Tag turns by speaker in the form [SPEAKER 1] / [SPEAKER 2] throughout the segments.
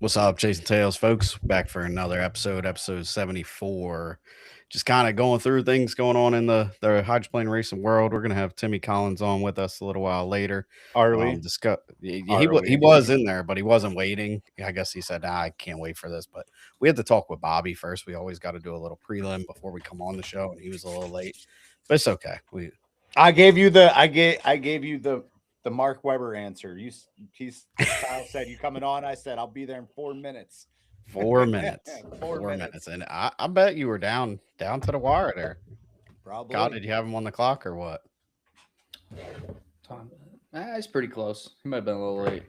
[SPEAKER 1] What's up, Chasing Tails, folks? Back for another episode 74. Just kind of going through things going on in the hydroplane racing world. We're gonna have Timmy Collins on with us a little while later.
[SPEAKER 2] Are we?
[SPEAKER 1] Discuss.
[SPEAKER 2] Are
[SPEAKER 1] He
[SPEAKER 2] we?
[SPEAKER 1] was in there, but he wasn't waiting. I guess he said, I can't wait for this." But we had to talk with Bobby first. We always got to do a little prelim before we come on the show, and he was a little late, but it's okay.
[SPEAKER 2] I gave you the Mark Webber answer. Kyle said you coming on. I said I'll be there in 4 minutes.
[SPEAKER 1] 4 minutes.
[SPEAKER 2] 4
[SPEAKER 1] minutes. And I bet you were down to the wire there.
[SPEAKER 2] Probably.
[SPEAKER 1] God, did you have him on the clock or what?
[SPEAKER 3] He's pretty close. He might have been a little late.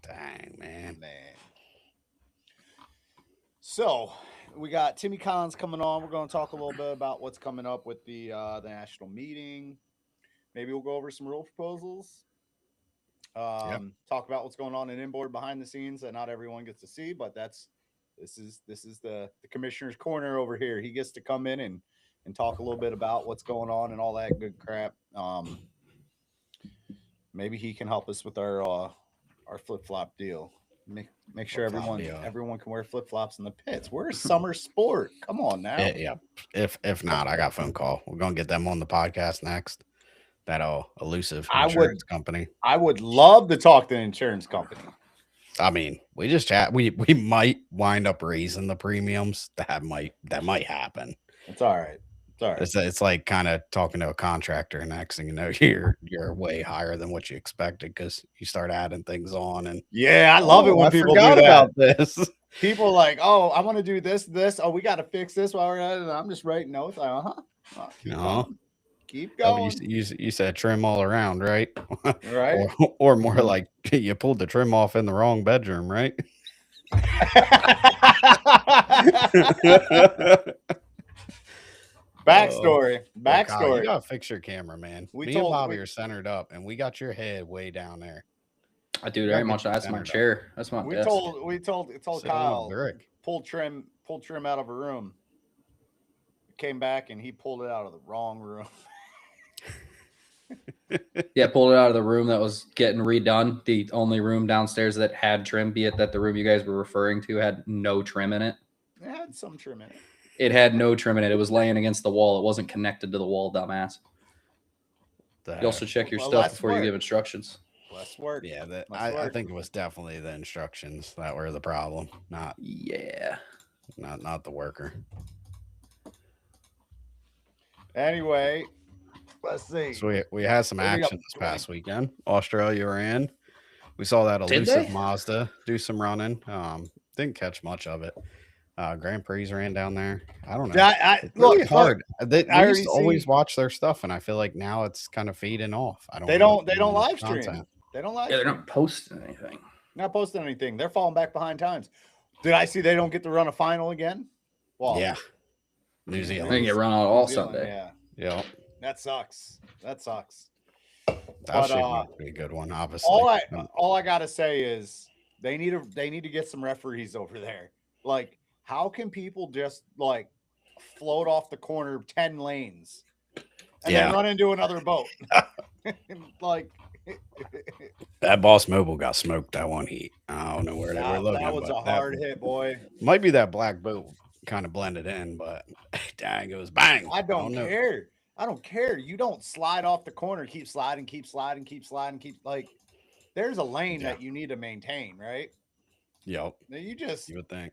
[SPEAKER 1] Dang, man.
[SPEAKER 2] So we got Timmy Collins coming on. We're going to talk a little bit about what's coming up with the national meeting. Maybe we'll go over some rule proposals. Talk about what's going on in inboard behind the scenes that not everyone gets to see, but this is the commissioner's corner over here. He gets to come in and talk a little bit about what's going on and all that good crap. Maybe he can help us with our flip-flop deal. Make sure everyone can wear flip-flops in the pits. We're a summer sport. Come on now.
[SPEAKER 1] Yeah. If not, I got a phone call. We're gonna get them on the podcast next. That elusive insurance company.
[SPEAKER 2] I would love to talk to an insurance company.
[SPEAKER 1] I mean, we just chat. We might wind up raising the premiums. That might happen.
[SPEAKER 2] It's all right.
[SPEAKER 1] It's like kind of talking to a contractor, and next thing you know, you're way higher than what you expected because you start adding things on. And
[SPEAKER 2] yeah, I love it when people do that.
[SPEAKER 1] About this.
[SPEAKER 2] People are like, oh, I want to do this. Oh, we got to fix this while we're at it. I'm just writing notes. Like, keep going.
[SPEAKER 1] You said trim all around, right?
[SPEAKER 2] Right.
[SPEAKER 1] or more like you pulled the trim off in the wrong bedroom, right?
[SPEAKER 2] Backstory.
[SPEAKER 1] Kyle, you gotta fix your camera, man. Me and Bobby are centered up, and we got your head way down there.
[SPEAKER 3] Dude, very much. That's my chair. That's my desk.
[SPEAKER 2] We told Kyle pull trim out of a room. Came back and he pulled it out of the wrong room.
[SPEAKER 3] Yeah, pulled it out of the room that was getting redone. The only room downstairs that had trim, be it that the room you guys were referring to had no trim in it.
[SPEAKER 2] It had some trim in it.
[SPEAKER 3] It had no trim in it. It was laying against the wall. It wasn't connected to the wall, dumbass. You also check your stuff before you give instructions.
[SPEAKER 2] Less work.
[SPEAKER 1] Yeah, I think it was definitely the instructions that were the problem, not the worker.
[SPEAKER 2] Anyway, let's see.
[SPEAKER 1] So we had some action this past weekend. Australia ran. We saw that elusive Mazda do some running. Didn't catch much of it. Grand Prix ran down there. I don't know. It's really hard. They used to always watch their stuff, and I feel like now it's kind of fading off.
[SPEAKER 2] They don't live stream. Content. They don't live.
[SPEAKER 3] Yeah, they're not posting anything.
[SPEAKER 2] Not posting anything. They're falling back behind times. Did I see they don't get to run a final again?
[SPEAKER 1] Well, yeah. New Zealand.
[SPEAKER 3] They get run out all Sunday.
[SPEAKER 1] Yeah.
[SPEAKER 2] That sucks.
[SPEAKER 1] That should be a good one, obviously.
[SPEAKER 2] All I gotta say is they need to get some referees over there. Like, how can people just like float off the corner 10 lanes and then run into another boat? Like
[SPEAKER 1] that Boss Mobile got smoked that one heat. I don't know where they were looking.
[SPEAKER 2] That was a hard hit, boy.
[SPEAKER 1] Might be that black boat kind of blended in, but dang, it was bang.
[SPEAKER 2] I don't care. I don't care. You don't slide off the corner. Keep sliding. Like, there's a lane that you need to maintain, right?
[SPEAKER 1] Yep.
[SPEAKER 2] You
[SPEAKER 1] would think.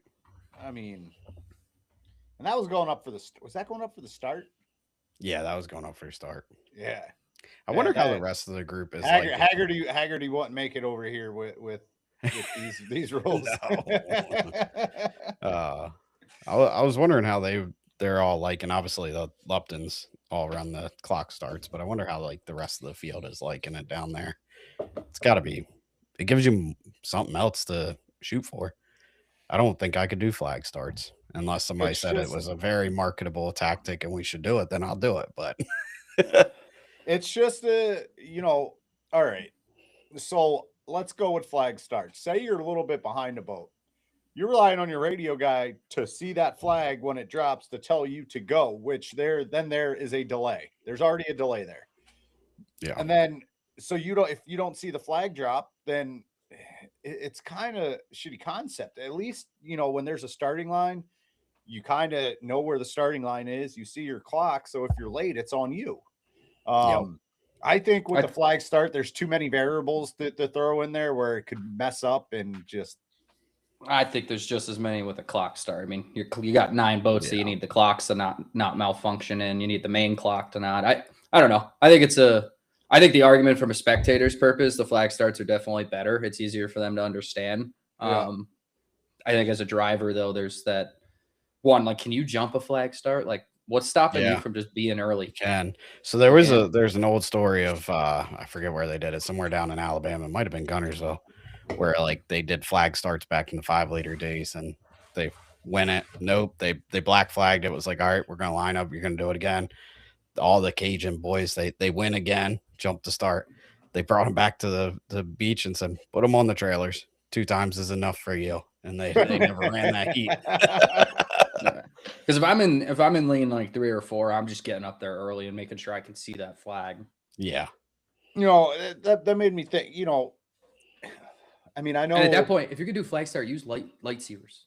[SPEAKER 2] I mean, and that was going up for was that going up for the start?
[SPEAKER 1] Yeah, that was going up for start.
[SPEAKER 2] Yeah.
[SPEAKER 1] I wonder how the rest of the group is.
[SPEAKER 2] Haggerty wouldn't make it over here with these rules.
[SPEAKER 1] I was wondering how they're all like, and obviously the Luptons all run the clock starts, but I wonder how like the rest of the field is liking it down there. It's got to be. It gives you something else to shoot for. I don't think I could do flag starts unless somebody said it was a very marketable tactic and we should do it. Then I'll do it. But
[SPEAKER 2] it's just all right. So let's go with flag starts. Say you're a little bit behind a boat. You're relying on your radio guy to see that flag when it drops to tell you to go, which there is a delay. There's already a delay there.
[SPEAKER 1] Yeah.
[SPEAKER 2] And then so if you don't see the flag drop, then it's kind of shitty concept. At least, when there's a starting line, you kind of know where the starting line is. You see your clock. So if you're late, it's on you. I think with the flag start, there's too many variables to throw in there where it could mess up and just.
[SPEAKER 3] I think there's just as many with a clock start. I mean, you got 9 boats, so you need the clocks to not malfunction, and you need the main clock to not. I don't know. I think the argument from a spectator's purpose, the flag starts are definitely better. It's easier for them to understand. I think as a driver, though, there's that one, like, can you jump a flag start? Like, what's stopping you from just being early?
[SPEAKER 1] Can. So there's an old story of I forget where they did it, somewhere down in Alabama. It might have been Gunnersville, where like they did flag starts back in the 5-liter days, and they win it. Nope, they black flagged it. Was like, all right, we're gonna line up. You're gonna do it again. All the Cajun boys, they win again. Jump the start. They brought them back to the beach and said, put them on the trailers. 2 times is enough for you. And they never ran that heat.
[SPEAKER 3] Because if I'm in lane like 3 or 4, I'm just getting up there early and making sure I can see that flag.
[SPEAKER 1] Yeah.
[SPEAKER 2] That made me think, I mean, I know.
[SPEAKER 3] And at that point, if you're gonna do flag start, use lightsabers.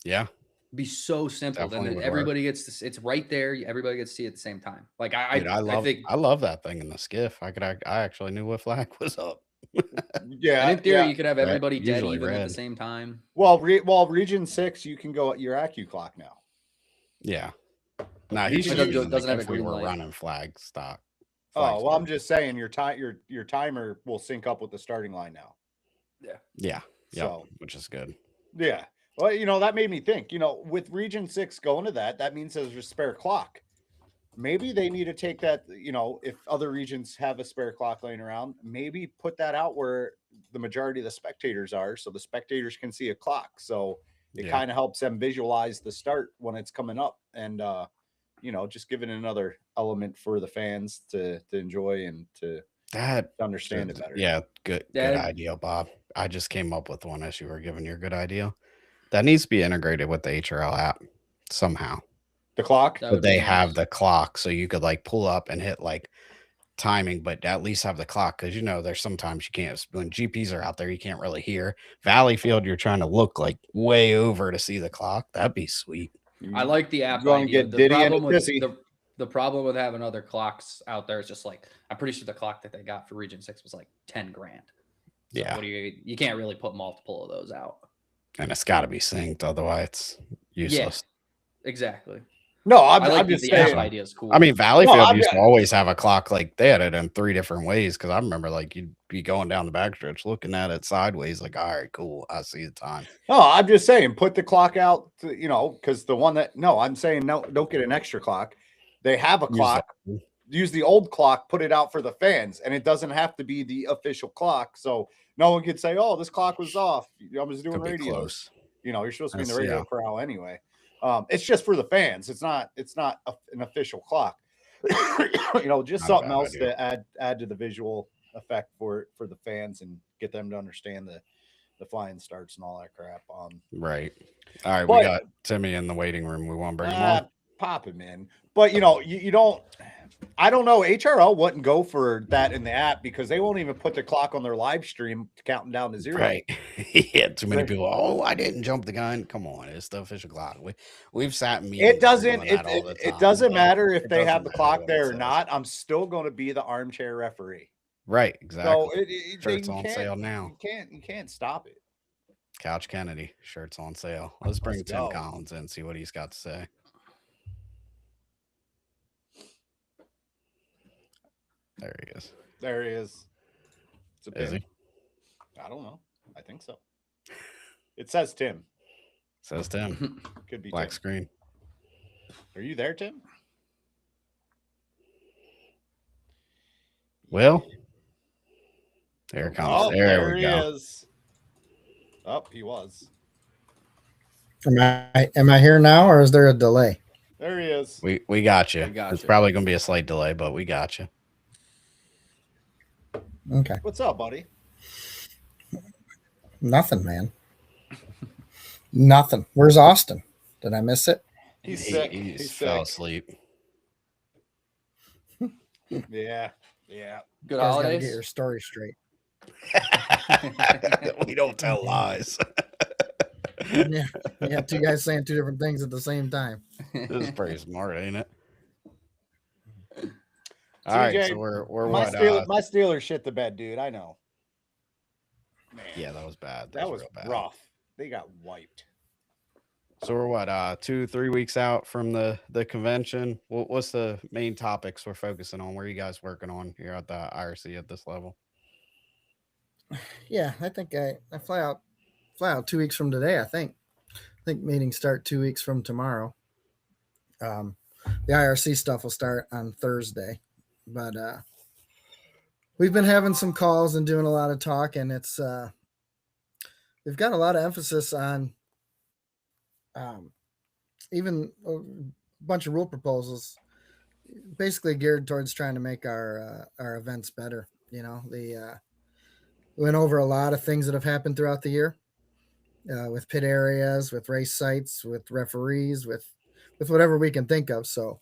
[SPEAKER 1] Yeah.
[SPEAKER 3] It'd be so simple.
[SPEAKER 1] Definitely
[SPEAKER 3] then everybody gets to, it's right there. Everybody gets to see it at the same time. Like I
[SPEAKER 1] love that thing in the skiff. I actually knew what flag was up.
[SPEAKER 3] Yeah. And in theory, you could have everybody dead even at the same time.
[SPEAKER 2] Well, Region 6, you can go at your AccuClock clock now.
[SPEAKER 1] Yeah. No, he doesn't have a green light. Running flag stock.
[SPEAKER 2] Oh, well, I'm just saying your timer will sync up with the starting line now.
[SPEAKER 1] Yeah. So, which is good.
[SPEAKER 2] Yeah. Well, that made me think, with Region 6 going to that means there's a spare clock. Maybe they need to take that, if other regions have a spare clock laying around, maybe put that out where the majority of the spectators are, so the spectators can see a clock. So it kind of helps them visualize the start when it's coming up, and just giving another element for the fans to enjoy and to understand it better.
[SPEAKER 1] Yeah, good idea, Bob. I just came up with one as you were giving your good idea. That needs to be integrated with the HRL app somehow.
[SPEAKER 2] The clock?
[SPEAKER 1] But they have the clock, so you could like pull up and hit like timing, but at least have the clock, because there's sometimes you can't, when GPs are out there, you can't really hear. Valleyfield, you're trying to look like way over to see the clock. That'd be sweet.
[SPEAKER 3] I like the app idea. The problem with having other clocks out there is just like, I'm pretty sure the clock that they got for Region 6 was like $10,000. So you can't really put multiple of those out.
[SPEAKER 1] And it's got to be synced, otherwise it's useless.
[SPEAKER 3] Yeah, exactly.
[SPEAKER 2] No, I'm just saying.
[SPEAKER 3] The idea is cool.
[SPEAKER 1] I mean, Valleyfield used to always have a clock, like they had it in 3 different ways. Because I remember, like, you'd be going down the backstretch, looking at it sideways, like, all right, cool, I see the time.
[SPEAKER 2] No, I'm just saying, put the clock out, because the one that I'm saying no, don't get an extra clock. They have a clock. Use the old clock, put it out for the fans, and it doesn't have to be the official clock. So no one could say, "Oh, this clock was off." I was doing radio. You're supposed to be in the radio corral anyway. It's just for the fans. It's not an official clock. Just something else to add to the visual effect for the fans and get them to understand the flying starts and all that crap.
[SPEAKER 1] Right. All right, we got Timmy in the waiting room. We want to bring him on.
[SPEAKER 2] Pop him in. But you don't. I don't know. HRL wouldn't go for that in the app because they won't even put the clock on their live stream counting down to 0.
[SPEAKER 1] Right. Yeah, too many people. Oh, I didn't jump the gun. Come on, it's the official clock. We've sat in meetings.
[SPEAKER 2] It doesn't matter if they have the clock there or not. I'm still going to be the armchair referee.
[SPEAKER 1] Right. Exactly.
[SPEAKER 2] So
[SPEAKER 1] shirts on sale now.
[SPEAKER 2] You can't stop it.
[SPEAKER 1] Couch Kennedy shirts on sale. Let's bring Tim Collins in and see what he's got to say.
[SPEAKER 2] There he is.
[SPEAKER 1] Is he?
[SPEAKER 2] I don't know. I think so. It says Tim.
[SPEAKER 1] Could be black
[SPEAKER 2] Tim.
[SPEAKER 1] Screen.
[SPEAKER 2] Are you there, Tim?
[SPEAKER 1] Well, there it comes.
[SPEAKER 2] Oh, there
[SPEAKER 1] we
[SPEAKER 2] he
[SPEAKER 1] go.
[SPEAKER 2] is. Oh, he was.
[SPEAKER 4] Am I here now, or is there a delay?
[SPEAKER 2] There he is.
[SPEAKER 1] We got you. It's probably going to be a slight delay, but we got you.
[SPEAKER 4] Okay.
[SPEAKER 2] What's up, buddy?
[SPEAKER 4] Nothing, man. Nothing. Where's Austin? Did I miss it?
[SPEAKER 2] He's sick.
[SPEAKER 1] He fell asleep.
[SPEAKER 2] Yeah.
[SPEAKER 4] Good
[SPEAKER 3] Good holidays.
[SPEAKER 4] Get your story straight.
[SPEAKER 1] We don't tell lies.
[SPEAKER 4] Yeah, yeah, two guys saying two different things at the same time.
[SPEAKER 1] This is pretty smart, ain't it? All right,
[SPEAKER 2] TJ,
[SPEAKER 1] so we're
[SPEAKER 2] my
[SPEAKER 1] what?
[SPEAKER 2] my Steelers shit the bed, dude. I know. Man,
[SPEAKER 1] Yeah, that was bad.
[SPEAKER 2] that was
[SPEAKER 1] real bad.
[SPEAKER 2] rough. They got wiped.
[SPEAKER 1] So we're what? 2-3 weeks out from the convention. What's the main topics we're focusing on? Where are you guys working on here at the IRC at this level?
[SPEAKER 4] Yeah, I think I fly out 2 weeks from today. I think meetings start 2 weeks from tomorrow. The IRC stuff will start on Thursday, but we've been having some calls and doing a lot of talk, and it's we've got a lot of emphasis on even a bunch of rule proposals, basically geared towards trying to make our events better. You know, we went over a lot of things that have happened throughout the year, with pit areas, with race sites, with referees, with whatever we can think of. So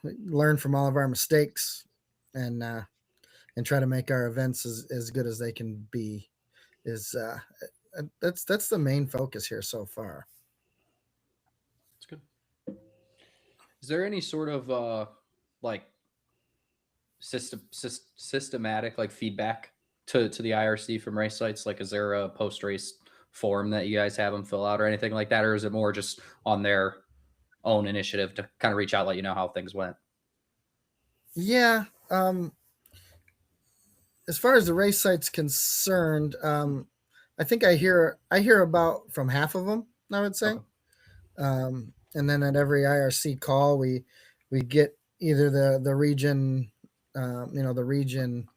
[SPEAKER 4] learn from all of our mistakes and try to make our events as good as they can be. That's the main focus here so far.
[SPEAKER 3] That's good. Is there any sort of like systematic like feedback to the IRC from race sites? Like, is there a post race form that you guys have them fill out or anything like that, or is it more just on their own initiative to kind of reach out, let you know how things went?
[SPEAKER 4] Yeah. As far as the race site's concerned, I think I hear about from half of them, I would say. Okay. And then at every IRC call, we get either the region, the region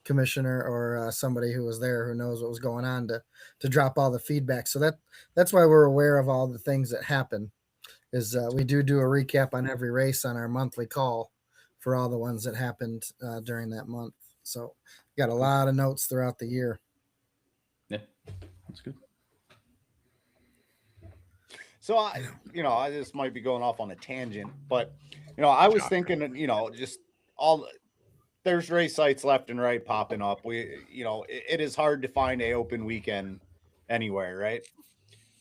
[SPEAKER 4] commissioner or somebody who was there who knows what was going on to drop all the feedback. So that's why we're aware of all the things that happen. Is we do a recap on every race on our monthly call for all the ones that happened during that month. So got a lot of notes throughout the year.
[SPEAKER 3] Yeah, that's good.
[SPEAKER 2] So this might be going off on a tangent, but I was thinking, just there's race sites left and right popping up. It is hard to find a open weekend anywhere, right?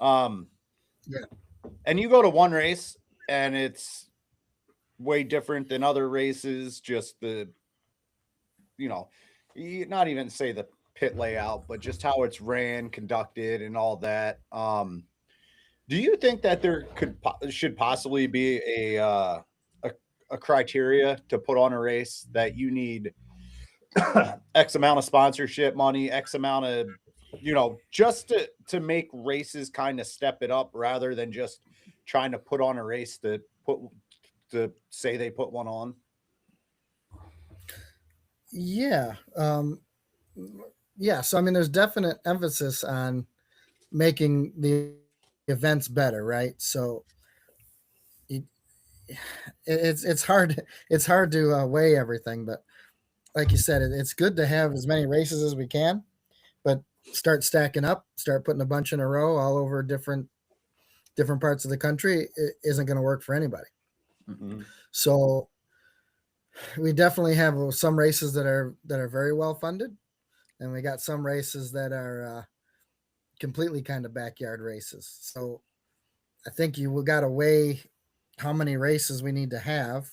[SPEAKER 4] Yeah.
[SPEAKER 2] And you go to one race and it's way different than other races. Just not even say the pit layout, but just how it's ran, conducted, and all that. Do you think that there should possibly be a criteria to put on a race that you need X amount of sponsorship money, X amount of, just to make races kind of step it up rather than just trying to put on a race to say they put one on?
[SPEAKER 4] Yeah. Yeah. So, I mean, there's definite emphasis on making the events better, right? So it's hard to weigh everything, but like you said, it's good to have as many races as we can, but start stacking up, start putting a bunch in a row all over different parts of the country. It isn't going to work for anybody.
[SPEAKER 2] Mm-hmm.
[SPEAKER 4] So we definitely have some races that are very well funded, and we got some races that are completely kind of backyard races. So I think we got to weigh how many races we need to have,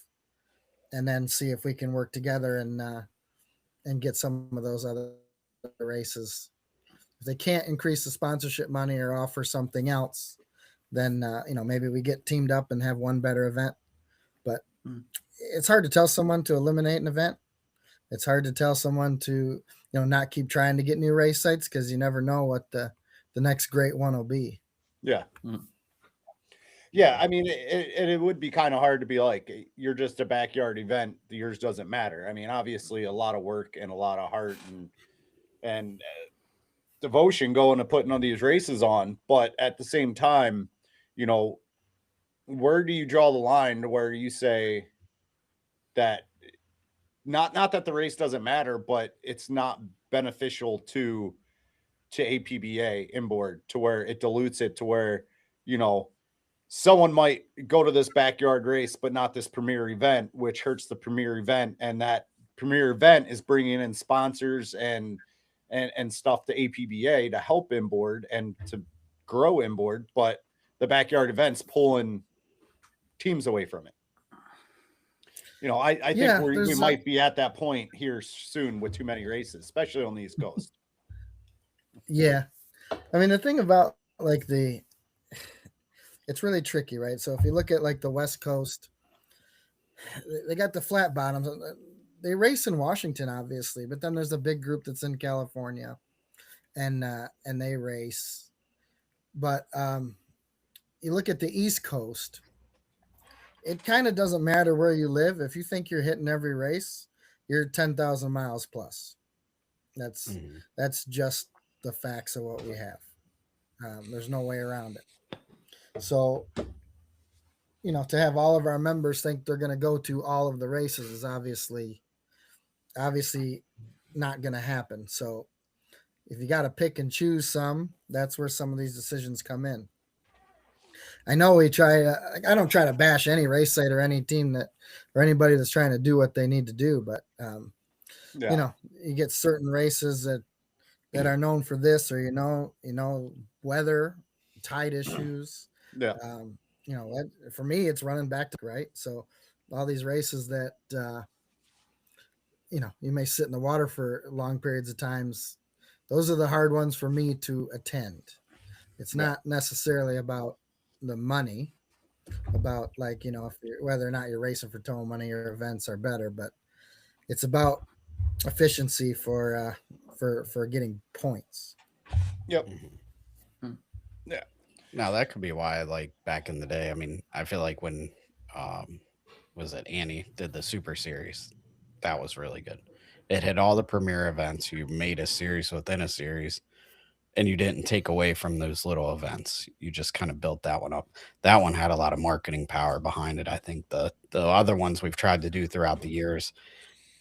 [SPEAKER 4] and then see if we can work together and get some of those other races. If they can't increase the sponsorship money or offer something else, then maybe we get teamed up and have one better event. But it's hard to tell someone to eliminate an event. It's hard to tell someone to not keep trying to get new race sites, because you never know what the next great one will be.
[SPEAKER 2] Yeah. Yeah, I mean, it would be kind of hard to be like, you're just a backyard event, yours doesn't matter. I mean, obviously a lot of work and a lot of heart and devotion going to putting on these races on, but at the same time, where do you draw the line to where you say that not that the race doesn't matter, but it's not beneficial to APBA inboard, to where it dilutes it, to where someone might go to this backyard race, but not this premier event, which hurts the premier event. And that premier event is bringing in sponsors and and stuff to APBA to help inboard and to grow inboard, but the backyard events pulling teams away from it. I think
[SPEAKER 4] Yeah,
[SPEAKER 2] we
[SPEAKER 4] there's,
[SPEAKER 2] might be at that point here soon with too many races, especially on the East Coast.
[SPEAKER 4] Yeah. I mean, the thing about like it's really tricky, right? So if you look at like the West Coast, they got the flat bottoms. They race in Washington, obviously, but then there's a big group that's in California, and they race. But you look at the East Coast, it kind of doesn't matter where you live. If you think you're hitting every race, you're 10,000 miles plus. That's just the facts of what we have. There's no way around it. So, to have all of our members think they're going to go to all of the races is obviously not going to happen. So if you got to pick and choose some, that's where some of these decisions come in. I know I don't try to bash any race site or any team or anybody that's trying to do what they need to do, but you get certain races that are known for this, or weather, tide issues.
[SPEAKER 2] Yeah.
[SPEAKER 4] For me, it's running back to right. So all these races that you may sit in the water for long periods of times. Those are the hard ones for me to attend. It's not necessarily about the money, about whether or not you're racing for total money or events are better, but it's about efficiency for getting points.
[SPEAKER 2] Yep.
[SPEAKER 1] Yeah. Now that could be why, like back in the day, I mean, I feel like when was it Annie did the Super Series, that was really good. It had all the premier events. You made a series within a series, and you didn't take away from those little events. You just kind of built that one up. That one had a lot of marketing power behind it. I think the other ones we've tried to do throughout the years,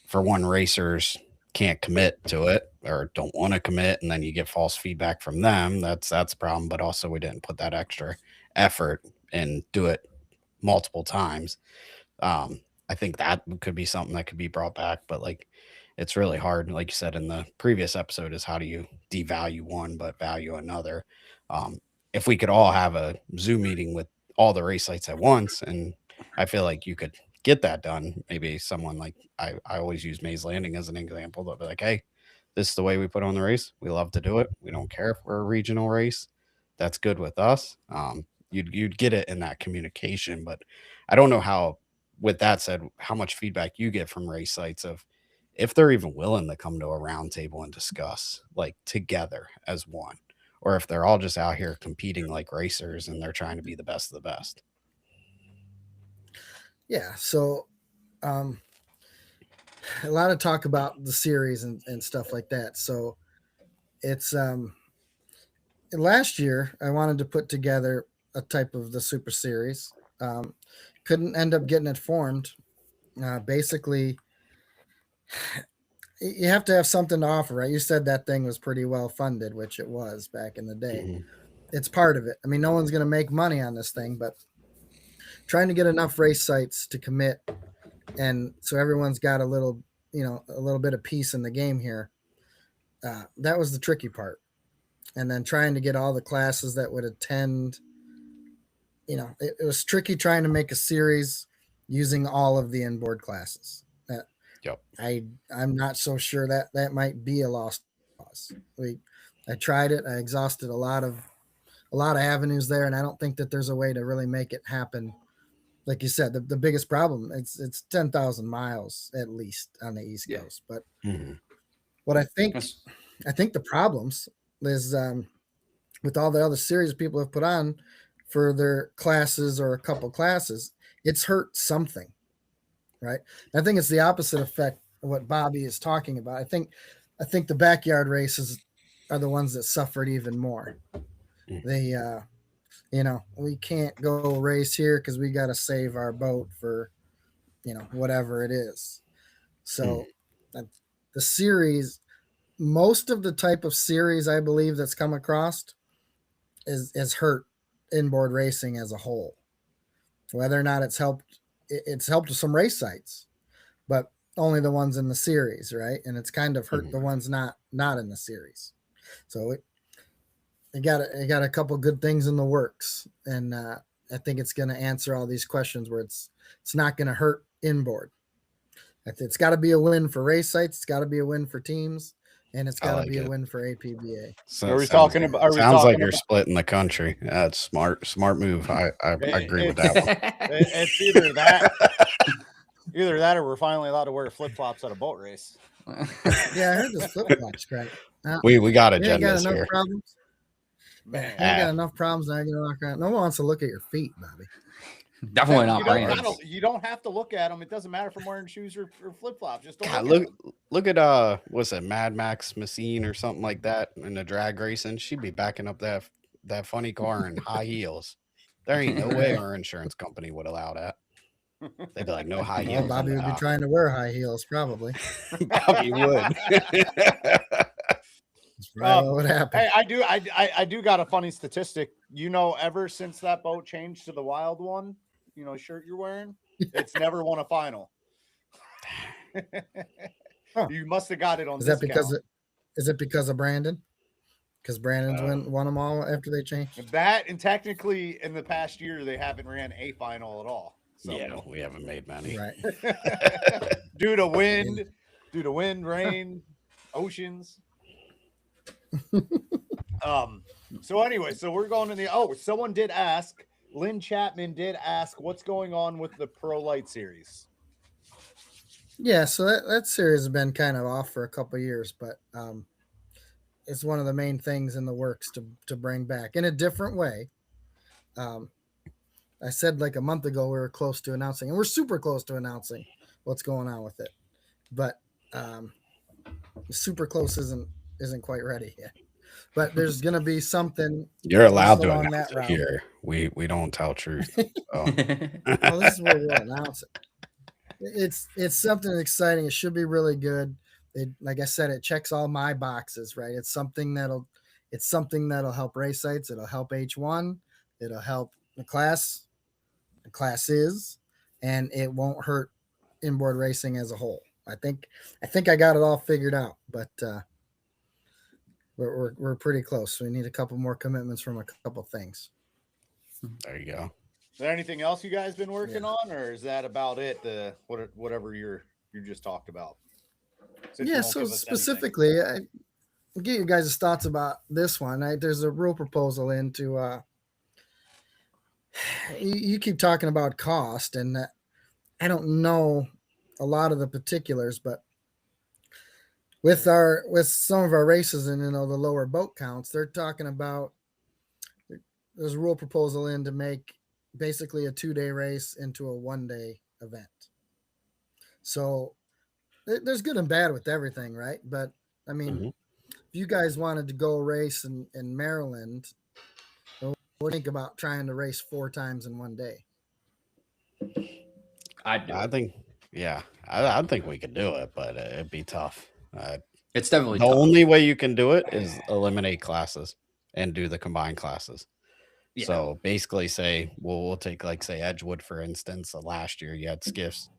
[SPEAKER 1] for one, racers can't commit to it or don't want to commit, and then you get false feedback from them. That's a problem. But also, we didn't put that extra effort and do it multiple times. I think that could be something that could be brought back, but like it's really hard. Like you said in the previous episode, is how do you devalue one but value another? If we could all have a Zoom meeting with all the race sites at once, and I feel like you could get that done. Maybe someone like I always use Mays Landing as an example. They'll be like, hey, this is the way we put on the race. We love to do it. We don't care if we're a regional race. That's good with us. You'd get it in that communication, but I don't know how. With that said, how much feedback you get from race sites of if they're even willing to come to a round table and discuss like together as one, or if they're all just out here competing like racers and they're trying to be the best of the best.
[SPEAKER 4] Yeah. So a lot of talk about the series and stuff like that. So it's last year I wanted to put together a type of the Super Series. Couldn't end up getting it formed. Basically, you have to have something to offer, right? You said that thing was pretty well funded, which it was back in the day. Mm-hmm. It's part of it. I mean, no one's going to make money on this thing, but trying to get enough race sites to commit, and so everyone's got a little bit of peace in the game here. That was the tricky part. And then trying to get all the classes that would attend. It was tricky trying to make a series using all of the inboard classes.
[SPEAKER 1] Yep.
[SPEAKER 4] I'm not so sure that might be a lost cause. I tried it. I exhausted a lot of avenues there, and I don't think that there's a way to really make it happen. Like you said, the biggest problem, it's 10,000 miles at least on the East Coast. But what I think the problems is with all the other series people have put on for their classes or a couple classes, it's hurt something, right? I think it's the opposite effect of what Bobby is talking about. I think the backyard races are the ones that suffered even more. They, we can't go race here because we got to save our boat for, whatever it is. So the series, most of the type of series I believe that's come across is hurt inboard racing as a whole. Whether or not it's helped with some race sites, but only the ones in the series, right? And it's kind of hurt the ones not in the series. So it got a couple good things in the works, and I think it's going to answer all these questions where it's not going to hurt inboard. It's got to be a win for race sites. It's got to be a win for teams, and it's got to be a win for APBA.
[SPEAKER 1] So
[SPEAKER 2] Are we talking about? Are we
[SPEAKER 1] sounds
[SPEAKER 2] talking
[SPEAKER 1] like you're
[SPEAKER 2] about,
[SPEAKER 1] splitting the country. That's smart move. I agree with that one.
[SPEAKER 2] It's either that or we're finally allowed to wear flip flops at a boat race.
[SPEAKER 4] Yeah, I heard this flip flops crap.
[SPEAKER 1] We got
[SPEAKER 4] We ain't got
[SPEAKER 1] agendas
[SPEAKER 4] enough
[SPEAKER 1] here.
[SPEAKER 4] problems.
[SPEAKER 2] Man,
[SPEAKER 4] We ain't got enough problems. Now you're gonna walk around. No one wants to look at your feet, Bobby.
[SPEAKER 3] Definitely not
[SPEAKER 2] you don't,
[SPEAKER 3] brands.
[SPEAKER 2] gotta- you don't have to look at them. It doesn't matter if I'm wearing shoes or flip flops. Just don't
[SPEAKER 1] God,
[SPEAKER 2] look at
[SPEAKER 1] look at what's it, Mad Max Messine or something like that in the drag racing. She'd be backing up that funny car in high heels. There ain't no way our insurance company would allow that. They'd be like, no high
[SPEAKER 4] Well,
[SPEAKER 1] heels.
[SPEAKER 4] Bobby would be trying to wear high heels, probably.
[SPEAKER 1] Bobby would.
[SPEAKER 4] That's probably what would happen.
[SPEAKER 2] Hey, I do got a funny statistic. Ever since that boat changed to the wild one, shirt you're wearing, it's never won a final.
[SPEAKER 4] Huh.
[SPEAKER 2] You must have got it on.
[SPEAKER 4] Is that because of Brandon? Because Brandon's won them all after they changed.
[SPEAKER 2] That, and technically in the past year they haven't ran a final at all. So.
[SPEAKER 1] Yeah, we haven't made many.
[SPEAKER 4] Right.
[SPEAKER 2] due to wind, rain, oceans. So anyway, so we're going to someone did ask, Lynn Chapman did ask, what's going on with the Pro Light series?
[SPEAKER 4] Yeah, so that series has been kind of off for a couple of years, but it's one of the main things in the works to bring back in a different way. I said like a month ago we were close to announcing, and we're super close to announcing what's going on with it, but super close isn't quite ready yet. But there's going to be something.
[SPEAKER 1] You're allowed to
[SPEAKER 4] along
[SPEAKER 1] announce
[SPEAKER 4] that
[SPEAKER 1] it
[SPEAKER 4] route.
[SPEAKER 1] here. We don't tell truth. So.
[SPEAKER 4] Well, this is where we'll announce it. It's something exciting. It should be really good. Like I said, it checks all my boxes, right? It's something that'll help race sites. It'll help H1. It'll help the classes, and it won't hurt inboard racing as a whole. I think I got it all figured out, but we're pretty close. We need a couple more commitments from a couple things.
[SPEAKER 1] There you go.
[SPEAKER 2] Is there anything else you guys been working on, or is that about it? Whatever you just talked about. Since you
[SPEAKER 4] Yeah.
[SPEAKER 2] won't
[SPEAKER 4] So
[SPEAKER 2] give us
[SPEAKER 4] specifically, I'll get you guys' thoughts about this one. There's a rule proposal into. You keep talking about cost, and I don't know a lot of the particulars, but with some of our races and the lower boat counts, they're talking about there's a rule proposal in to make basically a 2-day race into a 1-day event. So there's good and bad with everything, right? But I mean, if you guys wanted to go race in Maryland, what do you think about trying to race 4 times in 1 day?
[SPEAKER 1] I think we could do it, but it'd be tough.
[SPEAKER 3] It's definitely
[SPEAKER 1] The
[SPEAKER 3] tough.
[SPEAKER 1] only way you can do it is eliminate classes and do the combined classes.
[SPEAKER 3] Yeah.
[SPEAKER 1] So basically say, we'll take like say Edgewood, for instance. Last year you had skiffs,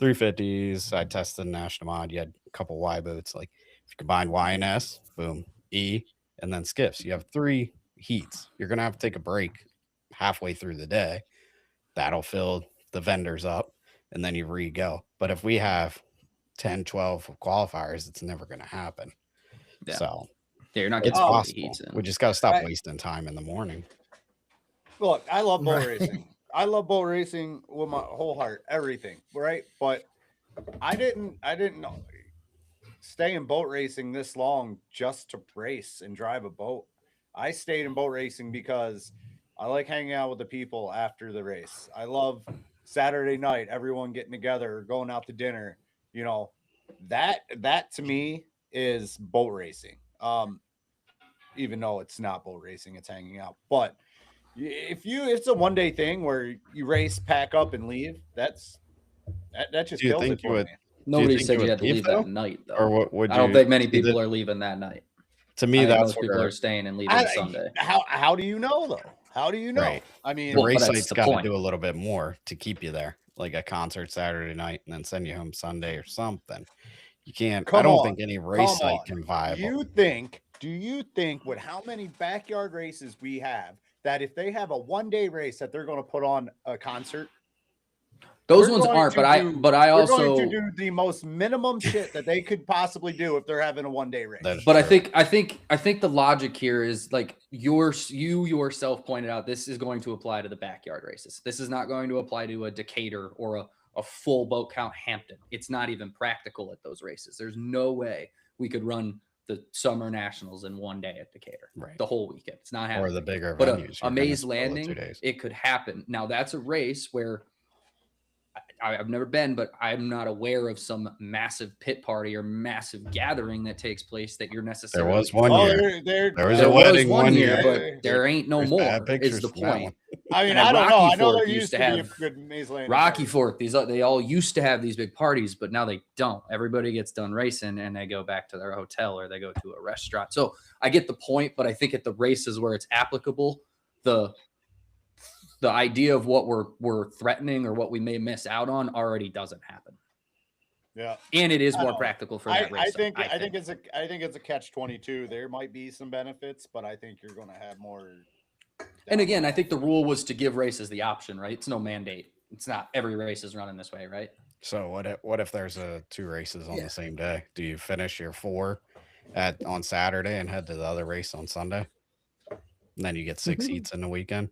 [SPEAKER 1] 350s. I tested National Mod. You had a couple Y boats. Like if you combine Y and S, boom, E, and then skiffs. You have 3 heats. You're going to have to take a break halfway through the day. That'll fill the vendors up, and then you re-go. But if we have 10, 12 qualifiers, it's never going to happen.
[SPEAKER 3] Yeah.
[SPEAKER 1] So
[SPEAKER 3] Yeah, you're not
[SPEAKER 1] it's
[SPEAKER 3] getting all the
[SPEAKER 1] possible.
[SPEAKER 3] heats in.
[SPEAKER 1] We just got to stop
[SPEAKER 2] Right.
[SPEAKER 1] wasting time in the morning.
[SPEAKER 2] Look, I love boat
[SPEAKER 4] Right.
[SPEAKER 2] racing. I love boat racing with my whole heart, everything, right? But I didn't stay in boat racing this long just to race and drive a boat. I stayed in boat racing because I like hanging out with the people after the race. I love Saturday night, everyone getting together, going out to dinner. That to me is boat racing. Even though it's not boat racing, it's hanging out. But it's a 1-day thing where you race, pack up, and leave. That just
[SPEAKER 1] Do you
[SPEAKER 2] kills
[SPEAKER 1] think
[SPEAKER 2] it
[SPEAKER 1] you
[SPEAKER 2] for
[SPEAKER 1] would-
[SPEAKER 2] me.
[SPEAKER 3] Nobody
[SPEAKER 1] think
[SPEAKER 3] said
[SPEAKER 1] you
[SPEAKER 3] you
[SPEAKER 1] would
[SPEAKER 3] had to
[SPEAKER 1] leave,
[SPEAKER 3] leave
[SPEAKER 1] though?
[SPEAKER 3] that night, though.
[SPEAKER 1] Or what would
[SPEAKER 3] I
[SPEAKER 1] you?
[SPEAKER 3] don't think many
[SPEAKER 1] see
[SPEAKER 3] people
[SPEAKER 1] that-
[SPEAKER 3] are leaving that night.
[SPEAKER 1] To
[SPEAKER 3] I
[SPEAKER 1] me,
[SPEAKER 3] think
[SPEAKER 1] that's
[SPEAKER 3] most people
[SPEAKER 1] where
[SPEAKER 3] are staying and leaving Sunday.
[SPEAKER 2] How do you know though? How do you know?
[SPEAKER 1] Right.
[SPEAKER 2] I mean,
[SPEAKER 1] the
[SPEAKER 3] Well,
[SPEAKER 1] race
[SPEAKER 3] but that's
[SPEAKER 1] site's
[SPEAKER 3] the
[SPEAKER 1] got to
[SPEAKER 3] point.
[SPEAKER 1] do a little bit more to keep you there. like a concert Saturday night and then send you home Sunday or something. You can't. I
[SPEAKER 2] Come
[SPEAKER 1] don't
[SPEAKER 2] on,
[SPEAKER 1] think any race
[SPEAKER 2] come
[SPEAKER 1] site
[SPEAKER 2] on.
[SPEAKER 1] can vibe.
[SPEAKER 2] Do you think with how many backyard races we have that if they have a 1-day race that they're going to put on a concert?
[SPEAKER 3] Those
[SPEAKER 2] We're
[SPEAKER 3] ones
[SPEAKER 2] going
[SPEAKER 3] aren't,
[SPEAKER 2] to
[SPEAKER 3] but I
[SPEAKER 2] do-
[SPEAKER 3] but I
[SPEAKER 2] We're
[SPEAKER 3] also
[SPEAKER 2] going to do the most minimum shit that they could possibly do if they're having a 1-day race.
[SPEAKER 1] That is
[SPEAKER 3] But
[SPEAKER 1] true.
[SPEAKER 3] I think the logic here is like you yourself pointed out, this is going to apply to the backyard races. This is not going to apply to a Decatur or a full boat count Hampton. It's not even practical at those races. There's no way we could run the summer nationals in 1 day at Decatur,
[SPEAKER 1] Right.
[SPEAKER 3] the whole weekend. It's not happening.
[SPEAKER 1] Or the bigger
[SPEAKER 3] But
[SPEAKER 1] venues.
[SPEAKER 3] a
[SPEAKER 1] you're gonna
[SPEAKER 3] Maze
[SPEAKER 1] split it 2
[SPEAKER 3] Landing,
[SPEAKER 1] days.
[SPEAKER 3] it could happen. Now that's a race where I've never been, but I'm not aware of some massive pit party or massive gathering that takes place that you're
[SPEAKER 1] There
[SPEAKER 3] necessarily.
[SPEAKER 1] was one
[SPEAKER 2] Oh,
[SPEAKER 1] year.
[SPEAKER 2] there
[SPEAKER 1] There was
[SPEAKER 3] There
[SPEAKER 1] a
[SPEAKER 3] was
[SPEAKER 1] wedding
[SPEAKER 3] one
[SPEAKER 1] one
[SPEAKER 3] year,
[SPEAKER 1] year.
[SPEAKER 3] but there ain't no
[SPEAKER 1] There's
[SPEAKER 3] more.
[SPEAKER 1] bad
[SPEAKER 3] Is
[SPEAKER 1] pictures
[SPEAKER 3] the
[SPEAKER 1] from that
[SPEAKER 3] point?
[SPEAKER 1] one.
[SPEAKER 2] I mean,
[SPEAKER 3] And
[SPEAKER 2] I don't know.
[SPEAKER 3] Rocky
[SPEAKER 2] I know
[SPEAKER 3] Fork
[SPEAKER 2] there used to be a good Maze Landing.
[SPEAKER 3] Rocky
[SPEAKER 2] party.
[SPEAKER 3] Fork, they all used to have these big parties, but now they don't. Everybody gets done racing and they go back to their hotel or they go to a restaurant. So I get the point, but I think at the races where it's applicable, the idea of what we're threatening or what we may miss out on already doesn't happen.
[SPEAKER 2] Yeah.
[SPEAKER 3] And it is
[SPEAKER 2] I
[SPEAKER 3] more
[SPEAKER 2] know.
[SPEAKER 3] practical for that race.
[SPEAKER 2] I think it's a catch-22. There might be some benefits, but I think you're going to have more.
[SPEAKER 3] And again, I think the rule was to give races the option, right? It's no mandate. It's not every race is running this way, right?
[SPEAKER 1] So what if there's 2 races on
[SPEAKER 4] Yeah.
[SPEAKER 1] the same day? Do you finish your 4 on Saturday and head to the other race on Sunday? And then you get 6
[SPEAKER 4] Mhm.
[SPEAKER 1] heats in the weekend.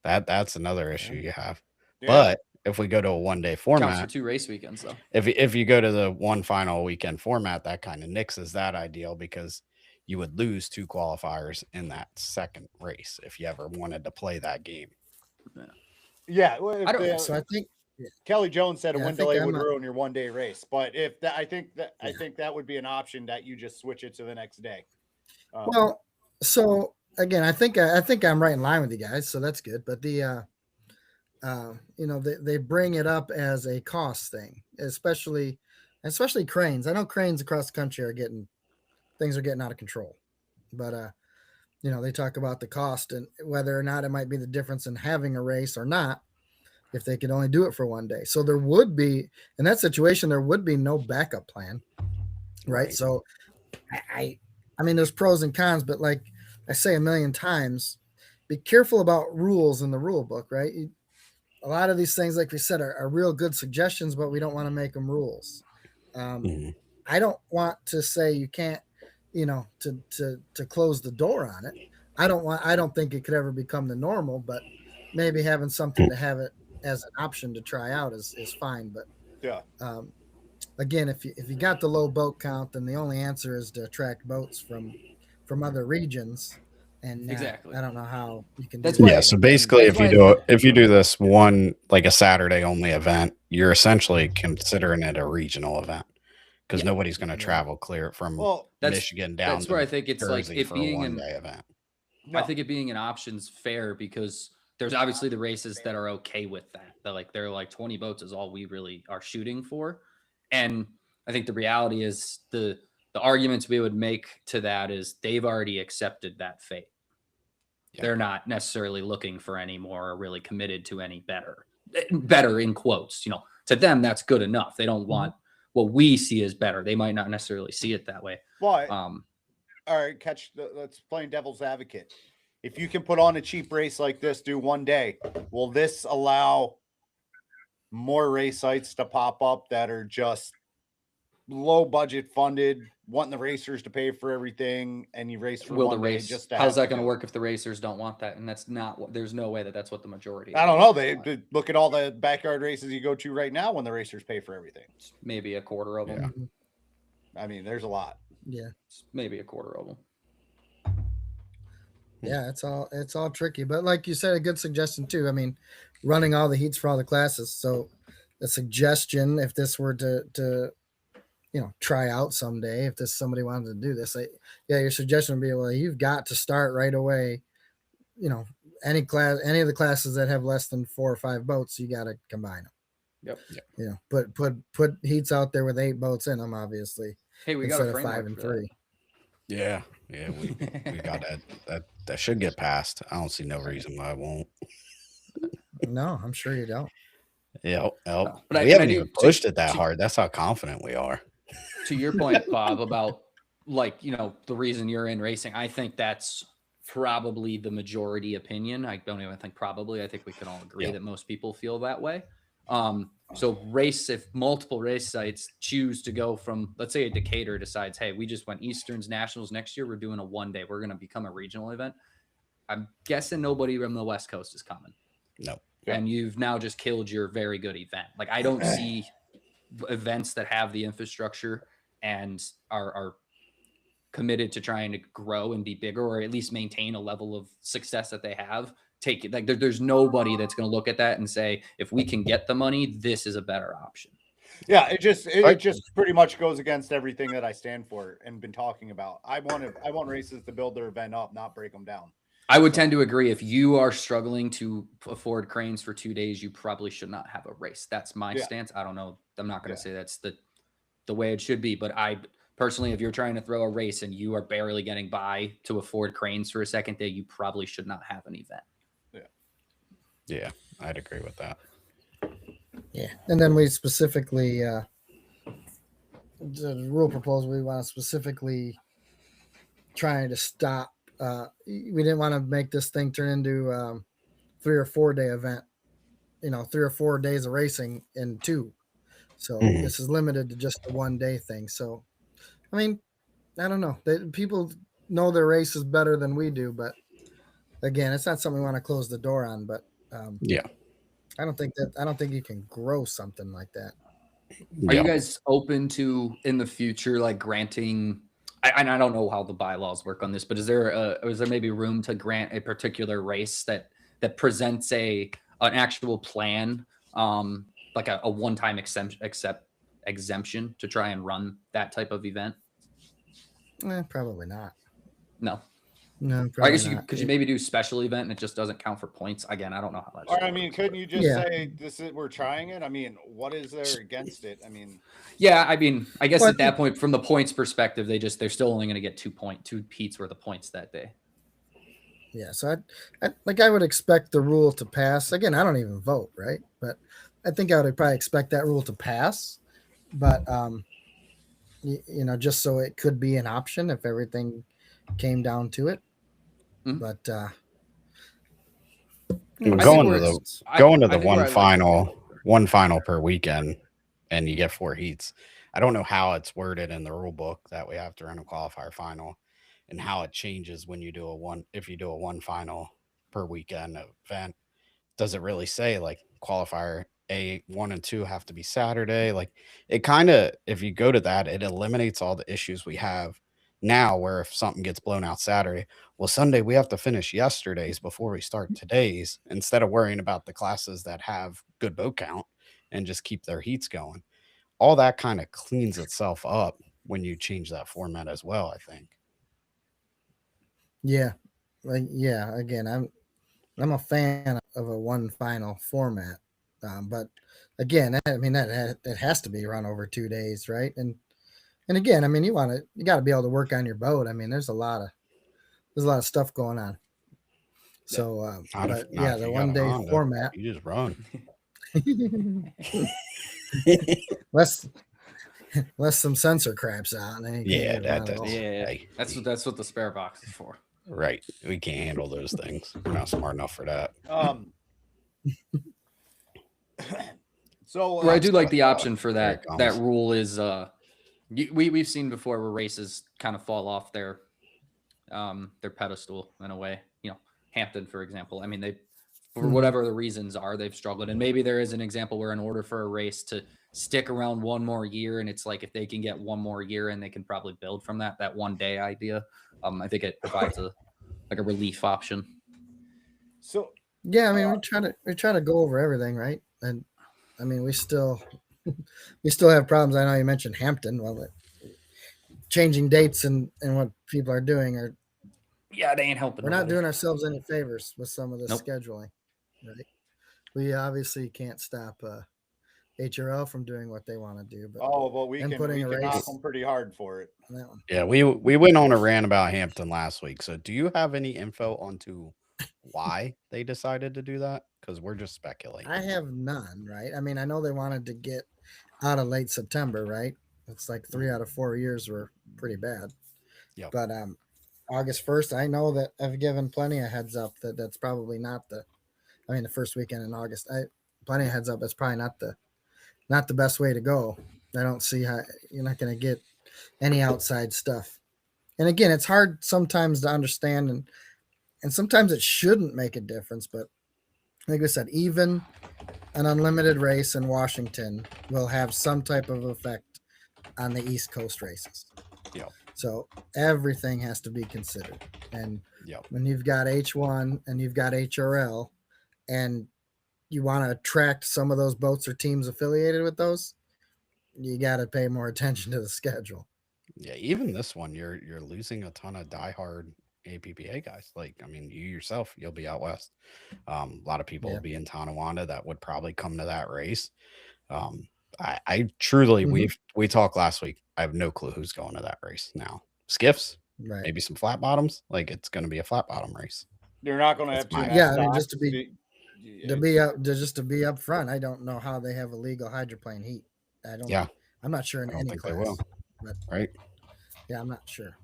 [SPEAKER 1] That's another issue you have.
[SPEAKER 2] Yeah.
[SPEAKER 1] But if we go to a 1-day
[SPEAKER 3] Counts for
[SPEAKER 1] format,
[SPEAKER 3] 2 race weekends, though.
[SPEAKER 1] if you go to the one final weekend format, that kind of nixes that ideal because you would lose 2 qualifiers in that second race if you ever wanted to play that game.
[SPEAKER 2] Yeah. Well, if
[SPEAKER 3] I don't-
[SPEAKER 2] the-
[SPEAKER 4] So I think
[SPEAKER 2] Kelly Jones said a
[SPEAKER 4] Yeah, I
[SPEAKER 2] wind
[SPEAKER 4] think
[SPEAKER 2] delay
[SPEAKER 4] I'm
[SPEAKER 2] would
[SPEAKER 4] a-
[SPEAKER 2] ruin your 1-day race, but if that, I think that would be an option that you just switch it to the next day.
[SPEAKER 4] well, so again, I think I'm right in line with you guys, so that's good. But the they bring it up as a cost thing, especially cranes. I know cranes across the country are getting out of control, but they talk about the cost and whether or not it might be the difference in having a race or not if they could only do it for 1 day. So there would be, in that situation, there would be no backup plan, right? So I mean, there's pros and cons, but like I say a million times, be careful about rules in the rule book, right? A lot of these things, like we said, are real good suggestions, but we don't want to make them rules.
[SPEAKER 1] Mhm.
[SPEAKER 4] I don't want to say you can't, to close the door on it. I don't think it could ever become the normal, but maybe having something to have it as an option to try out is fine. But
[SPEAKER 2] Yeah.
[SPEAKER 4] Again, if you got the low boat count, then the only answer is to attract boats from other regions. And
[SPEAKER 3] Exactly.
[SPEAKER 4] I don't know how you can.
[SPEAKER 3] That's
[SPEAKER 4] do
[SPEAKER 3] why-
[SPEAKER 1] Yeah,
[SPEAKER 4] that.
[SPEAKER 1] so basically
[SPEAKER 3] That's
[SPEAKER 1] if you do this one like a Saturday only event, you're essentially considering it a regional event because nobody's going to travel clear from
[SPEAKER 2] Well,
[SPEAKER 3] That's-
[SPEAKER 1] Michigan down
[SPEAKER 3] That's
[SPEAKER 1] to
[SPEAKER 3] where I think it's like
[SPEAKER 1] Jersey
[SPEAKER 3] it
[SPEAKER 1] for a
[SPEAKER 3] being
[SPEAKER 1] 1-day event.
[SPEAKER 2] no.
[SPEAKER 3] I think it being an option's fair because there's obviously the races that are okay with that. They're like 20 boats is all we really are shooting for. And I think the reality is the arguments we would make to that is they've already accepted that fate.
[SPEAKER 1] Yeah.
[SPEAKER 3] They're not necessarily looking for any more or really committed to any better in quotes, to them, that's good enough. They don't want what we see as better. They might not necessarily see it that way.
[SPEAKER 2] Well,
[SPEAKER 3] Um,
[SPEAKER 2] all right, let's play devil's advocate. If you can put on a cheap race like this, do 1 day, will this allow more race sites to pop up that are just low budget funded, wanting the racers to pay for everything, and you race for
[SPEAKER 3] will the
[SPEAKER 2] 1 day
[SPEAKER 3] race,
[SPEAKER 2] just to
[SPEAKER 3] how's
[SPEAKER 2] have
[SPEAKER 3] that
[SPEAKER 2] to
[SPEAKER 3] going to
[SPEAKER 2] do it?
[SPEAKER 3] work if the racers don't want that? And that's not what, there's no way that's what the majority.
[SPEAKER 2] I
[SPEAKER 3] of
[SPEAKER 2] don't
[SPEAKER 3] the
[SPEAKER 2] know.
[SPEAKER 3] racers
[SPEAKER 2] They
[SPEAKER 3] want.
[SPEAKER 2] look at all the backyard races you go to right now when the racers pay for everything.
[SPEAKER 3] Maybe a quarter of them.
[SPEAKER 1] Yeah.
[SPEAKER 4] Mhm.
[SPEAKER 2] I mean, there's a lot.
[SPEAKER 4] Yeah.
[SPEAKER 3] Maybe a quarter of them.
[SPEAKER 4] Yeah, it's all tricky. But like you said, a good suggestion too. I mean, running all the heats for all the classes. So a suggestion, if this were to try out someday, if somebody wanted to do this, your suggestion would be, well, you've got to start right away. Any of the classes that have less than 4 or 5 boats, you got to combine them.
[SPEAKER 3] Yep.
[SPEAKER 4] Put heats out there with 8 boats in them, obviously,
[SPEAKER 3] Hey, we got
[SPEAKER 4] instead
[SPEAKER 3] a
[SPEAKER 4] of 5
[SPEAKER 3] framework
[SPEAKER 4] and
[SPEAKER 3] for that.
[SPEAKER 4] 3.
[SPEAKER 1] Yeah, we got that should get passed. I don't see no reason why it won't.
[SPEAKER 4] No, I'm sure you don't.
[SPEAKER 1] Yeah,
[SPEAKER 3] But
[SPEAKER 1] we haven't
[SPEAKER 3] do-
[SPEAKER 1] even pushed it that hard. That's how confident we are.
[SPEAKER 3] To your point, Bob, about like, the reason you're in racing, I think that's probably the majority opinion. I don't even think probably. I think we can all agree that most people feel that way. So if multiple race sites choose to go from, let's say a Decatur decides, hey, we just went Easterns, Nationals next year. We're doing a 1 day. We're going to become a regional event. I'm guessing nobody from the West Coast is coming.
[SPEAKER 1] No.
[SPEAKER 3] And you've now just killed your very good event. Like, I don't see events that have the infrastructure and are committed to trying to grow and be bigger, or at least maintain a level of success that they have. Take it. Like, there's nobody that's going to look at that and say, if we can get the money, this is a better option.
[SPEAKER 2] Yeah, it just pretty much goes against everything that I stand for and been talking about. I want races to build their event up, not break them down.
[SPEAKER 3] I would tend to agree. If you are struggling to afford cranes for 2 days, you probably should not have a race. That's my stance. I don't know. I'm not going to say that's the way it should be, but I personally, if you're trying to throw a race and you are barely getting by to afford cranes for a second day, you probably should not have an event.
[SPEAKER 1] Yeah, I'd agree with that.
[SPEAKER 4] Yeah, and then we specifically the rule proposal, we want to specifically trying to stop. We didn't want to make this thing turn into 3 or 4 day event. 3 or 4 days of racing in 2. So this is limited to just a 1 day thing. So, I mean, I don't know. People know their races better than we do, but again, it's not something we want to close the door on. But I don't think you can grow something like that.
[SPEAKER 3] Are you guys open to, in the future, like granting? I don't know how the bylaws work on this, but is there maybe room to grant a particular race that presents an actual plan, like a one-time exemption to try and run that type of event?
[SPEAKER 4] Probably not.
[SPEAKER 3] No.
[SPEAKER 4] No,
[SPEAKER 3] I guess could you maybe do special event and it just doesn't count for points? Again, I don't know how that.
[SPEAKER 2] Or I mean, couldn't you just say we're trying it? I mean, what is there against it? I mean,
[SPEAKER 3] I guess at that point, from the points perspective, they're still only going to get 2 heats worth of points that day.
[SPEAKER 4] Yeah, so I would expect the rule to pass. Again, I don't even vote, right? But I think I would probably expect that rule to pass. But just so it could be an option if everything came down to it. But
[SPEAKER 1] going to the one final per weekend, and you get 4 heats. I don't know how it's worded in the rule book that we have to run a qualifier final, and how it changes when you do if you do a 1 final per weekend event. Does it really say like qualifier A 1 and 2 have to be Saturday? Like, it kind of, if you go to that, it eliminates all the issues we have now, where if something gets blown out Saturday, well, Sunday we have to finish yesterday's before we start today's, instead of worrying about the classes that have good boat count and just keep their heats going. All that kind of cleans itself up when you change that format as well, I think.
[SPEAKER 4] Yeah. Again, I'm a fan of a 1 final format. But again, I mean, that it has to be run over 2 days, right? And again, I mean, you got to be able to work on your boat. I mean, there's a lot of stuff going on. So, the 1 day format.
[SPEAKER 1] You just run.
[SPEAKER 4] Less some sensor craps out.
[SPEAKER 3] That's what the spare box is for.
[SPEAKER 1] Right. We can't handle those things. We're not smart enough for that.
[SPEAKER 3] So I do like the option for that. That rule is we've seen before where races kind of fall off their pedestal in a way. Hampton, for example. I mean, they, for whatever the reasons are, they've struggled. And maybe there is an example where in order for a race to stick around 1 more year, and it's like if they can get 1 more year and they can probably build from that 1 day idea. I think it provides a relief option.
[SPEAKER 2] So
[SPEAKER 4] yeah, I mean, we try to go over everything, right? And I mean, we still have problems. I know you mentioned Hampton. Well, changing dates and what people are doing
[SPEAKER 3] they ain't helping.
[SPEAKER 4] We're not doing ourselves any favors with some of this scheduling, right? We obviously can't stop HRL from doing what they want to do, but
[SPEAKER 2] we can knock them pretty hard for it.
[SPEAKER 1] Yeah, we went on a rant about Hampton last week. So do you have any info onto why they decided to do that? Because we're just speculating.
[SPEAKER 4] I have none, right? I mean, I know they wanted to get out of late September, right? It's like 3 out of 4 years were pretty bad.
[SPEAKER 1] Yep.
[SPEAKER 4] But August 1st, I know that I've given plenty of heads up that that's probably not the. I mean, the first weekend in August, plenty of heads up. That's probably not the best way to go. I don't see how you're not going to get any outside stuff. And again, it's hard sometimes to understand, and sometimes it shouldn't make a difference. But like I said, even an unlimited race in Washington will have some type of effect on the East Coast races.
[SPEAKER 1] Yep.
[SPEAKER 4] So everything has to be considered. And
[SPEAKER 1] Yep.
[SPEAKER 4] when you've got H1 and you've got HRL, and you want to attract some of those boats or teams affiliated with those, you got to pay more attention to the schedule.
[SPEAKER 1] Yeah, even this one, you're losing a ton of diehard APPA guys. Like, I mean, you yourself, you'll be out west. A lot of people will be in Tonawanda that would probably come to that race. I truly, we talked last week. I have no clue who's going to that race now. Skiffs,
[SPEAKER 4] Right.
[SPEAKER 1] maybe some flat bottoms. Like, it's going to be a flat bottom race.
[SPEAKER 2] They're not going to have
[SPEAKER 1] That's
[SPEAKER 2] two.
[SPEAKER 4] Yeah, I mean, just to be up front, I don't know how they have a legal hydroplane heat. I don't.
[SPEAKER 1] Yeah.
[SPEAKER 4] I'm not sure in
[SPEAKER 1] I don't
[SPEAKER 4] any
[SPEAKER 1] think
[SPEAKER 4] class,
[SPEAKER 1] they will.
[SPEAKER 4] but
[SPEAKER 1] Right.
[SPEAKER 4] yeah, I'm not sure.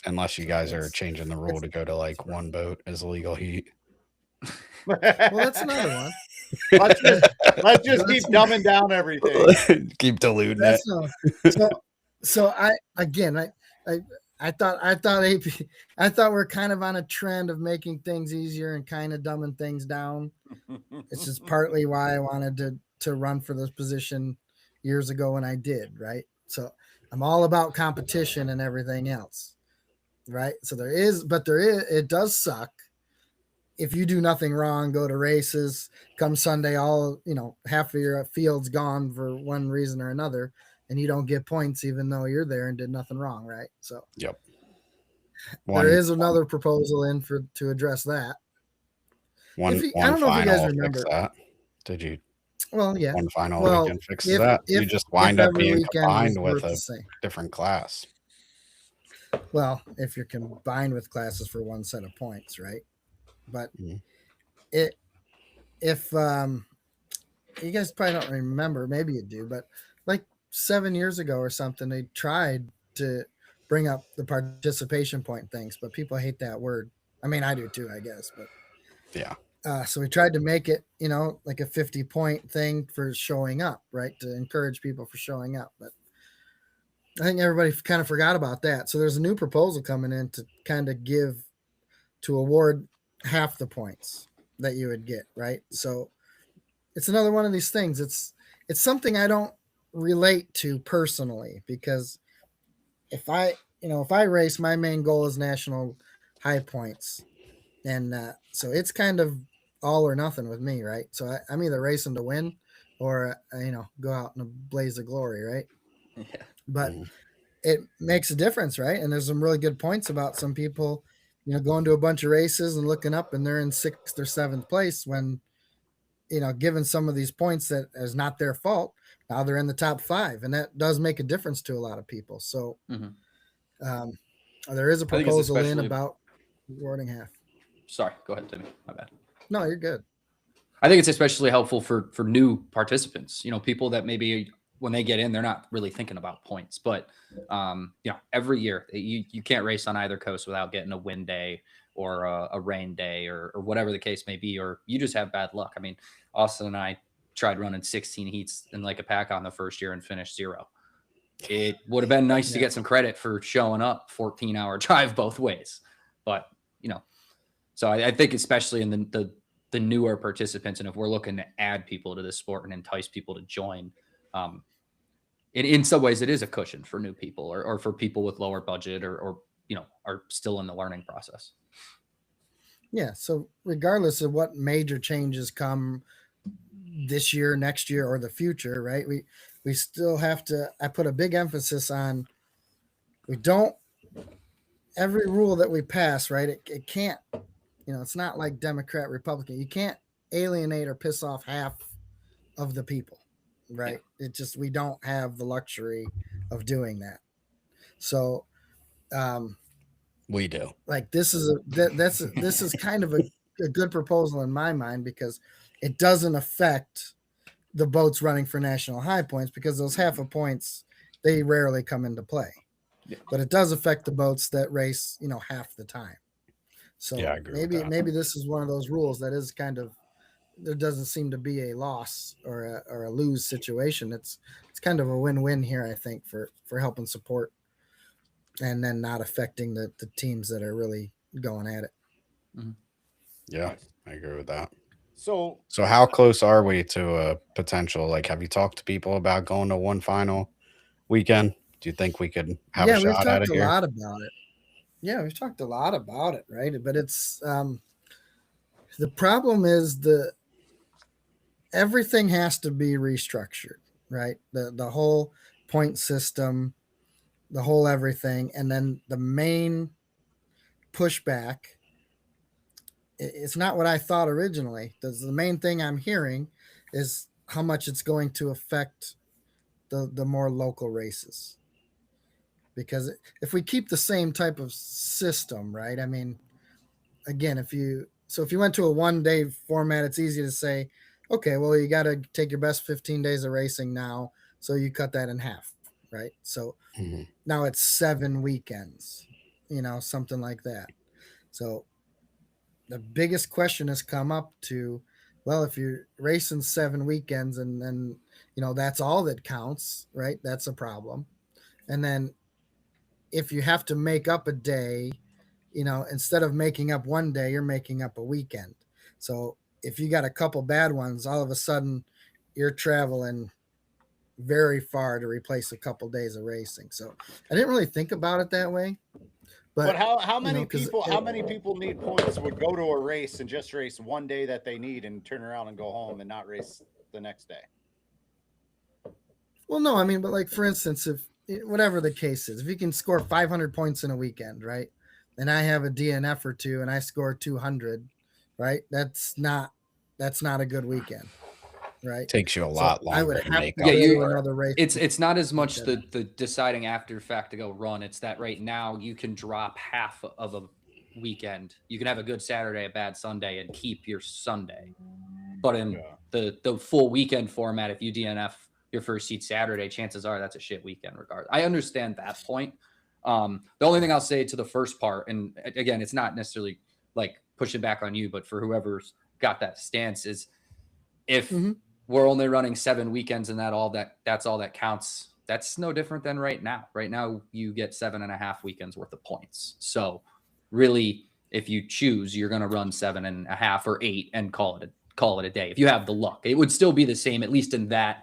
[SPEAKER 1] Unless you guys are changing the rule to go to like one boat as legal heat.
[SPEAKER 4] Well, that's another one.
[SPEAKER 2] let's just keep dumbing down everything.
[SPEAKER 1] Keep diluting
[SPEAKER 4] That's
[SPEAKER 1] it.
[SPEAKER 4] no, so I thought we're kind of on a trend of making things easier and kind of dumbing things down. It's just partly why I wanted to run for this position years ago when I did, right? So I'm all about competition and everything else, right? So it does suck if you do nothing wrong, go to races, come Sunday, half of your field's gone for one reason or another, and you don't get points even though you're there and did nothing wrong, right? So
[SPEAKER 1] yep.
[SPEAKER 4] There is another proposal in to address that.
[SPEAKER 1] I don't know if you guys remember that. Did you?
[SPEAKER 4] Well, yeah.
[SPEAKER 1] One final weekend fixes that. You just wind up being combined with a different class.
[SPEAKER 4] Well, if you're combined with classes for one set of points, right? But if you guys probably don't remember, maybe you do, but like 7 years ago or something, they tried to bring up the participation point things, but people hate that word. I mean, I do too, I guess, but
[SPEAKER 1] yeah.
[SPEAKER 4] So we tried to make it, like a 50-point thing for showing up, right? To encourage people for showing up. But I think everybody kind of forgot about that. So there's a new proposal coming in to kind of award half the points that you would get, right? So it's another one of these things. It's something I don't relate to personally, because if I race, my main goal is national high points. And so it's kind of all or nothing with me, right? So I'm either racing to win or, go out in a blaze of glory, right?
[SPEAKER 3] Yeah.
[SPEAKER 4] But it makes a difference, right? And there's some really good points about some people, going to a bunch of races and looking up and they're in 6th or 7th place when, given some of these points that is not their fault. Now they're in the top 5, and that does make a difference to a lot of people. So there is a proposal in about rewarding half.
[SPEAKER 3] Sorry, go ahead, Timmy. My bad.
[SPEAKER 4] No, you're good.
[SPEAKER 3] I think it's especially helpful for new participants. People that maybe when they get in, they're not really thinking about points. But every year you can't race on either coast without getting a wind day or a rain day or whatever the case may be, or you just have bad luck. I mean, Austin and I tried running 16 heats in Lake Apaca on the first year and finished 0. It would have been nice to get some credit for showing up 14-hour drive both ways, but so I think especially in the newer participants, and if we're looking to add people to this sport and entice people to join, in some ways it is a cushion for new people or for people with lower budget or are still in the learning process.
[SPEAKER 4] Yeah. So regardless of what major changes come this year, next year, or the future, right? We still have to, I put a big emphasis on, every rule that we pass, right? It can't, it's not like Democrat, Republican. You can't alienate or piss off half of the people, right? Yeah. We don't have the luxury of doing that. So
[SPEAKER 1] We do.
[SPEAKER 4] Like this is this is kind of a good proposal in my mind because it doesn't affect the boats running for national high points because those half a points they rarely come into play.
[SPEAKER 3] Yeah.
[SPEAKER 4] But it does affect the boats that race, half the time. So
[SPEAKER 1] Yeah, I agree with that.
[SPEAKER 4] maybe this is one of those rules that is kind of there doesn't seem to be a loss or a lose situation. It's kind of a win-win here, I think, for helping support and then not affecting the teams that are really going at it.
[SPEAKER 1] Yeah, I agree with that.
[SPEAKER 2] So
[SPEAKER 1] So how close are we to a potential? Like, have you talked to people about going to one final weekend? Do you think we could have a
[SPEAKER 4] Yeah, we've
[SPEAKER 1] shot at
[SPEAKER 4] talked
[SPEAKER 1] it
[SPEAKER 4] a
[SPEAKER 1] here?
[SPEAKER 4] lot about it. Yeah, we've talked a lot about it, right? But it's the problem is everything has to be restructured, right? The whole point system, the whole everything, and then the main pushback. It's not what I thought originally. The main thing I'm hearing is how much it's going to affect the more local races. Because if we keep the same type of system, right? I mean, again, if you went to a 1 day format, it's easy to say, okay, well, you got to take your best 15 days of racing now, so you cut that in half, right? So
[SPEAKER 1] Mhm.
[SPEAKER 4] now it's 7 weekends, something like that. So the biggest question has come up to, well, if you're racing 7 weekends and then that's all that counts, right? That's a problem. And then if you have to make up a day, instead of making up 1 day, you're making up a weekend. So if you got a couple bad ones, all of a sudden you're traveling very far to replace a couple days of racing. So I didn't really think about it that way.
[SPEAKER 2] but how
[SPEAKER 4] you
[SPEAKER 2] many
[SPEAKER 4] know, 'cause
[SPEAKER 2] people
[SPEAKER 4] it-
[SPEAKER 2] how many people need points would go to a race and just race 1 day that they need and turn around and go home and not race the next day?
[SPEAKER 4] Well, no, I mean, but like for instance, if whatever the case is, if you can score 500 points in a weekend, right? And I have a DNF or two and I score 200, right? That's not a good weekend, right?
[SPEAKER 1] Takes you a
[SPEAKER 4] So
[SPEAKER 1] lot
[SPEAKER 4] I would
[SPEAKER 1] longer to
[SPEAKER 4] have
[SPEAKER 1] make
[SPEAKER 4] to
[SPEAKER 1] up
[SPEAKER 3] Yeah,
[SPEAKER 4] go
[SPEAKER 3] you.
[SPEAKER 4] to another race.
[SPEAKER 3] It's not as much
[SPEAKER 4] weekend.
[SPEAKER 3] the deciding after fact to go run. It's that right now you can drop half of a weekend. You can have a good Saturday, a bad Sunday, and keep your Sunday. But in the full weekend format, if you DNF your first seat Saturday, chances are that's a shit weekend regardless. I understand that point. The only thing I'll say to the first part, and again, it's not necessarily like pushing back on you, but for whoever's got that stance is if we're only running 7 weekends and that's all that counts, that's no different than right now. Right now, you get 7.5 weekends worth of points. So really, if you choose, you're going to run 7.5 or 8 and call it a day. If you have the luck, it would still be the same, at least in that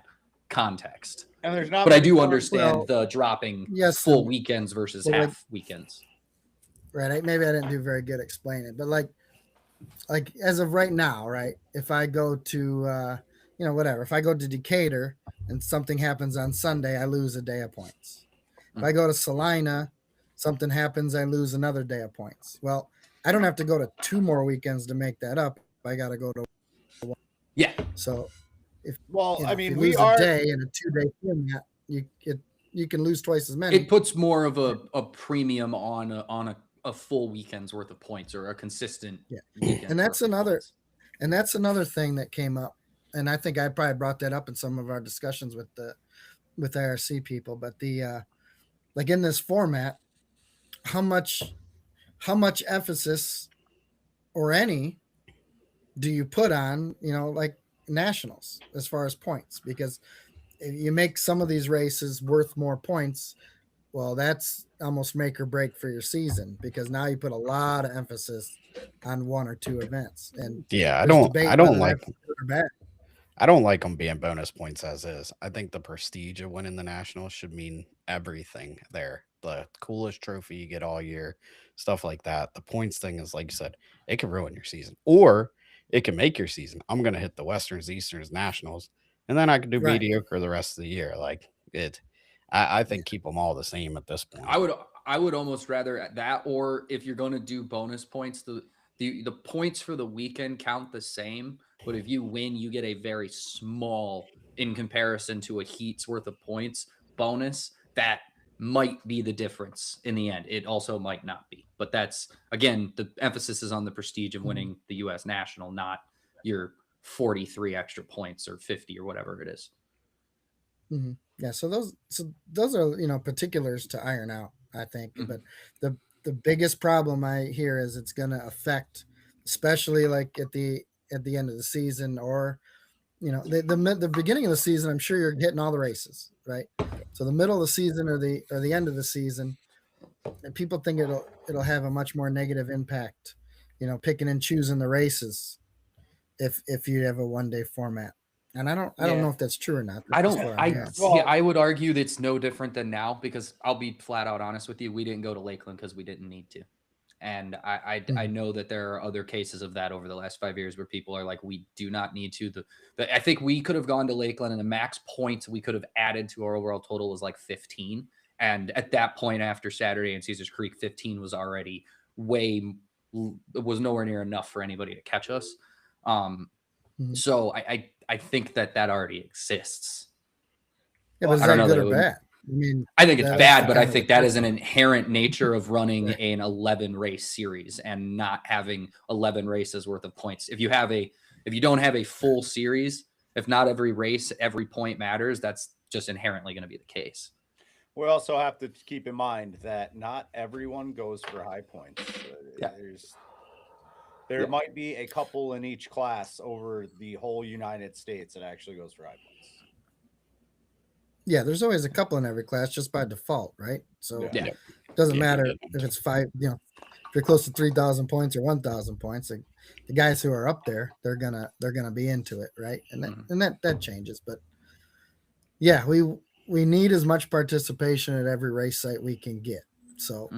[SPEAKER 3] context.
[SPEAKER 2] And there's not
[SPEAKER 3] But I
[SPEAKER 2] many
[SPEAKER 3] do
[SPEAKER 2] cars-
[SPEAKER 3] understand the dropping
[SPEAKER 4] yes,
[SPEAKER 3] full
[SPEAKER 4] and-
[SPEAKER 3] weekends versus
[SPEAKER 4] well, like-
[SPEAKER 3] half weekends.
[SPEAKER 4] Right. Maybe I didn't do very good explaining it, but like as of right now, right? If I go to, whatever, if I go to Decatur and something happens on Sunday, I lose a day of points. If I go to Salina, something happens, I lose another day of points. Well, I don't have to go to 2 more weekends to make that up. I got to go to one.
[SPEAKER 3] Yeah.
[SPEAKER 4] So if
[SPEAKER 2] I
[SPEAKER 4] if
[SPEAKER 2] mean,
[SPEAKER 4] you
[SPEAKER 2] we
[SPEAKER 4] lose
[SPEAKER 2] are
[SPEAKER 4] a day in a 2-day format, you can lose twice as many.
[SPEAKER 3] It puts more of a premium on a full weekend's worth of points or a consistent weekend.
[SPEAKER 4] And that's another thing that came up, and I think I probably brought that up in some of our discussions with IRC people. But the like in this format, how much emphasis or any do you put on like nationals as far as points? Because if you make some of these races worth more points, well, that's almost make or break for your season, because now you put a lot of emphasis on 1 or 2 events. And
[SPEAKER 1] Yeah, I
[SPEAKER 4] there's
[SPEAKER 1] don't
[SPEAKER 4] debate
[SPEAKER 1] I don't
[SPEAKER 4] whether
[SPEAKER 1] like
[SPEAKER 4] that's good or bad.
[SPEAKER 1] I don't like them being bonus points as is. I think the prestige of winning the Nationals should mean everything there. The coolest trophy you get all year, stuff like that. The points thing is, like you said, it can ruin your season or it can make your season. I'm going to hit the Westerns, Easterns, Nationals, and then I can do
[SPEAKER 4] Right.
[SPEAKER 1] mediocre the rest of the year. Like it, I think keep them all the same at this point.
[SPEAKER 3] I would almost rather that, or if you're going to do bonus points, the points for the weekend count the same, but if you win, you get a very small, in comparison to a heat's worth of points bonus that might be the difference in the end. It also might not be. But that's, again, the emphasis is on the prestige of winning the U.S. National, not your 43 extra points or 50 or whatever it is.
[SPEAKER 4] Mm-hmm. Yeah, so those are particulars to iron out, I think.
[SPEAKER 3] Mhm.
[SPEAKER 4] But the biggest problem I hear is it's going to affect, especially like at the end of the season, or the beginning of the season. I'm sure you're hitting all the races, right? So the middle of the season or the end of the season, and people think it'll have a much more negative impact, picking and choosing the races if you have a 1-day format. And I don't know if that's true or not.
[SPEAKER 3] I would argue that it's no different than now, because I'll be flat out honest with you. We didn't go to Lakeland because we didn't need to. And I know that there are other cases of that over the last 5 years where people are like, we do not need to. I think we could have gone to Lakeland, and the max points we could have added to our overall total was like 15. And at that point, after Saturday and Caesars Creek, 15 was already was nowhere near enough for anybody to catch us. So I think that already exists.
[SPEAKER 4] Yeah, but is that good or bad?
[SPEAKER 3] I think it's bad, but I think that is an inherent nature of running an 11 race series and not having 11 races worth of points. If you don't have a full series, if not every race, every point matters, that's just inherently going to be the case.
[SPEAKER 2] We also have to keep in mind that not everyone goes for high points. There might be a couple in each class over the whole United States that actually goes for high points.
[SPEAKER 4] Yeah, there's always a couple in every class just by default, right? So it doesn't matter if it's 5, if you're close to 3,000 points or 1,000 points, like the guys who are up there, they're gonna be into it, right? And that changes. But yeah, we need as much participation at every race site we can get. So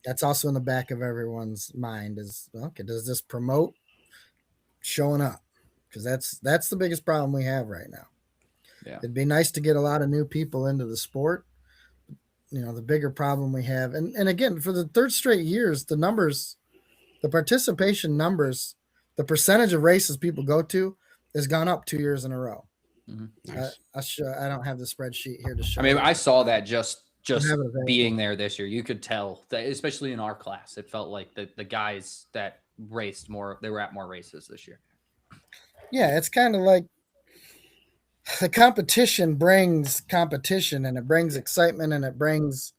[SPEAKER 4] that's also in the back of everyone's mind is, okay, does this promote showing up? Because that's the biggest problem we have right now. Yeah. It'd be nice to get a lot of new people into the sport. The bigger problem we have, and again, for the third straight years, the participation numbers, the percentage of races people go to has gone up 2 years in a row. Nice. I don't have the spreadsheet here to show.
[SPEAKER 3] I saw that just being there this year. You could tell that, especially in our class, it felt like the guys that raced more, they were at more races this year.
[SPEAKER 4] Yeah, it's kind of like the competition brings competition, and it brings excitement, and it brings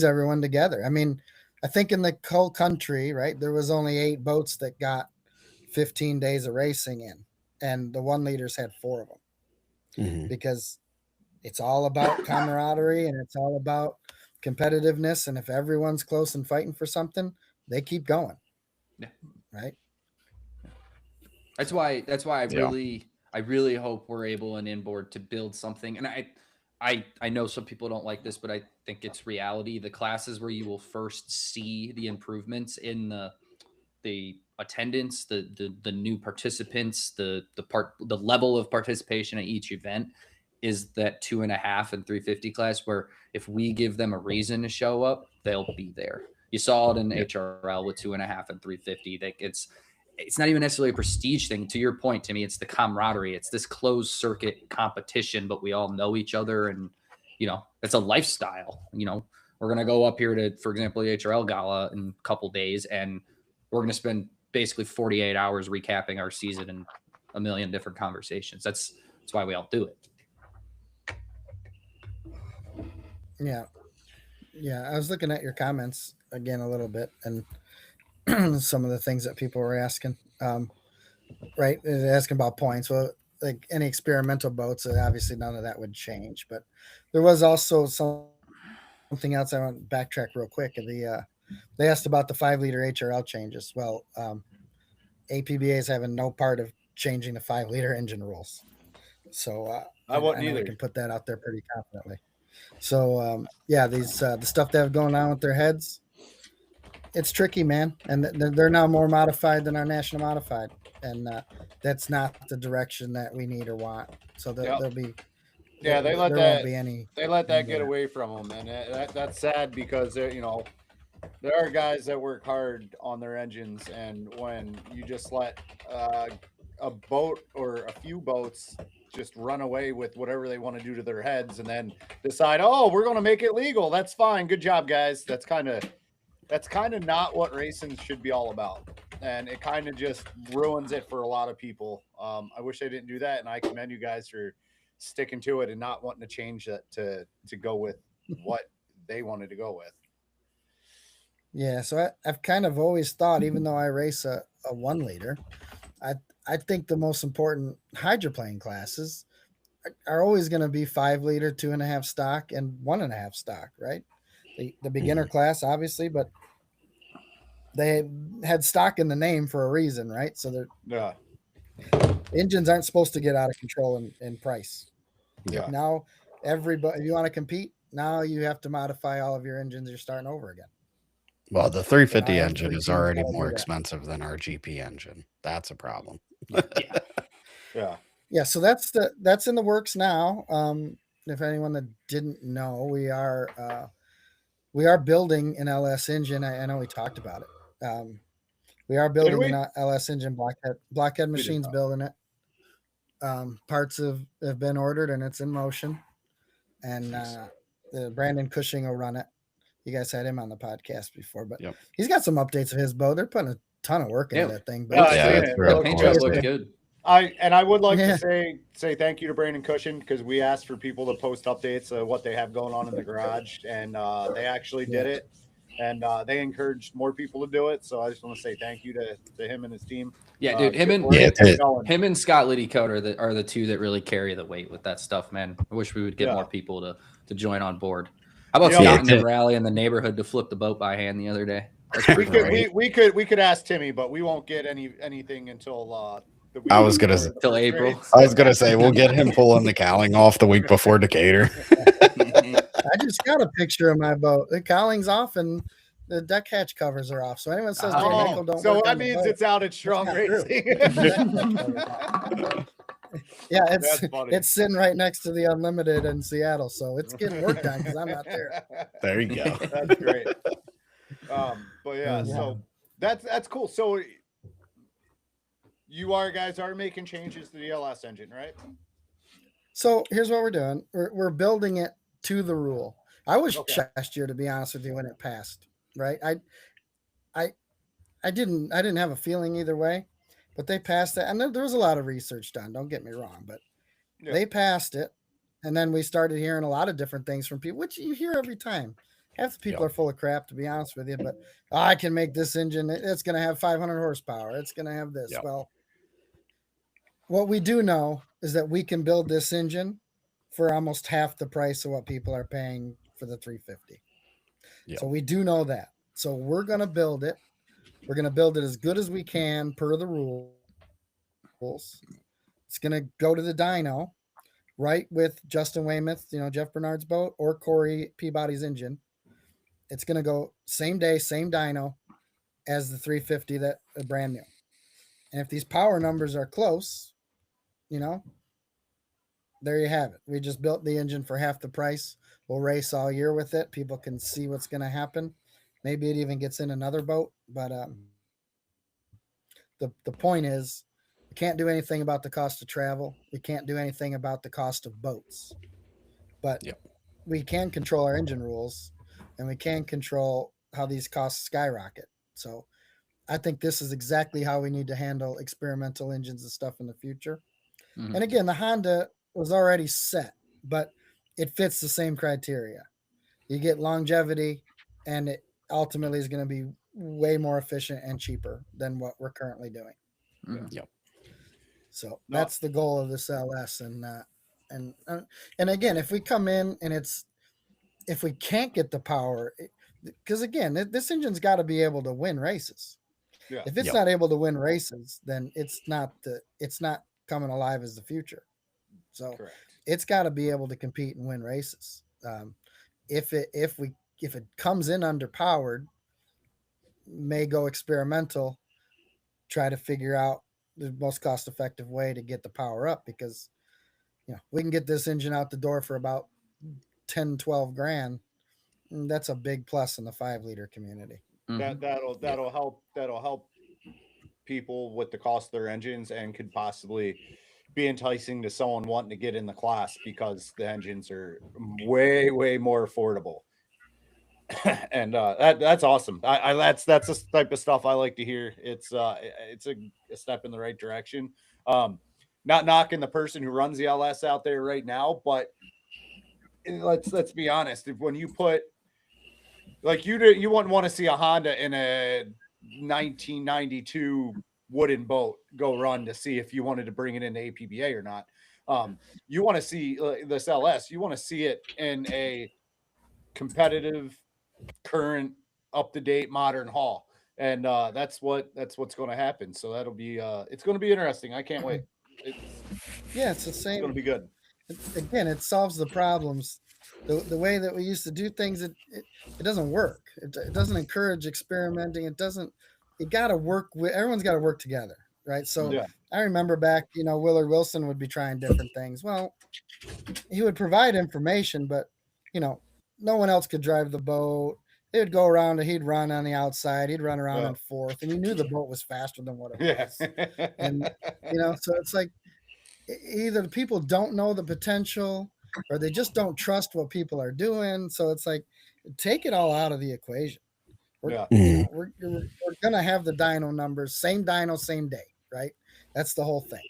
[SPEAKER 4] everyone together. I think in the whole country, right, there was only 8 boats that got 15 days of racing in, and the 1 liters had 4 of them, because it's all about camaraderie and it's all about competitiveness. And if everyone's close and fighting for something, they keep going.
[SPEAKER 3] Yeah.
[SPEAKER 4] Right.
[SPEAKER 3] That's why I really hope we're able in inboard to build something. And I know some people don't like this, but I think it's reality. The classes where you will first see the improvements in the attendance, the new participants, the level of participation at each event is that 2.5 and 350 class, where if we give them a reason to show up, they'll be there. You saw it in HRL with 2.5 and 350. That it's not even necessarily a prestige thing. To your point, Timmy, it's the camaraderie. It's this closed circuit competition, but we all know each other, and it's a lifestyle. We're gonna go up here to, for example, the HRL Gala in a couple days, and we're gonna spend basically 48 hours recapping our season and a million different conversations. That's why we all do it.
[SPEAKER 4] Yeah. I was looking at your comments again a little bit, and some of the things that people were asking, right? They're asking about points. Well, like any experimental boats, obviously none of that would change. But there was also something else I want to backtrack real quick. They asked about the 5-liter HRL changes. Well, APBA is having no part of changing the 5-liter engine rules. So I know we can put that out there pretty confidently. So these the stuff they have going on with their heads, it's tricky, man. And they're now more modified than our national modified, and that's not the direction that we need or want. So there'll be
[SPEAKER 2] they let that get away from them, and that's sad, because there are guys that work hard on their engines, and when you just let a boat or a few boats just run away with whatever they want to do to their heads and then decide, oh, we're going to make it legal. That's fine. Good job, guys. That's kind of not what racing should be all about. And it kind of just ruins it for a lot of people. I wish they didn't do that. And I commend you guys for sticking to it and not wanting to change that to go with what they wanted to go with.
[SPEAKER 4] Yeah, so I've kind of always thought, even though I race a 1 liter, I think the most important hydroplane classes are always going to be 5 liter, 2.5 stock, and 1.5 stock, right? The beginner class, obviously, but they had stock in the name for a reason, right? So engines aren't supposed to get out of control in price.
[SPEAKER 1] Yeah.
[SPEAKER 4] Now, everybody, if you want to compete, now you have to modify all of your engines. You're starting over again.
[SPEAKER 1] Well, the 350
[SPEAKER 4] Yeah,
[SPEAKER 1] engine is
[SPEAKER 4] every team's
[SPEAKER 1] already
[SPEAKER 4] gotta do
[SPEAKER 1] more
[SPEAKER 4] that.
[SPEAKER 1] expensive than our GP engine. That's a problem.
[SPEAKER 4] Yeah, so that's in the works now. If anyone that didn't know, we are building an LS engine. I know we talked about it. We are building an LS engine. Blockhead Machines building it. Parts have been ordered and it's in motion. And Brandon Cushing will run it. You guys had him on the podcast before, but he's got some updates of his boat. They're putting a ton of work into that thing. But
[SPEAKER 3] the paint job looks good.
[SPEAKER 2] I would like to say thank you to Brandon Cushing, because we asked for people to post updates of what they have going on in the garage, and they actually did it, and they encouraged more people to do it. So I just want to say thank you to him and his team.
[SPEAKER 3] Yeah, dude, him and Scott Liddy-Cote are the two that really carry the weight with that stuff, man. I wish we would get more people to join on board. How about Scott in the rally in the neighborhood to flip the boat by hand the other day?
[SPEAKER 2] We could ask Timmy, but we won't get anything until
[SPEAKER 1] I was gonna say
[SPEAKER 3] till April.
[SPEAKER 1] I was gonna say we'll get him pulling the cowling off the week before Decatur.
[SPEAKER 4] I just got a picture of my boat. The cowling's off and the deck hatch covers are off. So anyone says don't
[SPEAKER 2] so that means it's out at Strong Racing.
[SPEAKER 4] Yeah, it's sitting right next to the Unlimited in Seattle, so it's getting work done because I'm not there.
[SPEAKER 1] There you go.
[SPEAKER 2] That's great. But so that's cool. So you guys are making changes to the LS engine, right?
[SPEAKER 4] So here's what we're doing. We're building it to the rule. I was last year, to be honest with you, when it passed. Right? I didn't have a feeling either way. But they passed it, and there was a lot of research done. Don't get me wrong, but they passed it, and then we started hearing a lot of different things from people, which you hear every time. Half the people are full of crap, to be honest with you. But I can make this engine. It's going to have 500 horsepower. It's going to have this. Well, what we do know is that we can build this engine for almost half the price of what people are paying for the 350. So we do know that. So we're going to build it. We're going to build it as good as we can per the rules. It's going to go to the dyno, right, with Justin Weymouth, Jeff Bernard's boat, or Corey Peabody's engine. It's going to go same day, same dyno as the 350 that are brand new. And if these power numbers are close, there you have it. We just built the engine for half the price. We'll race all year with it. People can see what's going to happen. Maybe it even gets in another boat, but the point is, we can't do anything about the cost of travel. We can't do anything about the cost of boats, but we can control our engine rules, and we can control how these costs skyrocket. So I think this is exactly how we need to handle experimental engines and stuff in the future. Mm-hmm. And again, the Honda was already set, but it fits the same criteria. You get longevity, and it ultimately is going to be way more efficient and cheaper than what we're currently doing.
[SPEAKER 1] Mm-hmm.
[SPEAKER 4] So that's the goal of this LS. And again, if we come in and if we can't get the power, because again, this engine's got to be able to win races. If it's not able to win races, then it's not coming alive as the future. So it's got to be able to compete and win races. If it comes in underpowered, may go experimental, try to figure out the most cost-effective way to get the power up, because we can get this engine out the door for about 10-12 grand. And that's a big plus in the 5-liter community.
[SPEAKER 2] That'll help people with the cost of their engines, and could possibly be enticing to someone wanting to get in the class because the engines are way more affordable. And that's awesome. That's the type of stuff I like to hear. It's a step in the right direction. Not knocking the person who runs the LS out there right now, but let's be honest. If when you put like you wouldn't want to see a Honda in a 1992 wooden boat go run to see if you wanted to bring it into APBA or not. You want to see this LS. You want to see it in a competitive, current, up-to-date, modern haul, and that's what's going to happen. So that'll be it's going to be interesting. I can't wait.
[SPEAKER 4] It's the same.
[SPEAKER 2] It's going to be good.
[SPEAKER 4] Again, it solves the problems. The way that we used to do things, it doesn't work. It doesn't encourage experimenting. It doesn't. You got to work with. Everyone's got to work together, right? So
[SPEAKER 2] Yeah.
[SPEAKER 4] I remember back, Willard Wilson would be trying different things. Well, he would provide information, but no one else could drive the boat. They would go around and he'd run on the outside. He'd run around in fourth, and he knew the boat was faster than what it was. And so it's like either the people don't know the potential or they just don't trust what people are doing. So it's like take it all out of the equation. We're gonna have the dyno numbers, same dyno, same day, right? That's the whole thing.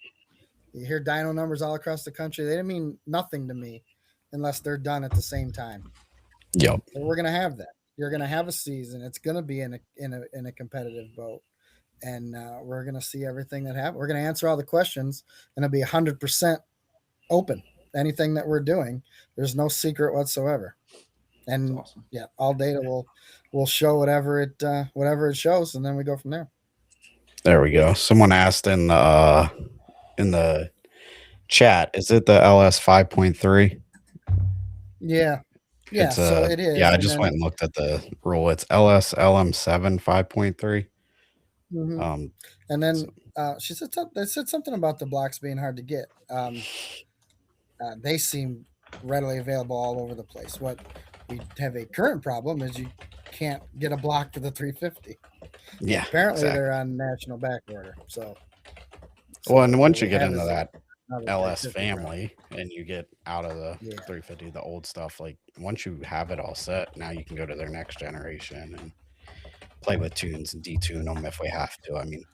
[SPEAKER 4] You hear dyno numbers all across the country. They don't mean nothing to me unless they're done at the same time.
[SPEAKER 1] Yep.
[SPEAKER 4] So we're gonna have that. You're gonna have a season. It's gonna be in a competitive boat, and we're gonna see everything that happens. We're gonna answer all the questions, and it'll be 100% open. Anything that we're doing, there's no secret whatsoever. And
[SPEAKER 3] awesome.
[SPEAKER 4] Yeah, all data will show whatever it shows, and then we go from there.
[SPEAKER 1] There we go. Someone asked in the chat, is it the LS 5.3?
[SPEAKER 4] Yeah. So it is.
[SPEAKER 1] Yeah, I just went and looked at the rule. It's LS LM7 5.3.
[SPEAKER 4] Mm-hmm. And then they said something about the blocks being hard to get. They seem readily available all over the place. What we have a current problem is you can't get a block for the 350.
[SPEAKER 1] Yeah,
[SPEAKER 4] apparently they're on national back order. So
[SPEAKER 1] well, and once you get into that LS family and you get out of the 350, the old stuff, like once you have it all set, now you can go to their next generation and play with tunes and detune them if we have to. I mean,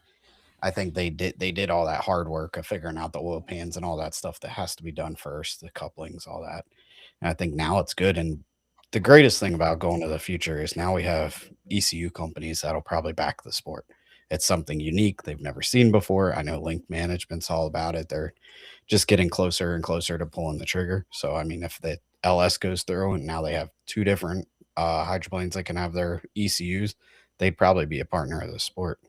[SPEAKER 1] I think they did all that hard work of figuring out the oil pans and all that stuff that has to be done first, the couplings, all that. And I think now it's good. And the greatest thing about going to the future is now we have ECU companies that'll probably back the sport. It's something unique they've never seen before. I know Link Management's all about it. They're just getting closer and closer to pulling the trigger. So, I mean, if the LS goes through and now they have two different hydroplanes that can have their ECUs, they'd probably be a partner of the sport.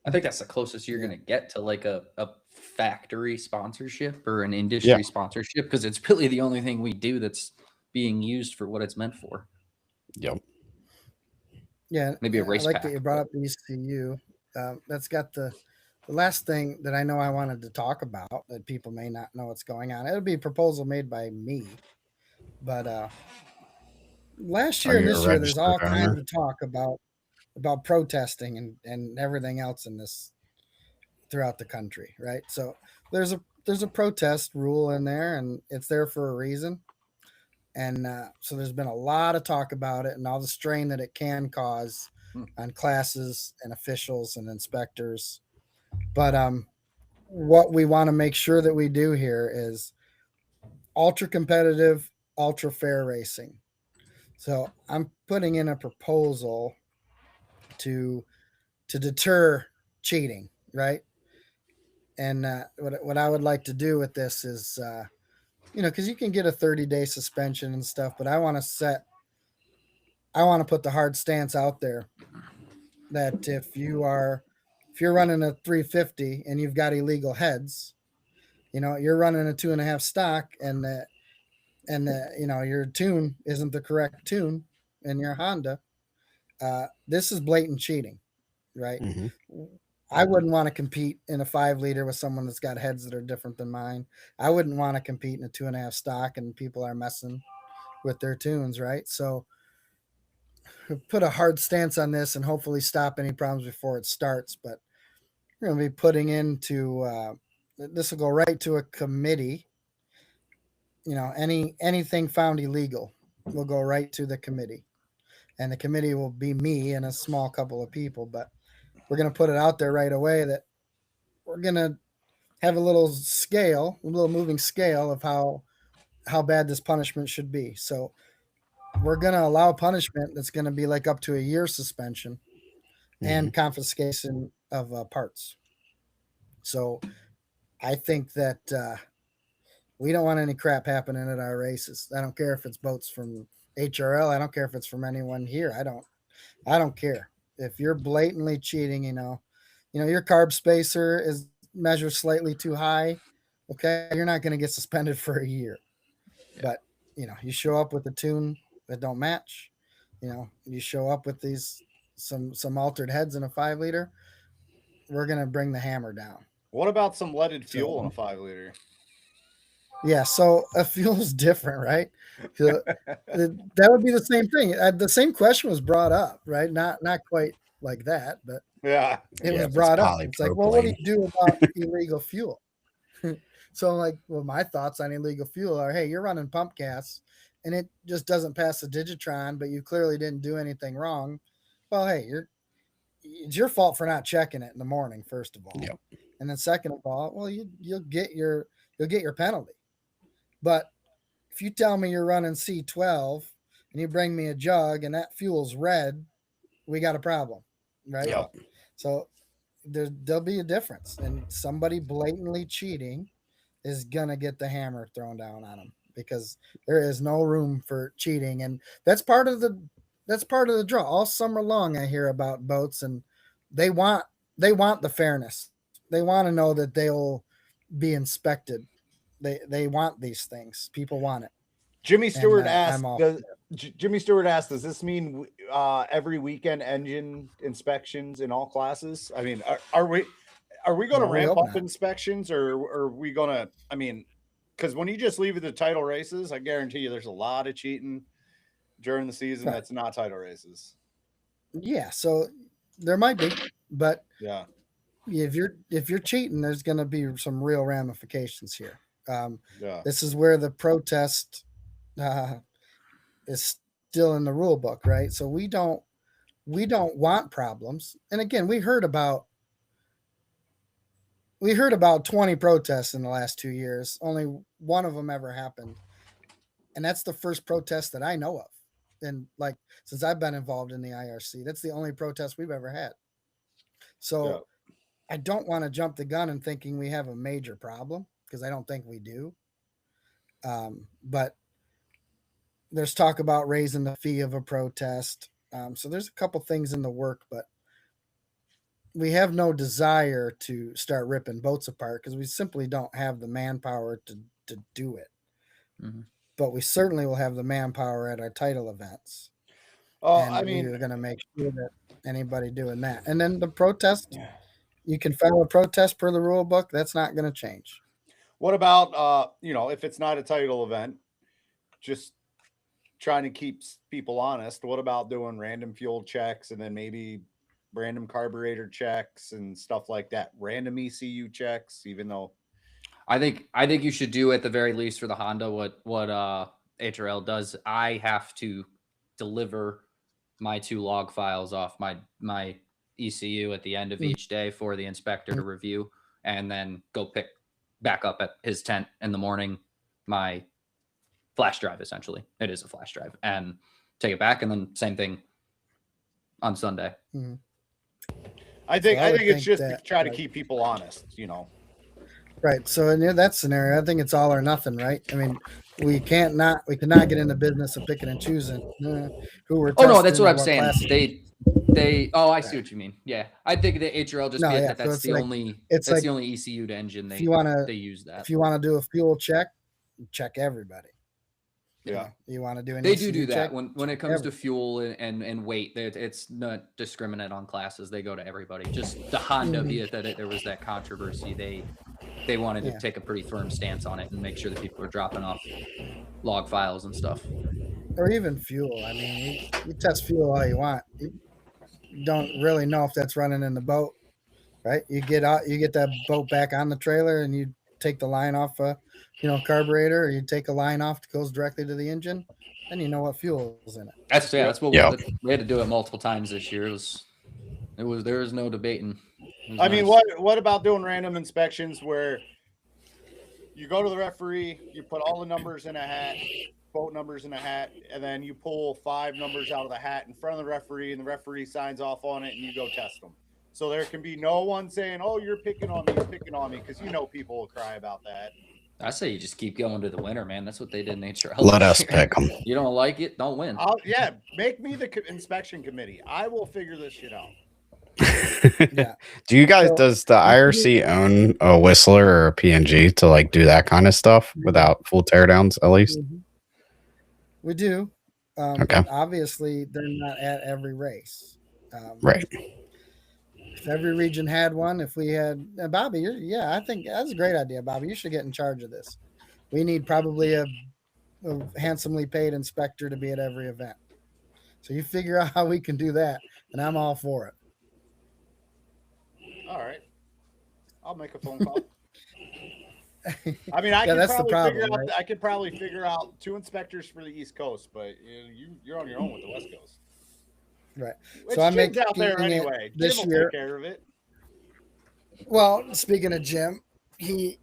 [SPEAKER 3] I think that's the closest you're going to get to like a factory sponsorship or an industry sponsorship, because it's really the only thing we do that's being used for what it's meant for.
[SPEAKER 1] Yep.
[SPEAKER 4] Yeah.
[SPEAKER 3] Maybe a race
[SPEAKER 4] I like
[SPEAKER 3] pack,
[SPEAKER 4] that you brought up ECU. That's got the last thing that I know I wanted to talk about that people may not know what's going on. It'll be a proposal made by me, but last year and this year, there's all kinds of talk about protesting and everything else in this throughout the country, right? So there's a protest rule in there, and it's there for a reason. And so there's been a lot of talk about it and all the strain that it can cause on classes and officials and inspectors. But what we want to make sure that we do here is ultra competitive, ultra fair racing. So I'm putting in a proposal to deter cheating, right? And what I would like to do with this is, because you can get a 30-day suspension and stuff, but I want to put the hard stance out there that if you're running a 350 and you've got illegal heads, you're running a 2.5 stock and your tune isn't the correct tune in your Honda, this is blatant cheating, right?
[SPEAKER 1] Mm-hmm.
[SPEAKER 4] I wouldn't want to compete in a 5-liter with someone that's got heads that are different than mine. I wouldn't want to compete in a 2.5 stock and people are messing with their tunes, right? So put a hard stance on this and hopefully stop any problems before it starts. But we're going to be putting into this will go right to a committee. Anything found illegal will go right to the committee, and the committee will be me and a small couple of people. But we're going to put it out there right away that we're going to have a little moving scale of how bad this punishment should be. So we're going to allow punishment that's going to be like up to a year suspension and confiscation of parts. So I think that we don't want any crap happening at our races. I don't care if it's boats from HRL. I don't care if it's from anyone here. I don't care. If you're blatantly cheating, your carb spacer is measured slightly too high. Okay, you're not going to get suspended for a year. But you show up with a tune that don't match. You show up with these some altered heads in a 5 liter. We're going to bring the hammer down.
[SPEAKER 2] What about some leaded fuel in a 5 liter?
[SPEAKER 4] Yeah, so a fuel's different, right? That would be the same thing. The same question was brought up, right? Not quite like that, but
[SPEAKER 2] yeah,
[SPEAKER 4] it was brought up. It's like, well, what do you do about illegal fuel? So I'm like, well, my thoughts on illegal fuel are, hey, you're running pump gas and it just doesn't pass the Digitron, but you clearly didn't do anything wrong. Well, hey, it's your fault for not checking it in the morning, first of all.
[SPEAKER 1] Yep.
[SPEAKER 4] And then second of all, well, you'll get your penalty. But if you tell me you're running C12 and you bring me a jug and that fuel's red, we got a problem, right?
[SPEAKER 1] Yep.
[SPEAKER 4] So there'll be a difference, and somebody blatantly cheating is gonna get the hammer thrown down on them because there is no room for cheating, and that's part of the draw. All summer long, I hear about boats, and they want the fairness. They want to know that they'll be inspected. They want these things. People want it.
[SPEAKER 2] Jimmy Stewart asked. Jimmy Stewart asked, "Does this mean every weekend engine inspections in all classes? I mean, are we going to ramp up inspections, or are we going to? I mean, because when you just leave it to title races, I guarantee you, there's a lot of cheating during the season that's not title races.
[SPEAKER 4] Yeah, so there might be, but
[SPEAKER 2] yeah,
[SPEAKER 4] if you're cheating, there's going to be some real ramifications here. This is where the protest is still in the rule book, right? So we don't want problems. And again, we heard about 20 protests in the last 2 years. Only one of them ever happened, and that's the first protest that I know of. And like since I've been involved in the IRC, that's the only protest we've ever had. So I don't want to jump the gun and thinking we have a major problem, because I don't think we do. But there's talk about raising the fee of a protest. So there's a couple things in the work, but we have no desire to start ripping boats apart because we simply don't have the manpower to do it. Mm-hmm. But we certainly will have the manpower at our title events. We're going to make sure that anybody doing that. And then the protest, you can file a protest per the rule book. That's not going to change.
[SPEAKER 2] What about, if it's not a title event, just trying to keep people honest? What about doing random fuel checks and then maybe random carburetor checks and stuff like that? Random ECU checks, even though.
[SPEAKER 3] I think you should do at the very least for the Honda what HRL does. I have to deliver my 2 log files off my ECU at the end of each day for the inspector to review, and then go pick back up at his tent in the morning my flash drive. Essentially, it is a flash drive, and take it back, and then same thing on Sunday.
[SPEAKER 4] Mm-hmm.
[SPEAKER 2] I think it's just to try to keep people honest,
[SPEAKER 4] Right. So in that scenario, I think it's all or nothing, right? I mean, we cannot get in the business of picking and choosing who we're.
[SPEAKER 3] Oh no, that's what I'm saying. I see what you mean. Yeah, I think the HRL just that's the only ECU'd engine they use that.
[SPEAKER 4] If you want to do a fuel check everybody.
[SPEAKER 2] Yeah,
[SPEAKER 4] you want to do an
[SPEAKER 3] they
[SPEAKER 4] ECU
[SPEAKER 3] do that
[SPEAKER 4] check?
[SPEAKER 3] when it comes to fuel and weight. It's not discriminate on classes. They go to everybody. Just the Honda, be it that there was that controversy, they wanted to take a pretty firm stance on it and make sure that people are dropping off log files and stuff.
[SPEAKER 4] Or even fuel. I mean, you test fuel all you want. You don't really know if that's running in the boat right? You get out, you get that boat back on the trailer, and you take the line off carburetor, or you take a line off that goes directly to the engine, then you know what fuel's in it.
[SPEAKER 3] That's what
[SPEAKER 1] Yeah.
[SPEAKER 3] we had to do it multiple times this year. There was no debating.
[SPEAKER 2] I mean, what about doing random inspections where you go to the referee, you put all the numbers in a hat, boat numbers in a hat, and then you pull 5 numbers out of the hat in front of the referee, and the referee signs off on it, and you go test them. So there can be no one saying, "Oh, you're picking on me," because people will cry about that.
[SPEAKER 3] I say you just keep going to the winner, man. That's what they did in HRL.
[SPEAKER 1] Let us pick them.
[SPEAKER 3] You don't like it, don't win.
[SPEAKER 2] Make me the inspection committee. I will figure this shit out.
[SPEAKER 4] Yeah.
[SPEAKER 1] Do you guys,
[SPEAKER 4] So-
[SPEAKER 1] does the IRC own a Whistler or a PNG to like do that kind of stuff without full teardowns at least?
[SPEAKER 4] We do.
[SPEAKER 1] Okay.
[SPEAKER 4] But obviously, they're not at every race.
[SPEAKER 1] Right.
[SPEAKER 4] If every region had one, if we had Bobby, I think that's a great idea, Bobby. You should get in charge of this. We need probably a handsomely paid inspector to be at every event. So you figure out how we can do that, and I'm all for it.
[SPEAKER 2] All right, I'll make a phone call. I mean,
[SPEAKER 4] that's the problem, right?
[SPEAKER 2] I could probably figure out 2 inspectors for the East Coast, but you're on your own with the West Coast.
[SPEAKER 4] Right.
[SPEAKER 2] Which
[SPEAKER 4] So I'm
[SPEAKER 2] Jim's out there
[SPEAKER 4] making it
[SPEAKER 2] anyway.
[SPEAKER 4] this
[SPEAKER 2] Jim will
[SPEAKER 4] year.
[SPEAKER 2] take care of it.
[SPEAKER 4] Well, speaking of Jim, he's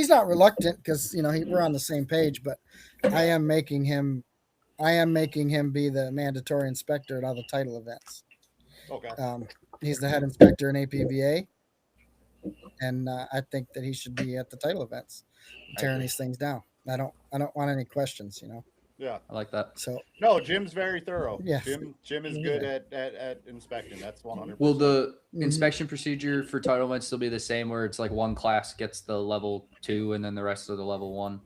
[SPEAKER 4] not reluctant because we're on the same page, but I am making him be the mandatory inspector at all the title events.
[SPEAKER 2] Okay.
[SPEAKER 4] He's the head inspector in APVA, and I think that he should be at the title events, tearing these things down. I don't want any questions,
[SPEAKER 2] Yeah.
[SPEAKER 3] I like that.
[SPEAKER 4] So
[SPEAKER 2] No, Jim's very thorough.
[SPEAKER 4] Yeah.
[SPEAKER 2] Jim is good at inspecting. That's 100%.
[SPEAKER 3] Will the
[SPEAKER 4] Mhm.
[SPEAKER 3] inspection procedure for title events still be the same, where it's like one class gets the level 2 and then the rest of the level 1?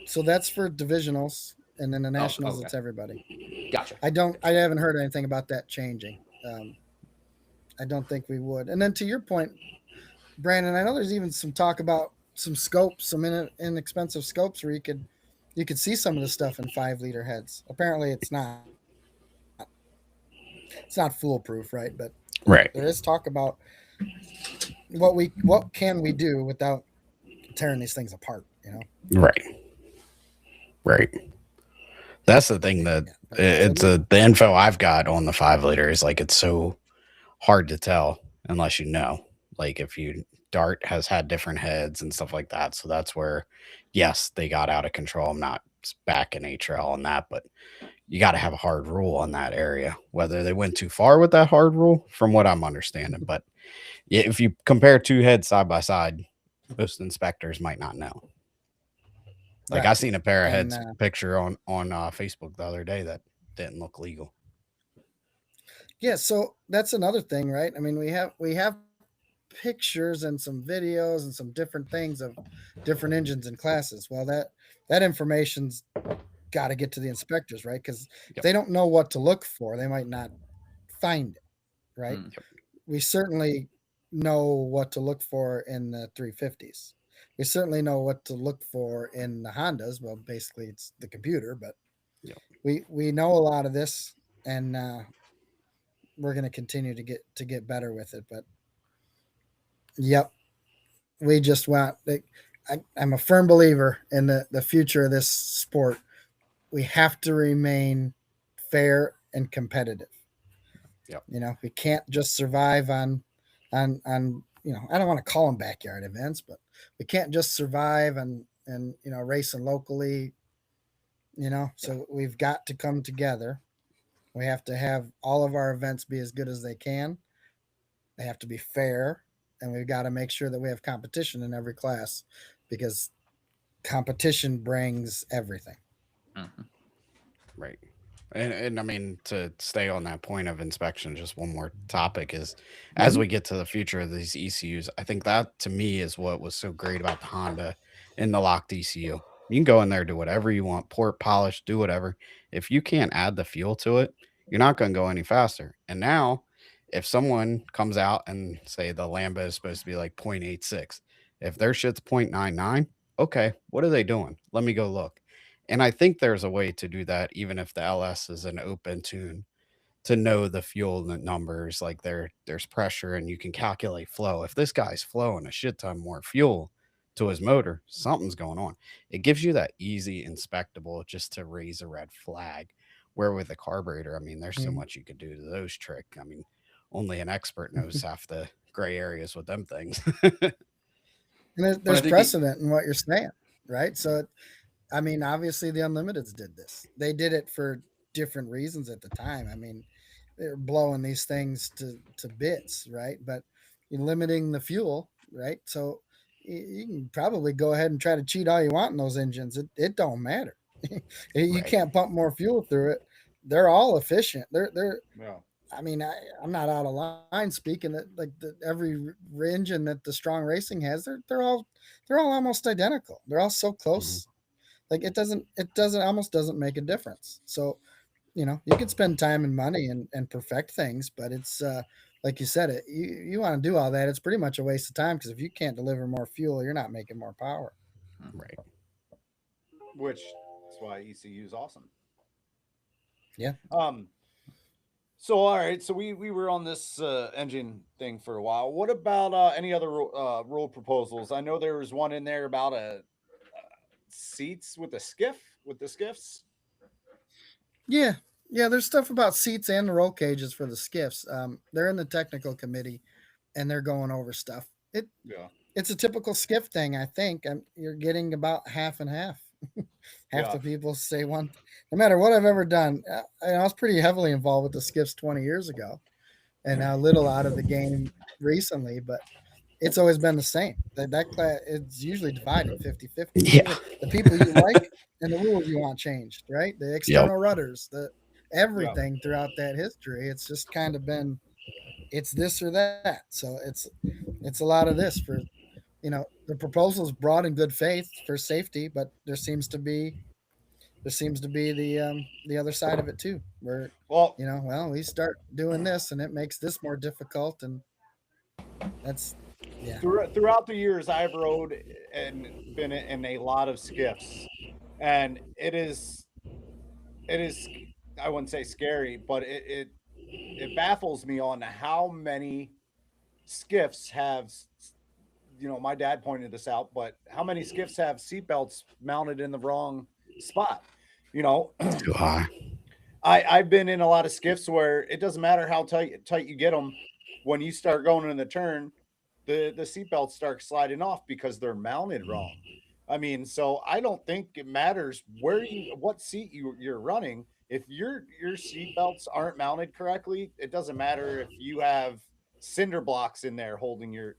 [SPEAKER 4] so that's for divisionals, and then the nationals,
[SPEAKER 3] okay.
[SPEAKER 4] it's everybody.
[SPEAKER 3] Gotcha.
[SPEAKER 4] I haven't heard anything about that changing. I don't think we would. And then to your point, Brandon, I know there's even some talk about some scopes, some inexpensive scopes where you could see some of the stuff in 5-liter heads. Apparently, it's not foolproof, right? But
[SPEAKER 1] Right.
[SPEAKER 4] there is talk about what can we do without tearing these things apart.
[SPEAKER 1] Right. That's the thing that the info I've got on the 5-liter is like, it's so hard to tell unless you know, like if Dart has had different heads and stuff like that. So that's where, yes, they got out of control. I'm not back in HRL on that, but you got to have a hard rule on that area, whether they went too far with that hard rule from what I'm understanding. But yeah, if you compare 2 heads side by side, most inspectors might not know. Like
[SPEAKER 4] Right.
[SPEAKER 1] I seen a pair of
[SPEAKER 4] And,
[SPEAKER 1] heads picture on Facebook the other day that didn't look legal.
[SPEAKER 4] Yeah, so that's another thing, right? I mean, we have pictures and some videos and some different things of different engines and classes. Well, that information's got to get to the inspectors, right? Because if they don't know what to look for, they might not find it, right?
[SPEAKER 3] Mm.
[SPEAKER 4] We certainly know what to look for in the 350s. We certainly know what to look for in the Hondas. Well, basically, it's the computer, but we know a lot of this, and we're going to continue to get better with it. But we just want. I'm a firm believer in the future of this sport. We have to remain fair and competitive. We can't just survive on I don't want to call them backyard events, but we can't just survive and racing locally. So we've got to come together. We have to have all of our events be as good as they can. They have to be fair, and we've got to make sure that we have competition in every class, because competition brings everything.
[SPEAKER 3] Mm-hmm.
[SPEAKER 1] Right. And I mean, to stay on that point of inspection, just one more topic is, as we get to the future of these ECUs, I think that to me is what was so great about the Honda in the locked ECU. You can go in there, do whatever you want, port, polish, do whatever. If you can't add the fuel to it, you're not going to go any faster. And now, if someone comes out and say the Lambda is supposed to be like 0.86, if their shit's 0.99, okay, what are they doing? Let me go look. And I think there's a way to do that, even if the LS is an open tune, to know the fuel numbers. Like there's pressure and you can calculate flow. If this guy's flowing a shit ton more fuel to his motor, something's going on. It gives you that easy inspectable just to raise a red flag. Where with a carburetor, I mean, there's so
[SPEAKER 4] Mhm.
[SPEAKER 1] much you could do to those trick. I mean, only an expert knows half the gray areas with them things.
[SPEAKER 4] And
[SPEAKER 3] But I
[SPEAKER 4] there's
[SPEAKER 3] think
[SPEAKER 4] precedent in what you're saying, right? So, I mean, obviously the Unlimiteds did this. They did it for different reasons at the time. I mean, they're blowing these things to bits, right? But you're limiting the fuel, right? So you can probably go ahead and try to cheat all you want in those engines. It don't matter. You
[SPEAKER 1] Right.
[SPEAKER 4] can't pump more fuel through it. They're all efficient. They're
[SPEAKER 2] Yeah.
[SPEAKER 4] I mean, I'm not out of line speaking that like every engine that the Strong Racing has, they're all almost identical. They're all so
[SPEAKER 1] Mhm.
[SPEAKER 4] close. Like it almost doesn't make a difference. So, you could spend time and money and perfect things, but it's like you said, you want to do all that, it's pretty much a waste of time because if you can't deliver more fuel, you're not making more power.
[SPEAKER 1] Right.
[SPEAKER 2] Which is why ECU is awesome.
[SPEAKER 4] Yeah.
[SPEAKER 2] So all right, so we were on this engine thing for a while. What about any other rule proposals? I know there was one in there about seats with the skiffs.
[SPEAKER 4] Yeah. Yeah, there's stuff about seats and the roll cages for the skiffs. They're in the technical committee and they're going over stuff.
[SPEAKER 2] Yeah,
[SPEAKER 4] It's a typical skiff thing, I think. You're getting about half and half. Half
[SPEAKER 2] Yeah.
[SPEAKER 4] the people say one. No matter what I've ever done, I was pretty heavily involved with the skiffs 20 years ago, and a little out of the game recently. But it's always been the same. That class, it's usually divided 50-50.
[SPEAKER 1] Yeah.
[SPEAKER 4] The people you like and the rules you want changed, right? The
[SPEAKER 1] Yep.
[SPEAKER 4] external rudders, the everything throughout that history. It's just kind of been it's this or that. So it's a lot of this for the proposal's brought in good faith for safety, but there seems to be the other side of it too, where
[SPEAKER 2] Well,
[SPEAKER 4] well, we start doing this and it makes this more difficult, and that's
[SPEAKER 2] throughout the years, I've rode and been in a lot of skiffs, and it is I wouldn't say scary, but it baffles me on how many skiffs have. My dad pointed this out, but how many skiffs have seatbelts mounted in the wrong spot?
[SPEAKER 1] Too high.
[SPEAKER 2] I've been in a lot of skiffs where it doesn't matter how tight you get them. When you start going in the turn, the seatbelts start sliding off because they're mounted wrong. I mean, so I don't think it matters what seat you're running. If your seatbelts aren't mounted correctly, it doesn't matter if you have cinder blocks in there holding your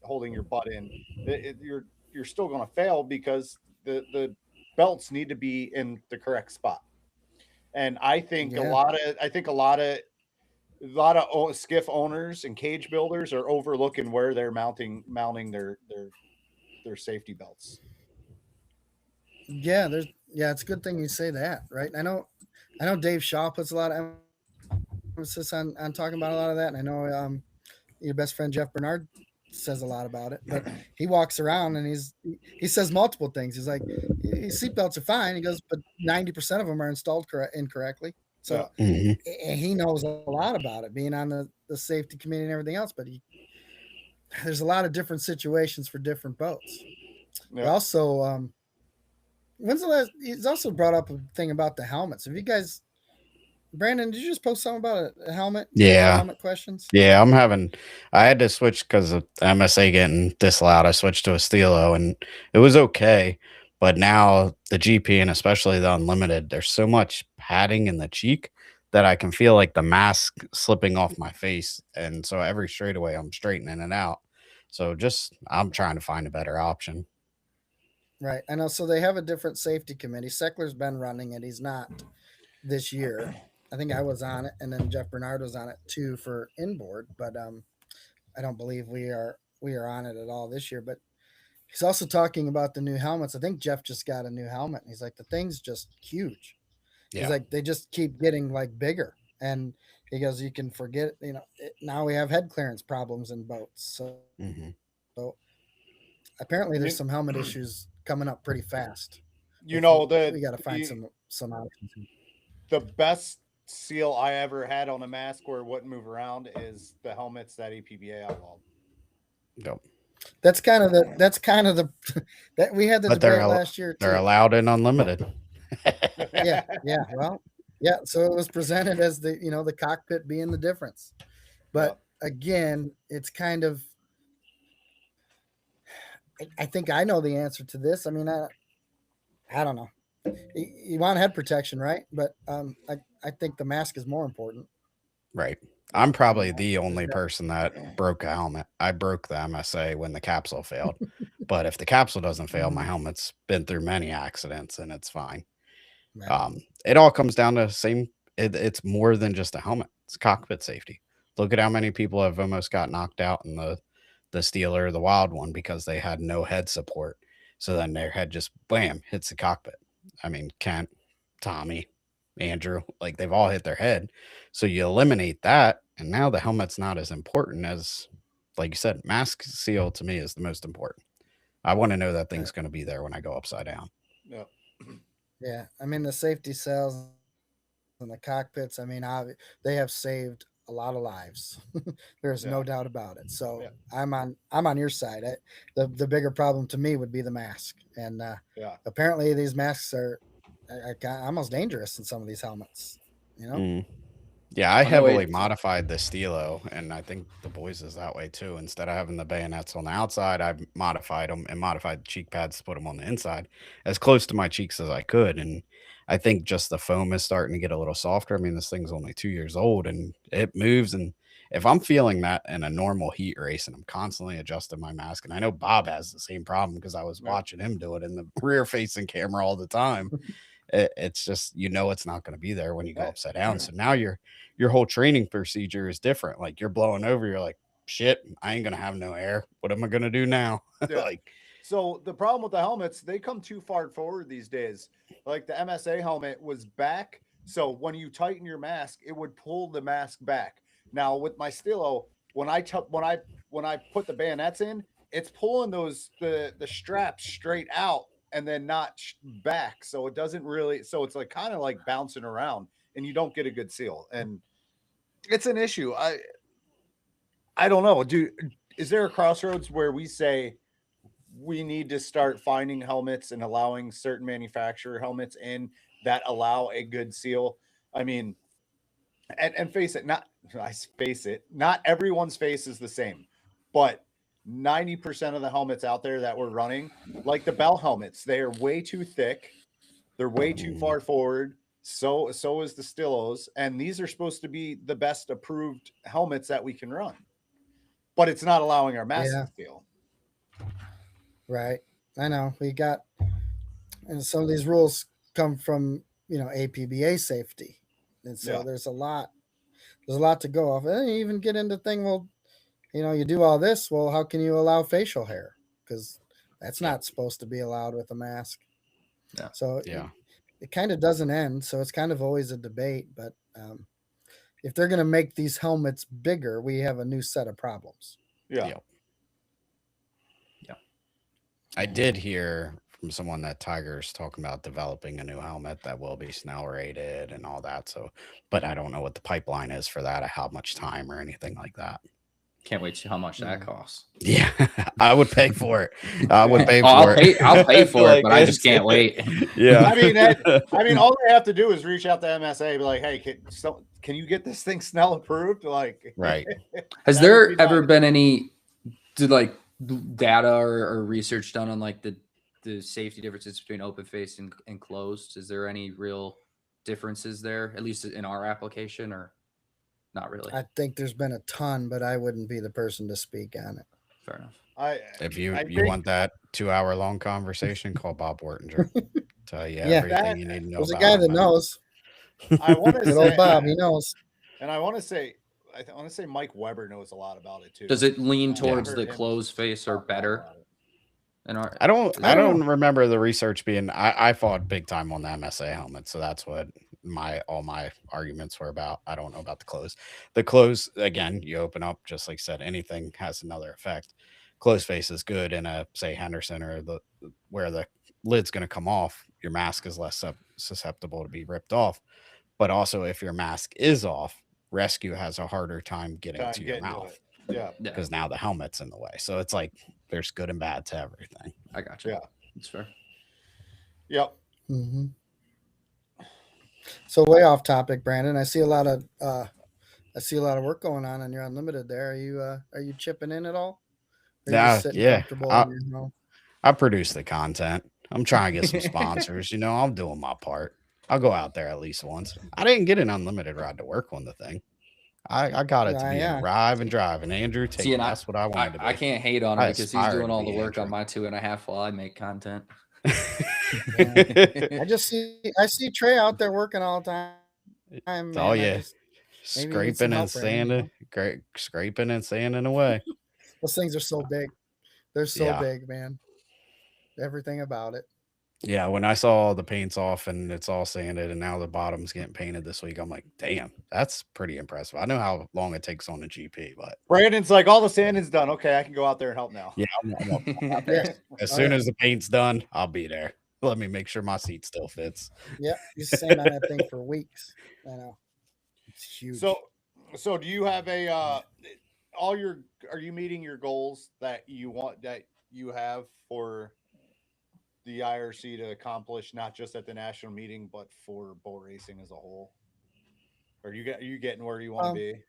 [SPEAKER 2] butt in. You're still going to fail because the belts need to be in the correct spot. And I think
[SPEAKER 4] Yeah.
[SPEAKER 2] a lot of skiff owners and cage builders are overlooking where they're mounting their safety belts.
[SPEAKER 4] yeah. It's a good thing you say that, right? I know Dave Shaw puts a lot of emphasis on talking about a lot of that, and I know your best friend Jeff Bernard says a lot about it, but he walks around and he says multiple things. He's like, seatbelts are fine. He goes, but 90% of them are installed incorrectly. So
[SPEAKER 1] Mhm.
[SPEAKER 4] he knows a lot about it, being on the safety committee and everything else. But there's a lot of different situations for different boats.
[SPEAKER 2] Yeah.
[SPEAKER 4] Also, when's the last? He's also brought up a thing about the helmets. Have you guys? Brandon, did you just post something about a helmet?
[SPEAKER 1] Yeah.
[SPEAKER 4] Helmet questions.
[SPEAKER 1] Yeah, I had to switch because of MSA getting disallowed. I switched to a Stilo and it was okay. But now the GP and especially the Unlimited, there's so much padding in the cheek that I can feel like the mask slipping off my face. And so every straightaway, I'm straightening it out. So I'm trying to find a better option.
[SPEAKER 4] Right. I know. So they have a different safety committee. Seckler's been running it. He's not this year. I think I was on it, and then Jeff Bernard was on it too for inboard. But I don't believe we are on it at all this year. But he's also talking about the new helmets. I think Jeff just got a new helmet, and he's like, the thing's just huge.
[SPEAKER 1] Yeah.
[SPEAKER 4] He's like, they just keep getting like bigger, and he goes, you can forget. Now we have head clearance problems in boats. So
[SPEAKER 1] Mhm.
[SPEAKER 4] apparently there's some helmet issues coming up pretty fast.
[SPEAKER 2] We
[SPEAKER 4] we got to find some options.
[SPEAKER 2] The best seal I ever had on a mask where it wouldn't move around is the helmets that APBA outlawed.
[SPEAKER 1] Yep.
[SPEAKER 4] That's kind of the that we had the
[SPEAKER 1] But
[SPEAKER 4] debate last year
[SPEAKER 1] they're
[SPEAKER 4] too.
[SPEAKER 1] allowed in unlimited.
[SPEAKER 4] Yeah, well, yeah. So it was presented as the cockpit being the difference, but again, it's kind of. I think I know the answer to this. I mean, I don't know. You want head protection, right? But I think the mask is more important.
[SPEAKER 1] Right. I'm probably the only person that broke a helmet. I broke the MSA when the capsule failed. But if the capsule doesn't fail, my helmet's been through many accidents and it's fine.
[SPEAKER 4] Right.
[SPEAKER 1] It all comes down to it's more than just a helmet. It's cockpit safety. Look at how many people have almost got knocked out in the Steeler, the Wild one, because they had no head support. So then their head just bam hits the cockpit. I mean, Kent, Tommy, Andrew, like they've all hit their head. So you eliminate that, and now the helmet's not as important as, like you said, mask seal to me is the most important. I want to know that thing's going to be there when I go upside down.
[SPEAKER 2] Yeah.
[SPEAKER 4] Yeah. I mean, the safety cells and the cockpits, I mean, they have saved a lot of lives. There's no doubt about it. So I'm on your side. The bigger problem to me would be the mask. And apparently these masks are almost dangerous in some of these helmets,
[SPEAKER 1] Yeah, I heavily modified the Stilo, and I think the boys is that way too. Instead of having the bayonets on the outside, I modified them and modified the cheek pads to put them on the inside as close to my cheeks as I could. And I think just the foam is starting to get a little softer. I mean, this thing's only 2 years old and it moves. And if I'm feeling that in a normal heat race and I'm constantly adjusting my mask, and I know Bob has the same problem because I was watching him do it in the rear facing camera all the time. It's just, it's not going to be there when you go upside down. So now your whole training procedure is different. Like you're blowing over, you're like, shit, I ain't going to have no air. What am I going to do now?
[SPEAKER 2] So the problem with the helmets, they come too far forward these days. Like the MSA helmet was back. So when you tighten your mask, it would pull the mask back. Now with my Stilo, when I put the bayonets in, it's pulling the straps straight out and then not back. So it doesn't really, so it's like kind of like bouncing around and you don't get a good seal. And it's an issue. I don't know. Is there a crossroads where we say we need to start finding helmets and allowing certain manufacturer helmets in that allow a good seal? I mean, and face it, not everyone's face is the same, but 90% of the helmets out there that we're running, like the Bell helmets, they are way too thick. They're way too far forward. So is the Stilos. And these are supposed to be the best approved helmets that we can run. But it's not allowing our mask to seal.
[SPEAKER 4] Right. I know. And some of these rules come from, APBA safety. And so there's a lot to go off. And you even get into thing, well, you do all this. Well, how can you allow facial hair? Because that's not supposed to be allowed with a mask.
[SPEAKER 3] Yeah.
[SPEAKER 4] So it kind of doesn't end. So it's kind of always a debate. But if they're going to make these helmets bigger, we have a new set of problems.
[SPEAKER 2] Yeah.
[SPEAKER 1] I did hear from someone that Tiger's talking about developing a new helmet that will be Snell rated and all that. So, but I don't know what the pipeline is for that or how much time or anything like that.
[SPEAKER 3] Can't wait to see how much that costs.
[SPEAKER 1] Yeah, I would pay for it. I would pay for it.
[SPEAKER 3] I'll pay for it, but I just can't wait.
[SPEAKER 1] Yeah.
[SPEAKER 2] I mean, all they have to do is reach out to MSA and be like, hey, can you get this thing Snell approved? Like,
[SPEAKER 1] right.
[SPEAKER 3] Has there ever been any data or research done on like the safety differences between open face and closed? Is there any real differences there, at least in our application, or not really?
[SPEAKER 4] I think there's been a ton, but I wouldn't be the person to speak on it.
[SPEAKER 3] Fair enough.
[SPEAKER 1] If you want that 2-hour-long conversation, call Bob Wortinger. Tell you everything you need to know.
[SPEAKER 4] There's a guy that knows.
[SPEAKER 2] I want to say,
[SPEAKER 4] old Bob, he knows.
[SPEAKER 2] And I want to say Mike Weber knows a lot about it too.
[SPEAKER 3] Does it lean towards the closed face or better?
[SPEAKER 1] I don't remember the research being. I fought big time on the MSA helmet, so that's what all my arguments were about. I don't know about the close. The close, again, you open up, just like I said, anything has another effect. Closed face is good in a, say, Henderson or where the lid's going to come off. Your mask is less susceptible to be ripped off. But also, if your mask is off, rescue has a harder time getting
[SPEAKER 2] Time
[SPEAKER 1] to your
[SPEAKER 2] getting to
[SPEAKER 1] mouth
[SPEAKER 2] it. Yeah.
[SPEAKER 3] Yeah,
[SPEAKER 1] because now the helmet's in the way. So it's like there's good and bad to everything.
[SPEAKER 3] I got you.
[SPEAKER 2] Yeah.
[SPEAKER 3] It's fair.
[SPEAKER 2] Yep.
[SPEAKER 4] Mm-hmm. So way off topic, Brandon. I see a lot of work going on your unlimited there. Are you chipping in at all? Or are you just sitting
[SPEAKER 1] Yeah.
[SPEAKER 4] comfortable in your home?
[SPEAKER 1] I produce the content. I'm trying to get some sponsors. I'm doing my part. I'll go out there at least once. I didn't get an unlimited ride to work on the thing. I got it to be
[SPEAKER 4] Yeah.
[SPEAKER 1] an arrive and drive. And Andrew, take
[SPEAKER 3] See, and
[SPEAKER 1] that's what I wanted to be.
[SPEAKER 3] I can't hate on him
[SPEAKER 1] I
[SPEAKER 3] because he's
[SPEAKER 1] aspire
[SPEAKER 3] doing
[SPEAKER 1] to
[SPEAKER 3] all
[SPEAKER 1] be
[SPEAKER 3] the work on
[SPEAKER 1] Andrew.
[SPEAKER 3] my 2.5 while I make content.
[SPEAKER 4] I see Trey out there working all the time. Man.
[SPEAKER 1] Oh yeah,
[SPEAKER 4] maybe you need some
[SPEAKER 1] scraping and
[SPEAKER 4] help, Brandon,
[SPEAKER 1] sanding, great scraping and sanding away.
[SPEAKER 4] Those things are so big. They're so
[SPEAKER 1] Yeah.
[SPEAKER 4] big, man. Everything about it.
[SPEAKER 1] Yeah, when I saw the paint's off and it's all sanded and now the bottom's getting painted this week, I'm like, damn, that's pretty impressive. I know how long it takes on a GP, but
[SPEAKER 2] Brandon's like, all the sanding's done. Okay, I can go out there and help now.
[SPEAKER 1] yeah, I'm out there. As soon as the paint's done, I'll be there. Let me make sure my seat still fits.
[SPEAKER 4] Yeah, you sand on that thing for weeks. I know. It's huge.
[SPEAKER 2] So do you have are you meeting your goals that you have for the IRC to accomplish, not just at the national meeting, but for boat racing as a whole? Are you getting where you want to be?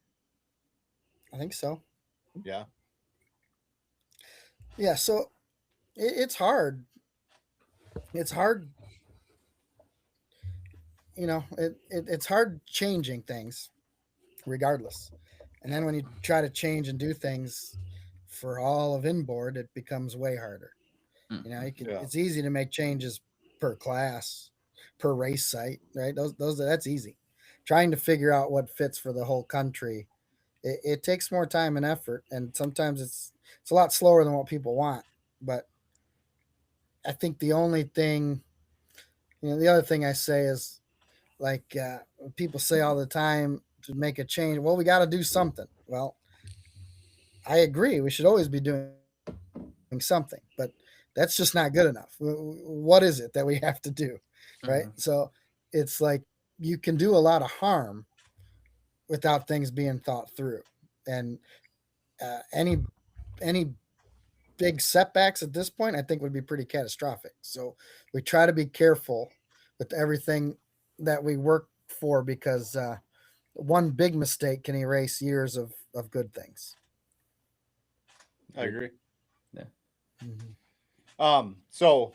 [SPEAKER 4] I think so.
[SPEAKER 2] Yeah.
[SPEAKER 4] Yeah. So it's hard. It's hard. It's hard changing things regardless. And then when you try to change and do things for all of inboard, it becomes way harder. It's easy to make changes per class, per race site, right? That's easy. Trying to figure out what fits for the whole country, it takes more time and effort, and sometimes it's a lot slower than what people want. But I think the only thing, the other thing I say is, like, people say all the time, to make a change, well, we got to do something. Well, I agree, we should always be doing something, but that's just not good enough. What is it that we have to do, right? Mm-hmm. So it's like you can do a lot of harm without things being thought through, and any big setbacks at this point, I think, would be pretty catastrophic. So we try to be careful with everything that we work for, because one big mistake can erase years of good things.
[SPEAKER 2] I agree.
[SPEAKER 3] Yeah.
[SPEAKER 2] Mm-hmm. So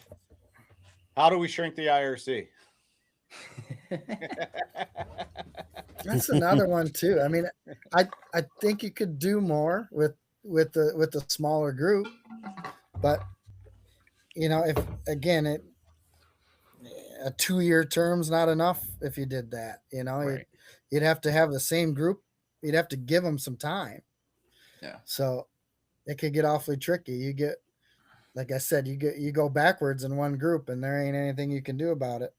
[SPEAKER 2] how do we shrink the IRC?
[SPEAKER 4] That's another one too. I mean, I think you could do more with the smaller group, but if again a 2-year term's not enough. If you did that,
[SPEAKER 1] right.
[SPEAKER 4] you'd have to have the same group. You'd have to give them some time.
[SPEAKER 3] Yeah.
[SPEAKER 4] So it could get awfully tricky. You get, like I said, you go backwards in one group, and there ain't anything you can do about it.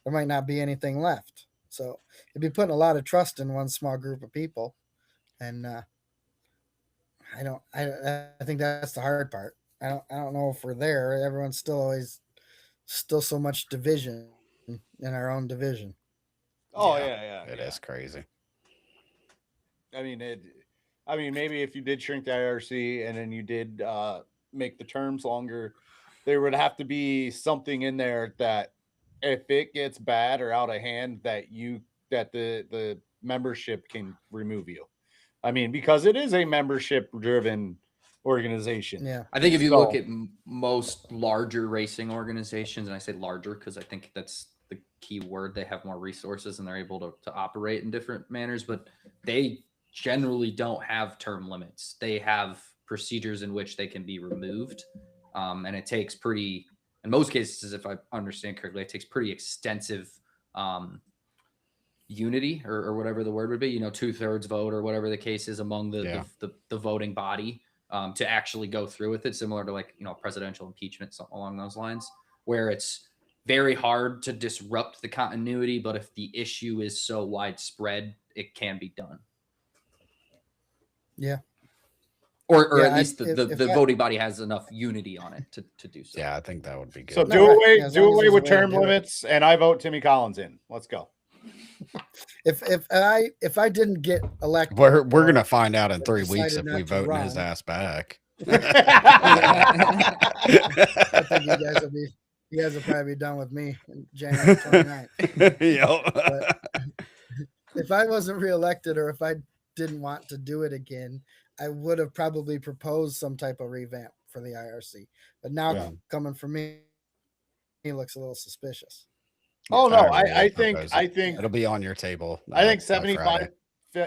[SPEAKER 4] There might not be anything left. So you'd be putting a lot of trust in one small group of people, and I think that's the hard part. I don't know if we're there. Everyone's still so much division in our own division.
[SPEAKER 2] Oh yeah.
[SPEAKER 1] It is crazy.
[SPEAKER 2] I mean, maybe if you did shrink the IRC and then you did make the terms longer, there would have to be something in there that if it gets bad or out of hand, that the membership can remove you. I mean, because it is a membership driven organization.
[SPEAKER 4] Yeah.
[SPEAKER 3] I think if you look at most larger racing organizations, and I say larger because I think that's the key word, they have more resources and they're able to operate in different manners, but they generally don't have term limits. They have procedures in which they can be removed. And it takes in most cases, if I understand correctly, it takes pretty extensive unity or whatever the word would be, 2/3 vote or whatever the case is among the voting body to actually go through with it, similar to like, presidential impeachment, something along those lines, where it's very hard to disrupt the continuity. But if the issue is so widespread, it can be done.
[SPEAKER 4] Yeah.
[SPEAKER 3] Or at least the voting body has enough unity on it to do so.
[SPEAKER 1] Yeah, I think that would be good.
[SPEAKER 2] So do away with term limits, and I vote Timmy Collins in. Let's go.
[SPEAKER 4] if I didn't get elected,
[SPEAKER 1] We're
[SPEAKER 4] or
[SPEAKER 1] gonna find out in
[SPEAKER 4] or
[SPEAKER 1] 3 weeks
[SPEAKER 4] decided
[SPEAKER 1] if we
[SPEAKER 4] not to
[SPEAKER 1] vote his
[SPEAKER 4] run,
[SPEAKER 1] ass back.
[SPEAKER 4] I think you guys will probably be done with me in January 29th.
[SPEAKER 1] Yep.
[SPEAKER 4] If I wasn't reelected, or if I didn't want to do it again, I would have probably proposed some type of revamp for the IRC. But now
[SPEAKER 1] Yeah.
[SPEAKER 4] coming from me, he looks a little suspicious.
[SPEAKER 2] Oh no,
[SPEAKER 1] I
[SPEAKER 2] I
[SPEAKER 1] will
[SPEAKER 2] think
[SPEAKER 1] propose
[SPEAKER 2] I
[SPEAKER 1] it.
[SPEAKER 2] think
[SPEAKER 1] It'll be on your table.
[SPEAKER 2] I think
[SPEAKER 1] by Friday.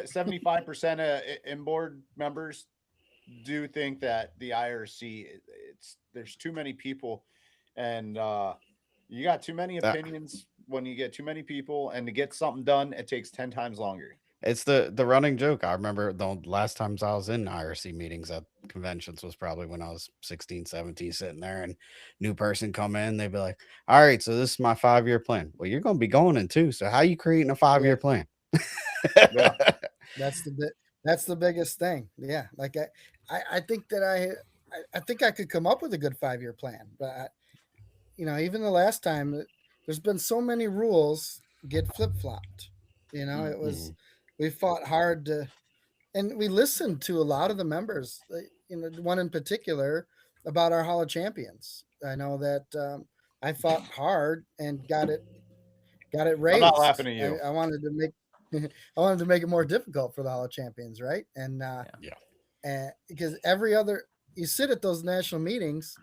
[SPEAKER 2] 75% of inboard members do think that the IRC, there's too many people, and you got too many opinions when you get too many people, and to get something done, it takes 10 times longer.
[SPEAKER 1] It's the running joke. I remember the last times I was in IRC meetings at conventions was probably when I was 16, 17, sitting there, and new person come in, they'd be like, all right, so this is my 5-year plan. Well, you're going to be going in too. So how you creating a 5-year plan?
[SPEAKER 2] Yeah.
[SPEAKER 4] That's the biggest thing. Yeah. Like I think that I think I could come up with a good 5-year plan, but even the last time, there's been so many rules get flip-flopped. It was, we fought hard to, and we listened to a lot of the members, one in particular about our Hall of Champions. I know that I fought hard and got it raised.
[SPEAKER 2] I'm not laughing at you.
[SPEAKER 4] I wanted to make it more difficult for the Hall of Champions, right? And and because you sit at those national meetings,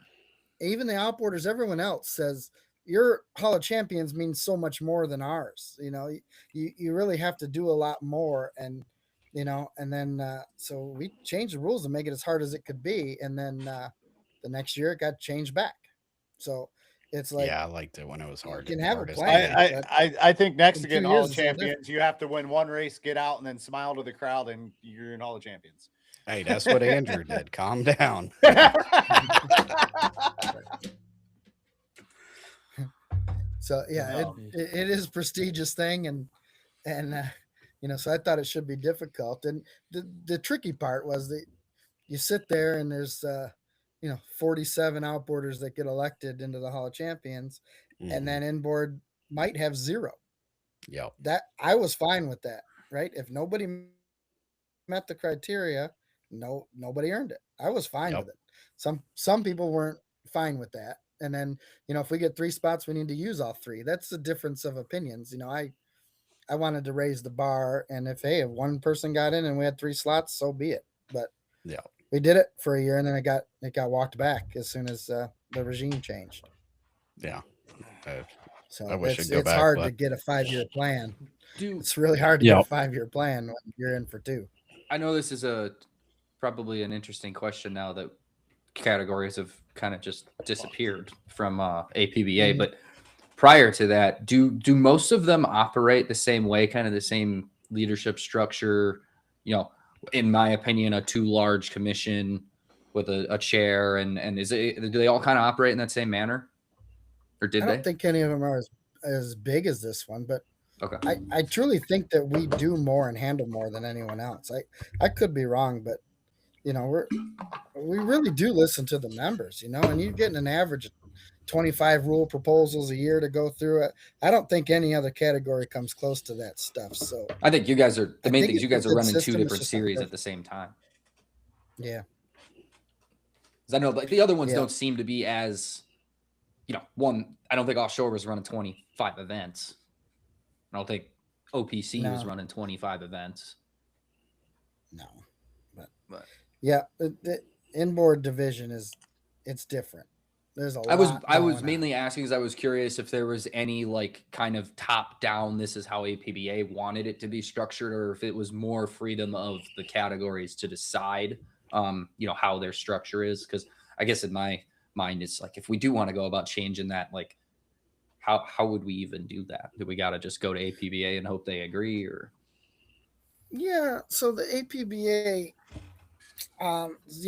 [SPEAKER 4] even the outboarders, everyone else says your Hall of Champions means so much more than ours. You really have to do a lot more, and and then so we changed the rules to make it as hard as it could be, and then the next year it got changed back. So it's like,
[SPEAKER 1] yeah, I liked it when it was hard.
[SPEAKER 4] You can have a plan.
[SPEAKER 2] I think next to
[SPEAKER 4] in
[SPEAKER 2] get
[SPEAKER 4] 2
[SPEAKER 2] Hall
[SPEAKER 4] years,
[SPEAKER 2] of
[SPEAKER 4] it's all different.
[SPEAKER 2] Champions, you have to win one race, get out, and then smile to the crowd, and you're in Hall of Champions.
[SPEAKER 1] Hey, that's what Andrew did. Calm down.
[SPEAKER 4] So yeah,
[SPEAKER 2] No.
[SPEAKER 4] it is a prestigious thing, and so I thought it should be difficult. And the tricky part was that you sit there and there's 47 outboarders that get elected into the Hall of Champions, and then inboard might have 0.
[SPEAKER 1] Yep.
[SPEAKER 4] That I was fine with that, right? If nobody met the criteria, nobody earned it. I was fine with it. Some people weren't fine with that. And then, if we get 3 spots, we need to use all 3. That's the difference of opinions. I wanted to raise the bar, and if one person got in and we had 3 slots, so be it. But
[SPEAKER 1] yeah,
[SPEAKER 4] we did it for a year, and then it got walked back as soon as the regime changed.
[SPEAKER 1] Yeah.
[SPEAKER 4] So
[SPEAKER 1] I wish it'd go
[SPEAKER 4] it's
[SPEAKER 1] back,
[SPEAKER 4] hard
[SPEAKER 1] but-
[SPEAKER 4] to get a 5-year plan.
[SPEAKER 3] Do
[SPEAKER 4] It's really hard to get a 5-year plan when you're in for 2.
[SPEAKER 3] I know this is probably an interesting question now that categories have kind of just disappeared from APBA, but prior to that, do most of them operate the same way, kind of the same leadership structure? In my opinion, a too large commission with a chair, and do they all kind of operate in that same manner, or did
[SPEAKER 4] I
[SPEAKER 3] they?
[SPEAKER 4] don't think any of them are as big as this one, but
[SPEAKER 3] Okay.
[SPEAKER 4] I truly think that we do more and handle more than anyone else. I could be wrong, but we really do listen to the members, and you're getting an average of 25 rule proposals a year to go through it. I don't think any other category comes close to that stuff. So
[SPEAKER 3] I think you guys are the main thing is you guys are running 2
[SPEAKER 4] system. It's
[SPEAKER 3] different
[SPEAKER 4] just
[SPEAKER 3] series
[SPEAKER 4] not
[SPEAKER 3] at the same time.
[SPEAKER 4] Yeah.
[SPEAKER 3] 'Cause I know like the other ones
[SPEAKER 4] Yeah.
[SPEAKER 3] don't seem to be as, one, I don't think offshore was running 25 events. I don't think OPC was
[SPEAKER 4] No.
[SPEAKER 3] running 25 events.
[SPEAKER 4] No,
[SPEAKER 3] But
[SPEAKER 4] yeah, the inboard division it's different. There's a
[SPEAKER 3] I was
[SPEAKER 4] lot going on.
[SPEAKER 3] mainly asking because I was curious if there was any like kind of top down, this is how APBA wanted it to be structured, or if it was more freedom of the categories to decide how their structure is. Because I guess in my mind it's like, if we do want to go about changing that, like how would we even do that? Do we got to just go to APBA and hope they agree? Or
[SPEAKER 4] Yeah, so the APBA,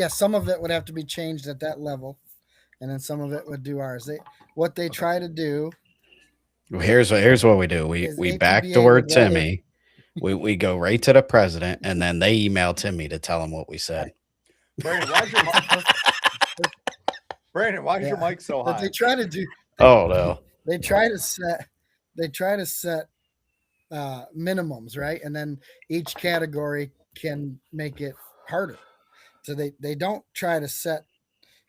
[SPEAKER 4] some of it would have to be changed at that level, and then some of it would do ours. What they try to do.
[SPEAKER 1] Here's what we do. We
[SPEAKER 4] APBA
[SPEAKER 1] backdoor
[SPEAKER 4] would let
[SPEAKER 1] Timmy. We go right to the president, and then they email Timmy to tell him what we said.
[SPEAKER 2] Brandon, why is your mic so
[SPEAKER 4] But
[SPEAKER 2] high?
[SPEAKER 4] they try to do.
[SPEAKER 1] Oh no.
[SPEAKER 4] They try to set minimums, right? And then each category can make it harder. So they don't try to set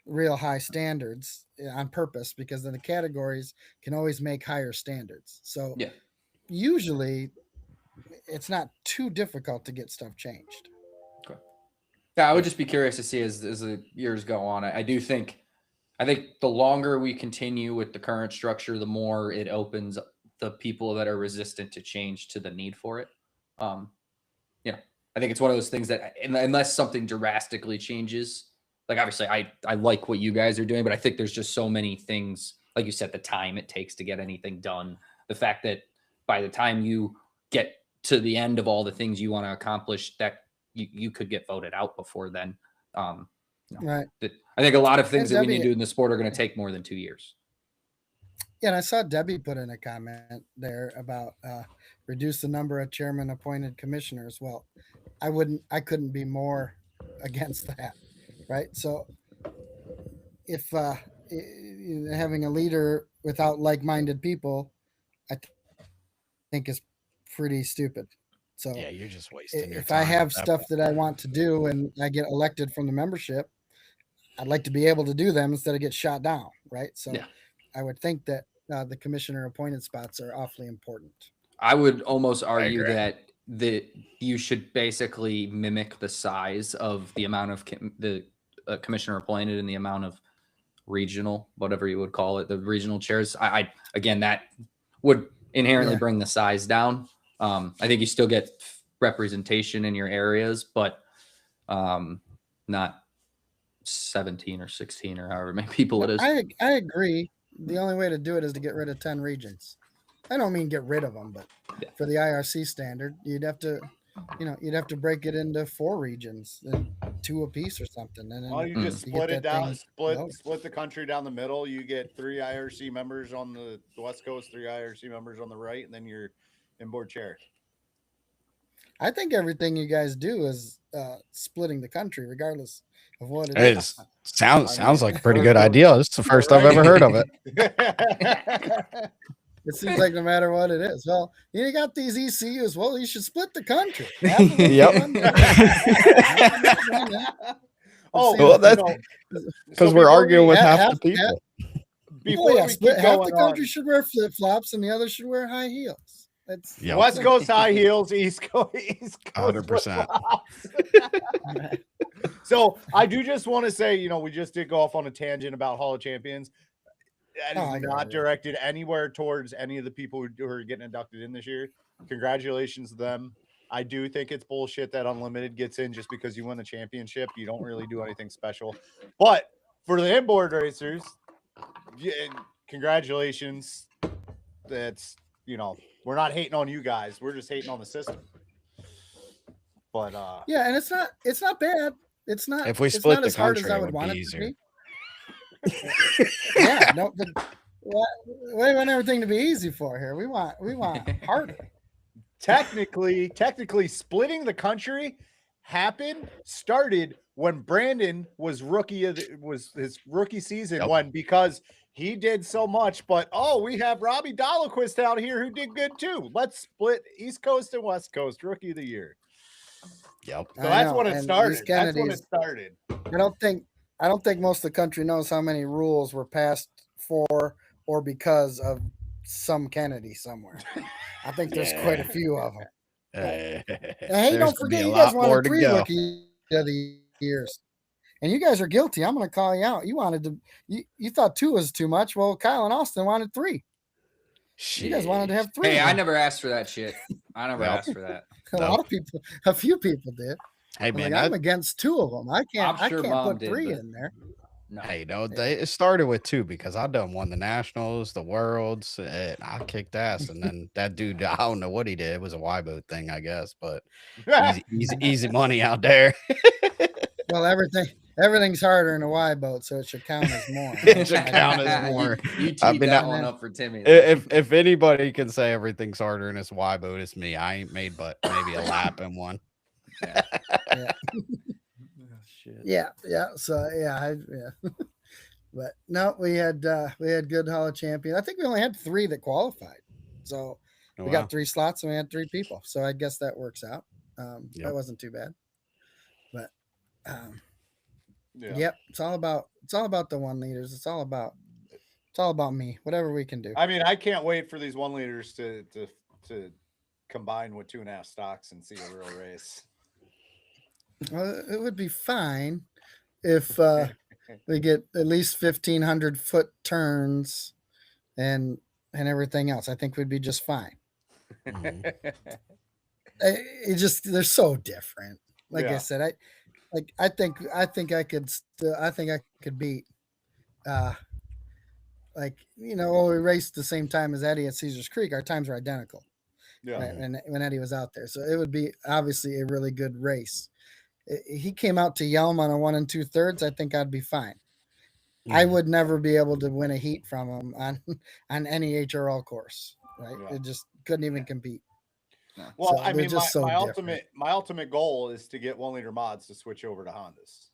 [SPEAKER 4] real high standards on purpose, because then the categories can always make higher standards. So
[SPEAKER 3] Yeah.
[SPEAKER 4] usually it's not too difficult to get stuff changed.
[SPEAKER 3] Yeah, I would just be curious to see as the years go on. I think the longer we continue with the current structure, the more it opens the people that are resistant to change to the need for it. I think it's one of those things that unless something drastically changes, like obviously I like what you guys are doing, but I think there's just so many things, like you said, the time it takes to get anything done, the fact that by the time you get to the end of all the things you want to accomplish, that you could get voted out before then.
[SPEAKER 4] Right.
[SPEAKER 3] I think a lot of things
[SPEAKER 4] And
[SPEAKER 3] that we need
[SPEAKER 4] Debbie-
[SPEAKER 3] to do in the sport are going to take more than 2 years.
[SPEAKER 4] Yeah, and I saw Debbie put in a comment there about reduce the number of chairman appointed commissioners. Well, I couldn't be more against that, right? So if having a leader without like-minded people, I think is pretty stupid. So
[SPEAKER 1] Yeah, you're just wasting your
[SPEAKER 4] if
[SPEAKER 1] time.
[SPEAKER 4] I have
[SPEAKER 1] at that
[SPEAKER 4] stuff
[SPEAKER 1] point.
[SPEAKER 4] that I want to do and I get elected from the membership, I'd like to be able to do them instead of get shot down, right? So
[SPEAKER 3] Yeah.
[SPEAKER 4] I would think that the commissioner appointed spots are awfully important.
[SPEAKER 3] I would almost argue
[SPEAKER 1] agree.
[SPEAKER 3] that you should basically mimic the size of the amount of the commissioner appointed and the amount of regional, whatever you would call it, the regional chairs. I again, that would inherently
[SPEAKER 4] Yeah.
[SPEAKER 3] bring the size down. I think you still get representation in your areas, but not 17 or 16 or however many people it is.
[SPEAKER 4] I agree. The only way to do it is to get rid of 10 regions. I don't mean get rid of them, but
[SPEAKER 3] Yeah.
[SPEAKER 4] for the IRC standard, you'd have to break it into 4 regions, and 2 apiece or something. And then
[SPEAKER 2] Well, you just
[SPEAKER 4] you
[SPEAKER 2] split
[SPEAKER 4] get
[SPEAKER 2] it
[SPEAKER 4] that
[SPEAKER 2] down,
[SPEAKER 4] thing
[SPEAKER 2] split the country down the middle. You get 3 IRC members on the West Coast, 3 IRC members on the right, and then your inboard chair.
[SPEAKER 4] I think everything you guys do is splitting the country, regardless of what it
[SPEAKER 1] It
[SPEAKER 4] is.
[SPEAKER 1] sounds like a pretty good idea. This is the first I've ever heard of it.
[SPEAKER 4] It seems like no matter what it is. Well, you got these ECUs. Well, you should split the country.
[SPEAKER 2] Oh,
[SPEAKER 1] Well, that's because we're arguing with half the
[SPEAKER 4] half-
[SPEAKER 1] people.
[SPEAKER 2] Before we keep
[SPEAKER 4] half
[SPEAKER 2] going
[SPEAKER 4] the country
[SPEAKER 2] on,
[SPEAKER 4] should wear flip flops and the other should wear high heels. That's
[SPEAKER 1] Yep.
[SPEAKER 2] West Coast high heels, East Coast
[SPEAKER 1] 100%.
[SPEAKER 2] flip-flops. So I do just want to say, we just did go off on a tangent about Hall of Champions. That
[SPEAKER 4] Oh, I
[SPEAKER 2] is
[SPEAKER 4] know,
[SPEAKER 2] not
[SPEAKER 4] yeah.
[SPEAKER 2] directed anywhere towards any of the people who are getting inducted in this year. Congratulations to them. I do think it's bullshit that Unlimited gets in just because you win the championship. You don't really do anything special. But for the inboard racers, congratulations. That's, we're not hating on you guys. We're just hating on the system. But
[SPEAKER 4] yeah, and it's not bad. It's not.
[SPEAKER 1] If we
[SPEAKER 4] it's
[SPEAKER 1] split
[SPEAKER 4] not
[SPEAKER 1] the
[SPEAKER 4] as hard as
[SPEAKER 1] country,
[SPEAKER 4] I
[SPEAKER 1] it
[SPEAKER 4] would
[SPEAKER 1] would
[SPEAKER 4] want
[SPEAKER 1] be
[SPEAKER 4] it
[SPEAKER 1] easier.
[SPEAKER 4] to be. Yeah, no, but we want everything to be easy for here. We want harder.
[SPEAKER 2] technically splitting the country started when Brandon was was his rookie season
[SPEAKER 1] Yep.
[SPEAKER 2] when, because he did so much, but we have Robbie Dahlquist out here who did good too. Let's split East Coast and West Coast rookie of the year.
[SPEAKER 1] Yep.
[SPEAKER 2] So
[SPEAKER 4] I
[SPEAKER 2] that's
[SPEAKER 4] know,
[SPEAKER 2] when it
[SPEAKER 4] and
[SPEAKER 2] started.
[SPEAKER 4] these
[SPEAKER 2] That's when it
[SPEAKER 4] Kennedys-
[SPEAKER 2] started.
[SPEAKER 4] I don't think most of the country knows how many rules were passed for or because of some Kennedy somewhere. I think there's quite a few of them. Hey,
[SPEAKER 1] There's
[SPEAKER 4] don't
[SPEAKER 1] gonna be
[SPEAKER 4] forget,
[SPEAKER 1] a
[SPEAKER 4] you guys
[SPEAKER 1] lot more
[SPEAKER 4] wanted
[SPEAKER 1] to
[SPEAKER 4] 3
[SPEAKER 1] go.
[SPEAKER 4] rookie of the years. And you guys are guilty. I'm going to call you out. You wanted to, you thought 2 was too much. Well, Kyle and Austin wanted 3. You guys wanted to have 3.
[SPEAKER 3] Hey,
[SPEAKER 4] of
[SPEAKER 3] I
[SPEAKER 4] them.
[SPEAKER 3] never asked for that shit. I never
[SPEAKER 1] Yep.
[SPEAKER 3] asked for that.
[SPEAKER 4] A few people did.
[SPEAKER 1] Hey
[SPEAKER 4] I'm
[SPEAKER 1] man,
[SPEAKER 4] like, I'm
[SPEAKER 1] that,
[SPEAKER 4] against 2 of them. I can't
[SPEAKER 3] I'm sure Mom
[SPEAKER 4] put
[SPEAKER 3] did,
[SPEAKER 4] 3
[SPEAKER 3] but-
[SPEAKER 4] in there.
[SPEAKER 3] No.
[SPEAKER 1] hey, it started with 2 because I done won the nationals, the worlds, and I kicked ass. And then that dude, I don't know what he did. It was a Y boat thing, I guess, but easy money out there.
[SPEAKER 4] Well, everything's harder in a Y boat, so it should count as more.
[SPEAKER 1] It should count as more.
[SPEAKER 3] You teed
[SPEAKER 1] I mean,
[SPEAKER 3] that
[SPEAKER 1] that-
[SPEAKER 3] one up for Timmy.
[SPEAKER 1] If anybody can say everything's harder in this Y boat, it's me. I ain't made but maybe a lap in one.
[SPEAKER 4] Yeah. So yeah. But no, we had good Hall of Champions. I think we only had 3 that qualified. So
[SPEAKER 1] Oh,
[SPEAKER 4] We
[SPEAKER 1] wow.
[SPEAKER 4] got 3 slots and we had 3 people. So I guess that works out.
[SPEAKER 1] Yep.
[SPEAKER 4] That wasn't too bad. But
[SPEAKER 2] Yeah.
[SPEAKER 4] yep, it's all about the 1 liters. It's all about me. Whatever we can do.
[SPEAKER 2] I mean, I can't wait for these 1 liters to combine with 2.5 stocks and see a real race.
[SPEAKER 4] Well, it would be fine if we get at least 1,500 foot turns and everything else. I think we'd be just fine.
[SPEAKER 1] Mhm.
[SPEAKER 4] It just they're so different. Like I
[SPEAKER 2] Yeah.
[SPEAKER 4] said, I think I could beat we raced the same time as Eddie at Caesars Creek. Our times were identical.
[SPEAKER 2] Yeah.
[SPEAKER 4] Right, when Eddie was out there. So it would be obviously a really good race. He came out to Yelm on a 1 2/3. I think I'd be fine. I
[SPEAKER 1] Mhm.
[SPEAKER 4] would never be able to win a heat from him on any HRL course. Right,
[SPEAKER 2] Yeah.
[SPEAKER 4] it just couldn't even compete.
[SPEAKER 2] Well,
[SPEAKER 4] So
[SPEAKER 2] I
[SPEAKER 4] they're
[SPEAKER 2] mean,
[SPEAKER 4] just
[SPEAKER 2] my
[SPEAKER 4] so different.
[SPEAKER 2] ultimate goal is to get 1 liter mods to switch over to Hondas.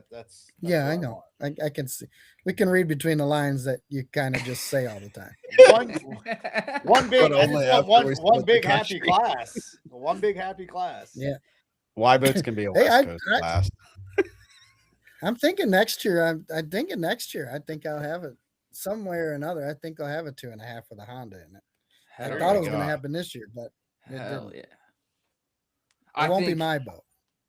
[SPEAKER 2] That's
[SPEAKER 4] Yeah,
[SPEAKER 2] what
[SPEAKER 4] I know.
[SPEAKER 2] want.
[SPEAKER 4] I can see. We can read between the lines that you kind of just say all the time.
[SPEAKER 2] One big,
[SPEAKER 1] But
[SPEAKER 2] I
[SPEAKER 1] only
[SPEAKER 2] just want
[SPEAKER 1] after we
[SPEAKER 2] one
[SPEAKER 1] split the
[SPEAKER 2] big happy
[SPEAKER 1] country.
[SPEAKER 2] class. One big happy class.
[SPEAKER 4] Yeah.
[SPEAKER 1] Y boats can be a
[SPEAKER 4] Hey,
[SPEAKER 1] West Coast class.
[SPEAKER 4] I'm thinking next year. I'm thinking next year. I think I'll have it somewhere or another. I think I'll have a 2.5 with a Honda in it. I
[SPEAKER 3] Hell
[SPEAKER 4] thought
[SPEAKER 2] you
[SPEAKER 4] it was going to
[SPEAKER 1] go.
[SPEAKER 4] happen this year, but it
[SPEAKER 3] Hell
[SPEAKER 4] didn't.
[SPEAKER 3] yeah.
[SPEAKER 4] It won't be
[SPEAKER 3] think-
[SPEAKER 4] my boat.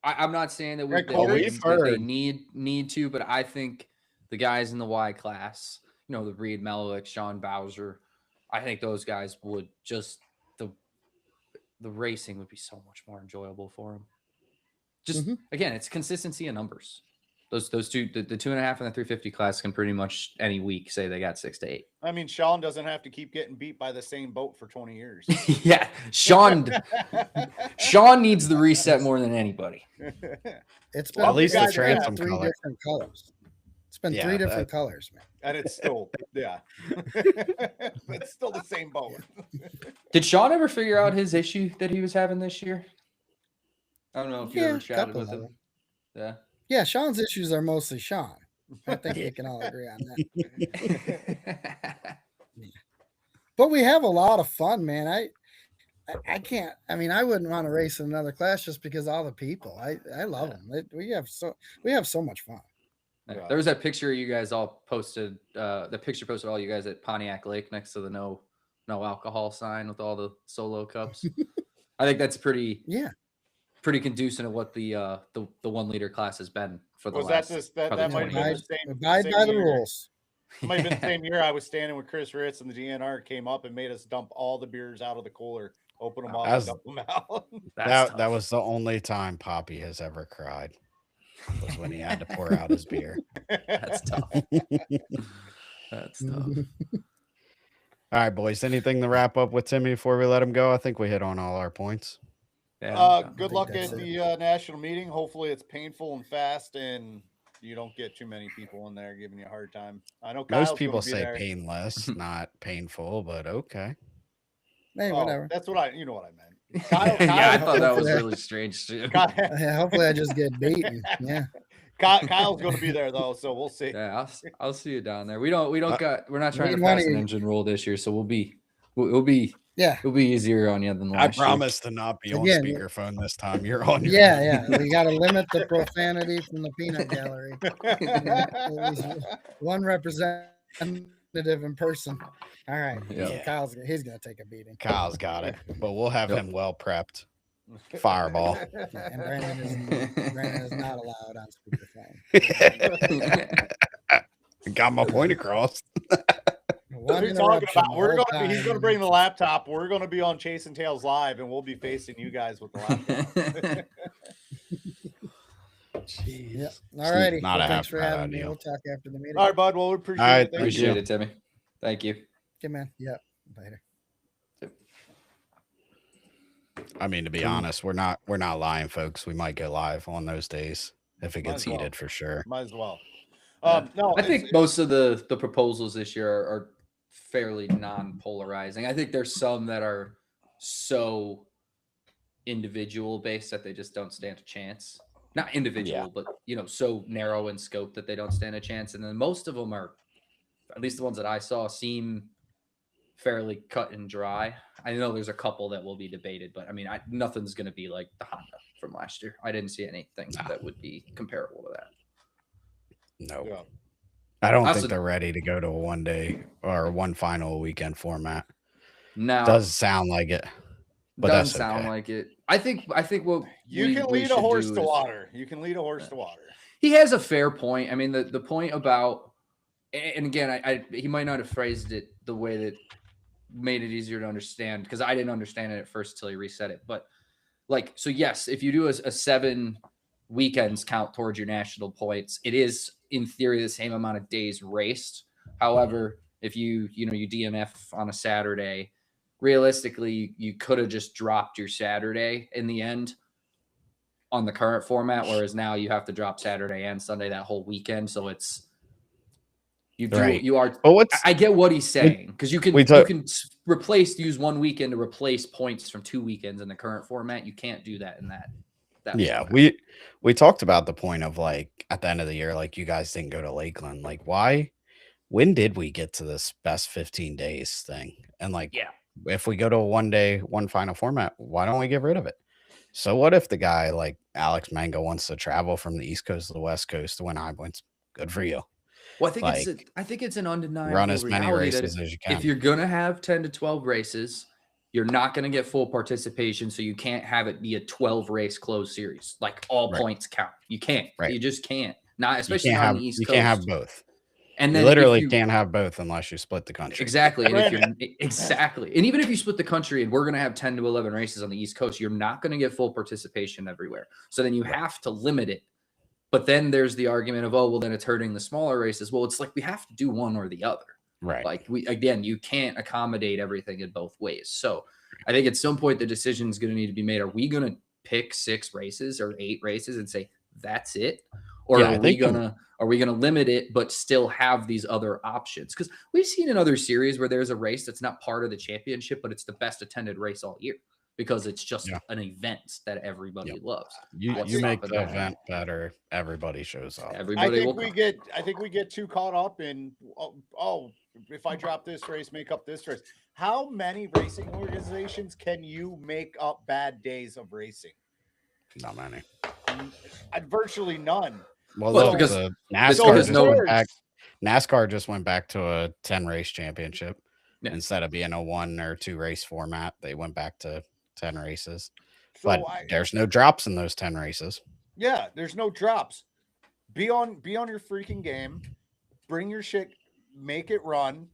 [SPEAKER 3] I'm not saying that,
[SPEAKER 2] Right,
[SPEAKER 3] that
[SPEAKER 2] Corey?
[SPEAKER 3] they,
[SPEAKER 1] We've
[SPEAKER 3] that they
[SPEAKER 1] heard.
[SPEAKER 3] need to, but I think the guys in the Y class, the Reed Melich, Sean Bowser, I think those guys would just the racing would be so much more enjoyable for them. Just again, it's consistency in numbers. Those two, the 2.5 and the 350 class can pretty much any week say they got 6 to 8.
[SPEAKER 2] I mean, Sean doesn't have to keep getting beat by the same boat for 20 years.
[SPEAKER 3] Yeah, Sean needs the reset more than anybody.
[SPEAKER 4] It's
[SPEAKER 2] Well,
[SPEAKER 4] been
[SPEAKER 2] at least the
[SPEAKER 4] it's been
[SPEAKER 1] transom
[SPEAKER 4] 3
[SPEAKER 1] color.
[SPEAKER 4] different colors. It's been
[SPEAKER 1] Yeah,
[SPEAKER 4] 3 different
[SPEAKER 1] that-
[SPEAKER 4] colors, man.
[SPEAKER 2] And it's still, yeah. It's still the same boat.
[SPEAKER 3] Did Sean ever figure out his issue that he was having this year? I don't know if you
[SPEAKER 4] Yeah,
[SPEAKER 3] ever
[SPEAKER 4] a
[SPEAKER 3] chatted
[SPEAKER 4] couple
[SPEAKER 3] with
[SPEAKER 4] of
[SPEAKER 3] him.
[SPEAKER 4] them.
[SPEAKER 3] Yeah.
[SPEAKER 4] Yeah, Sean's issues are mostly Sean. I think we can all agree on that. But we have a lot of fun, man. I can't. I mean, I wouldn't want to race in another class just because all the people. I love them. We have so much fun.
[SPEAKER 2] Yeah.
[SPEAKER 3] There was that picture you guys all posted. The picture posted all you guys at Pontiac Lake next to the no alcohol sign with all the solo cups. I think that's pretty conducive to what the 1 liter class has been for the
[SPEAKER 2] Was
[SPEAKER 3] last.
[SPEAKER 2] that
[SPEAKER 3] probably
[SPEAKER 2] might have
[SPEAKER 3] 20
[SPEAKER 2] been
[SPEAKER 3] years.
[SPEAKER 2] the same?
[SPEAKER 4] Abide
[SPEAKER 2] same
[SPEAKER 4] by the
[SPEAKER 2] year.
[SPEAKER 4] rules.
[SPEAKER 2] It might have been the same year I was standing with Chris Ritz and the DNR came up and made us dump all the beers out of the cooler, open them up, and dump them out.
[SPEAKER 1] That was the only time Poppy has ever cried. Was when he had to pour out his beer.
[SPEAKER 3] That's tough. That's tough.
[SPEAKER 1] All right, boys. Anything to wrap up with Timmy before we let him go? I think we hit on all our points.
[SPEAKER 3] Yeah.
[SPEAKER 2] Good
[SPEAKER 4] think
[SPEAKER 2] luck
[SPEAKER 4] that's
[SPEAKER 2] at
[SPEAKER 4] it.
[SPEAKER 2] the national meeting. Hopefully, it's painful and fast, and you don't get too many people in there giving you a hard time. I know Kyle's
[SPEAKER 1] Most people
[SPEAKER 2] gonna be
[SPEAKER 1] say
[SPEAKER 2] there.
[SPEAKER 1] painless, not painful, but okay.
[SPEAKER 4] Hey,
[SPEAKER 2] Oh,
[SPEAKER 4] whatever.
[SPEAKER 2] that's what you know what I meant. Kyle,
[SPEAKER 3] Yeah, I
[SPEAKER 2] Kyle-
[SPEAKER 3] thought that was really strange too.
[SPEAKER 4] Hopefully, I just get beaten. Yeah.
[SPEAKER 2] Kyle's going to be there though, so we'll see.
[SPEAKER 3] Yeah, I'll see you down there. We're not trying to
[SPEAKER 4] need one
[SPEAKER 3] pass
[SPEAKER 4] of
[SPEAKER 3] an
[SPEAKER 4] you.
[SPEAKER 3] engine rule this year, so we'll be
[SPEAKER 4] Yeah.
[SPEAKER 3] easier on you than
[SPEAKER 1] I
[SPEAKER 3] last year.
[SPEAKER 1] promise to not be on
[SPEAKER 4] Again,
[SPEAKER 1] speakerphone this time. You're on. Your
[SPEAKER 4] Yeah. We got to limit the profanity from the peanut gallery. At least one representative in person. All right.
[SPEAKER 3] Yeah.
[SPEAKER 4] So he's gonna take a beating.
[SPEAKER 1] Kyle's got it, but we'll have
[SPEAKER 3] Yep.
[SPEAKER 1] him well prepped. Fireball.
[SPEAKER 4] Yeah, and Brandon is not allowed on speakerphone.
[SPEAKER 1] Got my point across.
[SPEAKER 2] What are you talking about? He's going to bring the laptop. We're going to be on Chasing Tails Live, and we'll be facing you guys with the laptop.
[SPEAKER 1] Jeez.
[SPEAKER 4] Yep. All righty.
[SPEAKER 1] Not a
[SPEAKER 4] Thanks
[SPEAKER 1] half
[SPEAKER 4] for
[SPEAKER 1] bad
[SPEAKER 4] having me.
[SPEAKER 1] idea.
[SPEAKER 4] We'll talk after the meeting.
[SPEAKER 2] All right, bud. Well, we appreciate
[SPEAKER 1] All right,
[SPEAKER 2] it. Thank you.
[SPEAKER 3] Appreciate it, Timmy. Thank you.
[SPEAKER 4] Okay, man. Yep. Later.
[SPEAKER 1] I mean, to be honest, we're not lying, folks. We might go live on those days if it
[SPEAKER 2] Might
[SPEAKER 1] gets
[SPEAKER 2] as well.
[SPEAKER 1] heated for sure.
[SPEAKER 2] Might as well.
[SPEAKER 3] Yeah.
[SPEAKER 2] No,
[SPEAKER 3] I think most of the proposals this year are fairly non-polarizing. I think there's some that are so individual based that they just don't stand a chance. Not individual, but so narrow in scope that they don't stand a chance. And then most of them are, at least the ones that I saw, seem fairly cut and dry. I know there's a couple that will be debated, but I mean, nothing's going to be like the Honda from last year. I didn't see anything that would be comparable to that.
[SPEAKER 1] No,
[SPEAKER 2] Yeah.
[SPEAKER 1] I don't
[SPEAKER 3] Also-
[SPEAKER 1] think they're ready to go to a 1 day or one final weekend format.
[SPEAKER 3] Now,
[SPEAKER 1] Does sound like it, but
[SPEAKER 3] doesn't
[SPEAKER 1] that's
[SPEAKER 3] sound
[SPEAKER 1] okay.
[SPEAKER 3] like it. I think what
[SPEAKER 2] You can
[SPEAKER 3] we
[SPEAKER 2] lead a
[SPEAKER 3] should
[SPEAKER 2] horse
[SPEAKER 3] do
[SPEAKER 2] to
[SPEAKER 3] is-
[SPEAKER 2] water. You can lead a horse to water.
[SPEAKER 3] He has a fair point. I mean, the point about, and again, he might not have phrased it the way that made it easier to understand, because I didn't understand it at first till he reset it. But like, so yes, if you do a 7 weekends count towards your national points, it is in theory the same amount of days raced. However, if you DNF on a Saturday, realistically, you could have just dropped your Saturday in the end on the current format, whereas now you have to drop Saturday and Sunday that whole weekend. So it's
[SPEAKER 1] Right.
[SPEAKER 3] you are.
[SPEAKER 1] But what's
[SPEAKER 3] I get what he's saying, because you can use 1 weekend to replace points from 2 weekends in the current format. You can't do that in that.
[SPEAKER 1] yeah,
[SPEAKER 3] format.
[SPEAKER 1] we talked about the point of like at the end of the year, like you guys didn't go to Lakeland. Like, why? When did we get to this best 15 days thing? And like,
[SPEAKER 3] Yeah.
[SPEAKER 1] if we go to a 1 day, one final format, why don't we get rid of it? So what if the guy like Alex Mango wants to travel from the East Coast to the West Coast to win high points? Good for you.
[SPEAKER 3] Well, I think it's an undeniable
[SPEAKER 1] Run as many
[SPEAKER 3] reality that
[SPEAKER 1] races as you can.
[SPEAKER 3] if you're gonna have 10 to 12 races, you're not gonna get full participation, so you can't have it be a 12 race closed series. Like all
[SPEAKER 1] Right.
[SPEAKER 3] points count. You can't.
[SPEAKER 1] Right.
[SPEAKER 3] You just can't. Not
[SPEAKER 1] You
[SPEAKER 3] especially
[SPEAKER 1] can't
[SPEAKER 3] not
[SPEAKER 1] have
[SPEAKER 3] on the East
[SPEAKER 1] you
[SPEAKER 3] Coast.
[SPEAKER 1] can't have both.
[SPEAKER 3] And
[SPEAKER 1] You
[SPEAKER 3] then
[SPEAKER 1] literally
[SPEAKER 3] if you,
[SPEAKER 1] can't have both unless you split the country.
[SPEAKER 3] exactly. And if you're exactly, and even if you split the country and we're gonna have 10 to 11 races on the East Coast, you're not gonna get full participation everywhere. So then you have to limit it. But then there's the argument of, oh, well, then it's hurting the smaller races. Well, it's like we have to do one or the other.
[SPEAKER 1] Right.
[SPEAKER 3] Like you can't accommodate everything in both ways. So I think at some point the decision is going to need to be made. Are we going to pick 6 races or 8 races and say that's it, or
[SPEAKER 1] Yeah, I
[SPEAKER 3] are we
[SPEAKER 1] think
[SPEAKER 3] gonna limit it but still have these other options? Because we've seen in other series where there's a race that's not part of the championship, but it's the best attended race all year because it's just an event that everybody loves.
[SPEAKER 1] You
[SPEAKER 3] What's
[SPEAKER 1] make
[SPEAKER 3] stopping
[SPEAKER 1] the
[SPEAKER 3] that?
[SPEAKER 1] event better. Everybody shows up.
[SPEAKER 3] Everybody will come.
[SPEAKER 2] I think we get too caught up in if I drop this race, make up this race. How many racing organizations can you make up bad days of racing?
[SPEAKER 1] Not many.
[SPEAKER 2] Virtually none.
[SPEAKER 1] Well,
[SPEAKER 3] Well,
[SPEAKER 1] look,
[SPEAKER 3] because-
[SPEAKER 1] the
[SPEAKER 3] because
[SPEAKER 1] NASCAR just
[SPEAKER 3] no
[SPEAKER 1] went
[SPEAKER 2] one-
[SPEAKER 1] back. NASCAR just went back to a 10 race championship
[SPEAKER 3] Yeah.
[SPEAKER 1] instead of being a 1 or 2 race format. They went back to 10 races,
[SPEAKER 2] So
[SPEAKER 1] but there's no drops in those 10 races.
[SPEAKER 2] yeah, there's no drops. Be on your freaking game. Bring your shit. Make it run.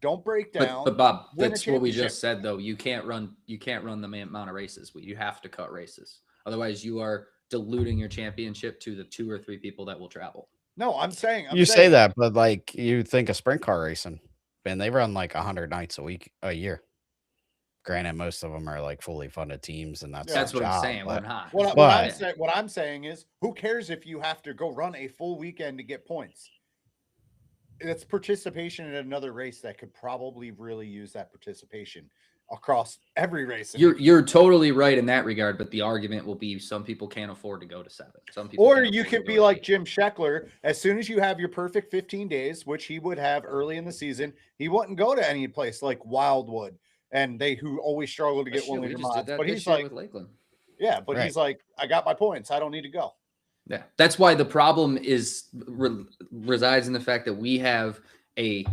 [SPEAKER 2] Don't break down.
[SPEAKER 3] But Bob,
[SPEAKER 2] win a
[SPEAKER 3] that's what we
[SPEAKER 2] championship.
[SPEAKER 3] just said though. You can't run the amount of races. You have to cut races. Otherwise, you are diluting your championship to the 2 or 3 people that will travel.
[SPEAKER 2] No, I'm saying
[SPEAKER 1] You say that, but like you think of sprint car racing, and they run like 100 nights a year. Granted, most of them are like fully funded teams, and that's
[SPEAKER 3] That's
[SPEAKER 1] their
[SPEAKER 3] what I'm
[SPEAKER 1] job,
[SPEAKER 3] saying. We're
[SPEAKER 1] but-
[SPEAKER 3] not.
[SPEAKER 2] What I'm saying is, who cares if you have to go run a full weekend to get points? It's participation in another race that could probably really use that participation across every race.
[SPEAKER 3] You're totally right in that regard, but the argument will be some people can't afford to go to 7. Some people,
[SPEAKER 2] Or
[SPEAKER 3] can't
[SPEAKER 2] you
[SPEAKER 3] afford to
[SPEAKER 2] could
[SPEAKER 3] go
[SPEAKER 2] be
[SPEAKER 3] to
[SPEAKER 2] like
[SPEAKER 3] 8.
[SPEAKER 2] Jim Scheckler. As soon as you have your perfect 15 days, which he would have early in the season, he wouldn't go to any place like Wildwood and who always struggle to
[SPEAKER 3] But
[SPEAKER 2] get
[SPEAKER 3] shit,
[SPEAKER 2] 1
[SPEAKER 3] we
[SPEAKER 2] liter
[SPEAKER 3] just did
[SPEAKER 2] mods.
[SPEAKER 3] that
[SPEAKER 2] But
[SPEAKER 3] this
[SPEAKER 2] he's
[SPEAKER 3] year
[SPEAKER 2] like,
[SPEAKER 3] with Lakeland.
[SPEAKER 2] yeah, but
[SPEAKER 1] Right.
[SPEAKER 2] he's like, I got my points. I don't need to go.
[SPEAKER 3] Yeah, that's why the problem resides in the fact that we have a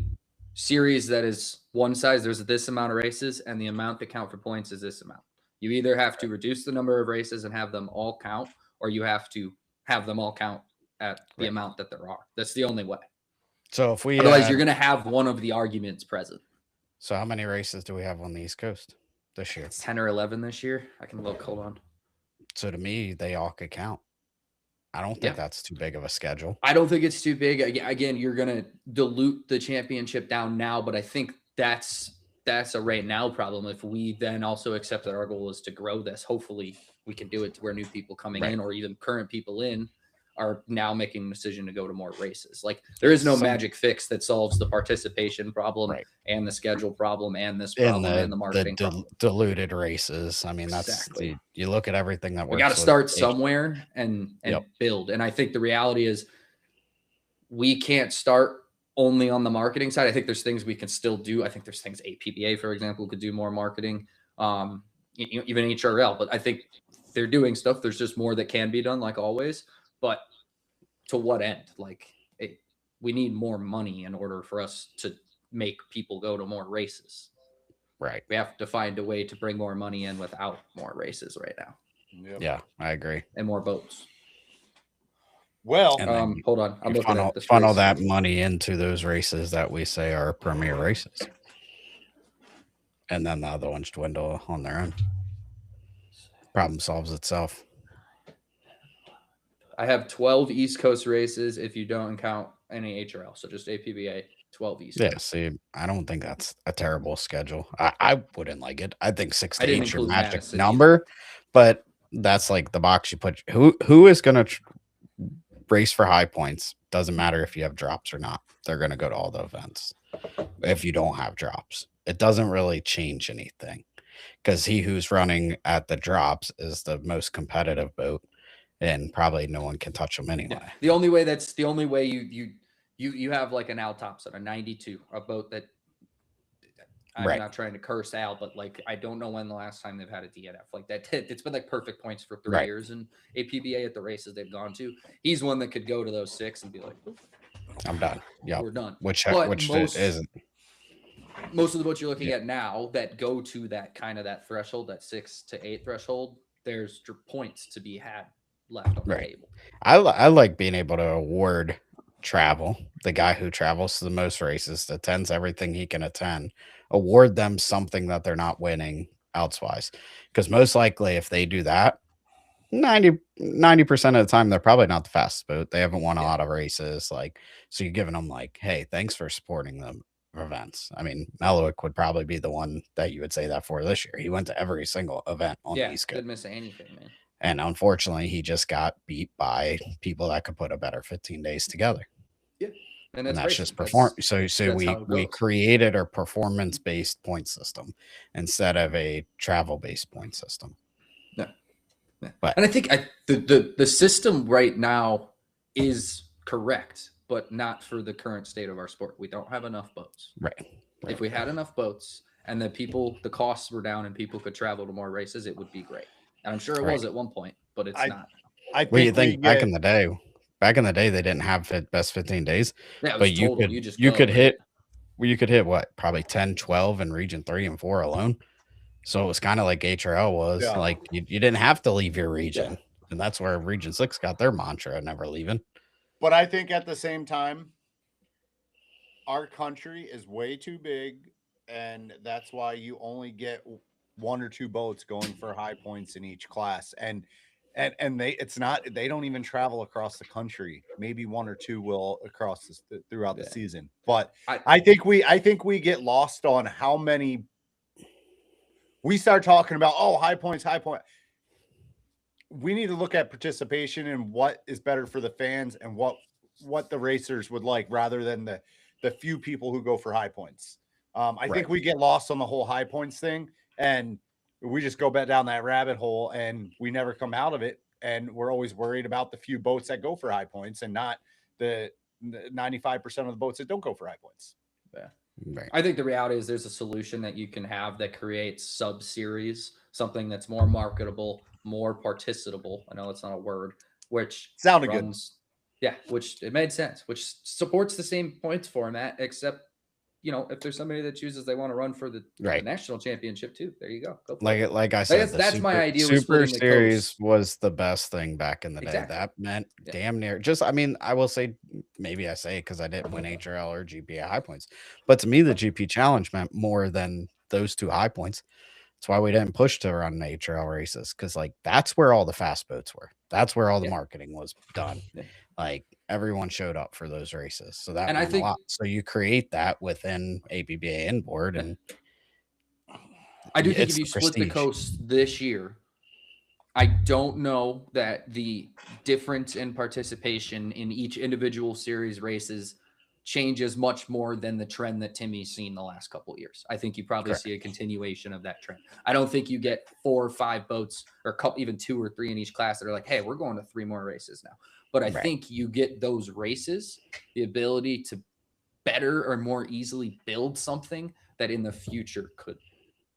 [SPEAKER 3] series that is one size. There's this amount of races, and the amount that count for points is this amount. You either have to reduce the number of races and have them all count, or you have to have them all count at the
[SPEAKER 1] Right.
[SPEAKER 3] amount that there are. That's the only way.
[SPEAKER 1] So if we
[SPEAKER 3] Otherwise, you're going to have one of the arguments present.
[SPEAKER 1] so how many races do we have on the East Coast this year?
[SPEAKER 3] It's 10 or 11 this year. I can look. Hold on.
[SPEAKER 1] So to me, they all could count. I don't think
[SPEAKER 3] Yeah.
[SPEAKER 1] that's too big of a schedule.
[SPEAKER 3] I don't think it's too big. Again, you're going to dilute the championship down now, but I think that's a right now problem. If we then also accept that our goal is to grow this, hopefully we can do it to where new people coming
[SPEAKER 1] Right.
[SPEAKER 3] in or even current people in are now making a decision to go to more races. Like there is no magic fix that solves the participation problem
[SPEAKER 1] Right.
[SPEAKER 3] and the schedule problem and this
[SPEAKER 1] In
[SPEAKER 3] problem and the marketing problem.
[SPEAKER 1] diluted races. I mean, that's
[SPEAKER 3] Exactly.
[SPEAKER 1] you look at everything that
[SPEAKER 3] We
[SPEAKER 1] works.
[SPEAKER 3] got to
[SPEAKER 1] with
[SPEAKER 3] start
[SPEAKER 1] H-
[SPEAKER 3] somewhere and
[SPEAKER 1] Yep.
[SPEAKER 3] build. And I think the reality is we can't start only on the marketing side. I think there's things we can still do. I think there's things APBA, for example, could do more marketing, even HRL. But I think they're doing stuff. There's just more that can be done, like always. But to what end? Like, we need more money in order for us to make people go to more races.
[SPEAKER 1] Right.
[SPEAKER 3] We have to find a way to bring more money in without more races right now.
[SPEAKER 2] Yep.
[SPEAKER 1] Yeah, I agree.
[SPEAKER 3] And more boats.
[SPEAKER 2] Well,
[SPEAKER 1] And then
[SPEAKER 3] Hold on. I'm
[SPEAKER 1] you
[SPEAKER 3] looking
[SPEAKER 1] funnel,
[SPEAKER 3] at this
[SPEAKER 1] funnel
[SPEAKER 3] race.
[SPEAKER 1] that money into those races that we say are premier races. And then the other ones dwindle on their own. Problem solves itself.
[SPEAKER 3] I have 12 East Coast races if you don't count any HRL. So just APBA, 12 East
[SPEAKER 1] Yeah,
[SPEAKER 3] Coast.
[SPEAKER 1] see, I don't think that's a terrible schedule. I wouldn't like it. I think 6
[SPEAKER 3] I
[SPEAKER 1] to
[SPEAKER 3] didn't
[SPEAKER 1] 8 is your
[SPEAKER 3] include
[SPEAKER 1] magic
[SPEAKER 3] Madison
[SPEAKER 1] number, but that's like the box you put. Who is going to race for high points? Doesn't matter if you have drops or not. They're going to go to all the events if you don't have drops. It doesn't really change anything because he who's running at the drops is the most competitive boat, and probably no one can touch them anyway.
[SPEAKER 3] Yeah. The only way you have like an Al Thompson, a 92, a boat that I'm
[SPEAKER 1] Right.
[SPEAKER 3] not trying to curse Al, but like I don't know when the last time they've had a DNF like that. It's been like perfect points for 3
[SPEAKER 1] Right.
[SPEAKER 3] years in APBA at the races they've gone to. He's one that could go to those 6 and be like,
[SPEAKER 1] I'm done. Yeah,
[SPEAKER 3] we're done.
[SPEAKER 1] which
[SPEAKER 3] But
[SPEAKER 1] isn't.
[SPEAKER 3] Most of the boats you're looking at now that go to that kind of that threshold, that 6 to 8 threshold, there's points to be had left on the
[SPEAKER 1] Right.
[SPEAKER 3] table.
[SPEAKER 1] I like being able to award travel, the guy who travels to the most races, attends everything he can attend, award them something that they're not winning elsewise. Because most likely, if they do that, 90% of the time, they're probably not the fastest boat. They haven't won a lot of races. Like, so you're giving them like, hey, thanks for supporting them events. I mean, Melowick would probably be the one that you would say that for this year. He went to every single event on the East Coast.
[SPEAKER 3] Didn't miss anything, man.
[SPEAKER 1] And unfortunately, he just got beat by people that could put a better 15 days together.
[SPEAKER 3] Yeah. And
[SPEAKER 1] And that's
[SPEAKER 3] racing.
[SPEAKER 1] just perform. So
[SPEAKER 3] that's how it
[SPEAKER 1] we
[SPEAKER 3] goes.
[SPEAKER 1] created a performance based point system instead of a travel based point system.
[SPEAKER 3] Yeah.
[SPEAKER 1] But
[SPEAKER 3] and I think the system right now is correct, but not for the current state of our sport. We don't have enough boats.
[SPEAKER 1] right.
[SPEAKER 3] If we had enough boats and the costs were down and people could travel to more races, it would be great. And I'm sure it was at one point, but it's not.
[SPEAKER 2] I
[SPEAKER 1] Well, you
[SPEAKER 2] think
[SPEAKER 1] think back in the day they didn't have best 15 days,
[SPEAKER 3] Yeah, it was
[SPEAKER 1] but you
[SPEAKER 3] total.
[SPEAKER 1] could
[SPEAKER 3] just
[SPEAKER 1] you
[SPEAKER 3] go,
[SPEAKER 1] could
[SPEAKER 3] right?
[SPEAKER 1] hit what, probably 10, 12 in region 3 and 4 alone. So it was kind of like HRL was.
[SPEAKER 2] Yeah.
[SPEAKER 1] Like you didn't have to leave your region. And that's where region 6 got their mantra, never leaving.
[SPEAKER 2] But I think at the same time, our country is way too big, and that's why you only get 1 or 2 boats going for high points in each class. And they don't even travel across the country. Maybe 1 or 2 will across throughout the season. But I think we get lost on how many. We start talking about high points. We need to look at participation and what is better for the fans and what the racers would like, rather than the few people who go for high points. I think we get lost on the whole high points thing, and we just go back down that rabbit hole and we never come out of it. And we're always worried about the few boats that go for high points and not the 95% of the boats that don't go for high points.
[SPEAKER 3] Yeah.
[SPEAKER 1] Right.
[SPEAKER 3] I think the reality is there's a solution that you can have that creates sub-series, something that's more marketable, more participable. I know that's not a word, which
[SPEAKER 2] Sounded
[SPEAKER 3] good. Yeah, which it made sense, which supports the same points format, except, if there's somebody that chooses they want to run for the national championship too, there you go. Go
[SPEAKER 1] Like I said,
[SPEAKER 3] that's my idea.
[SPEAKER 1] Super Series was the best thing back in the day.
[SPEAKER 3] Exactly.
[SPEAKER 1] That meant damn near I will say, maybe I say it because I didn't win HRL or GP high points, but to me, the GP challenge meant more than those 2 high points. That's why we didn't push to run HRL races, because that's where all the fast boats were. That's where all the marketing was done.
[SPEAKER 3] Yeah.
[SPEAKER 1] Like everyone showed up for those races, so that
[SPEAKER 3] And
[SPEAKER 1] meant a lot. So you create that within APBA inboard, and
[SPEAKER 3] I do think if you split the coast this year, I don't know that the difference in participation in each individual series races changes much more than the trend that Timmy's seen the last couple of years. I think you probably see a continuation of that trend. I don't think you get 4 or 5 boats, or even 2 or 3 in each class that are like, hey, we're going to 3 more races now. But I think you get those races, the ability to better or more easily build something that in the future could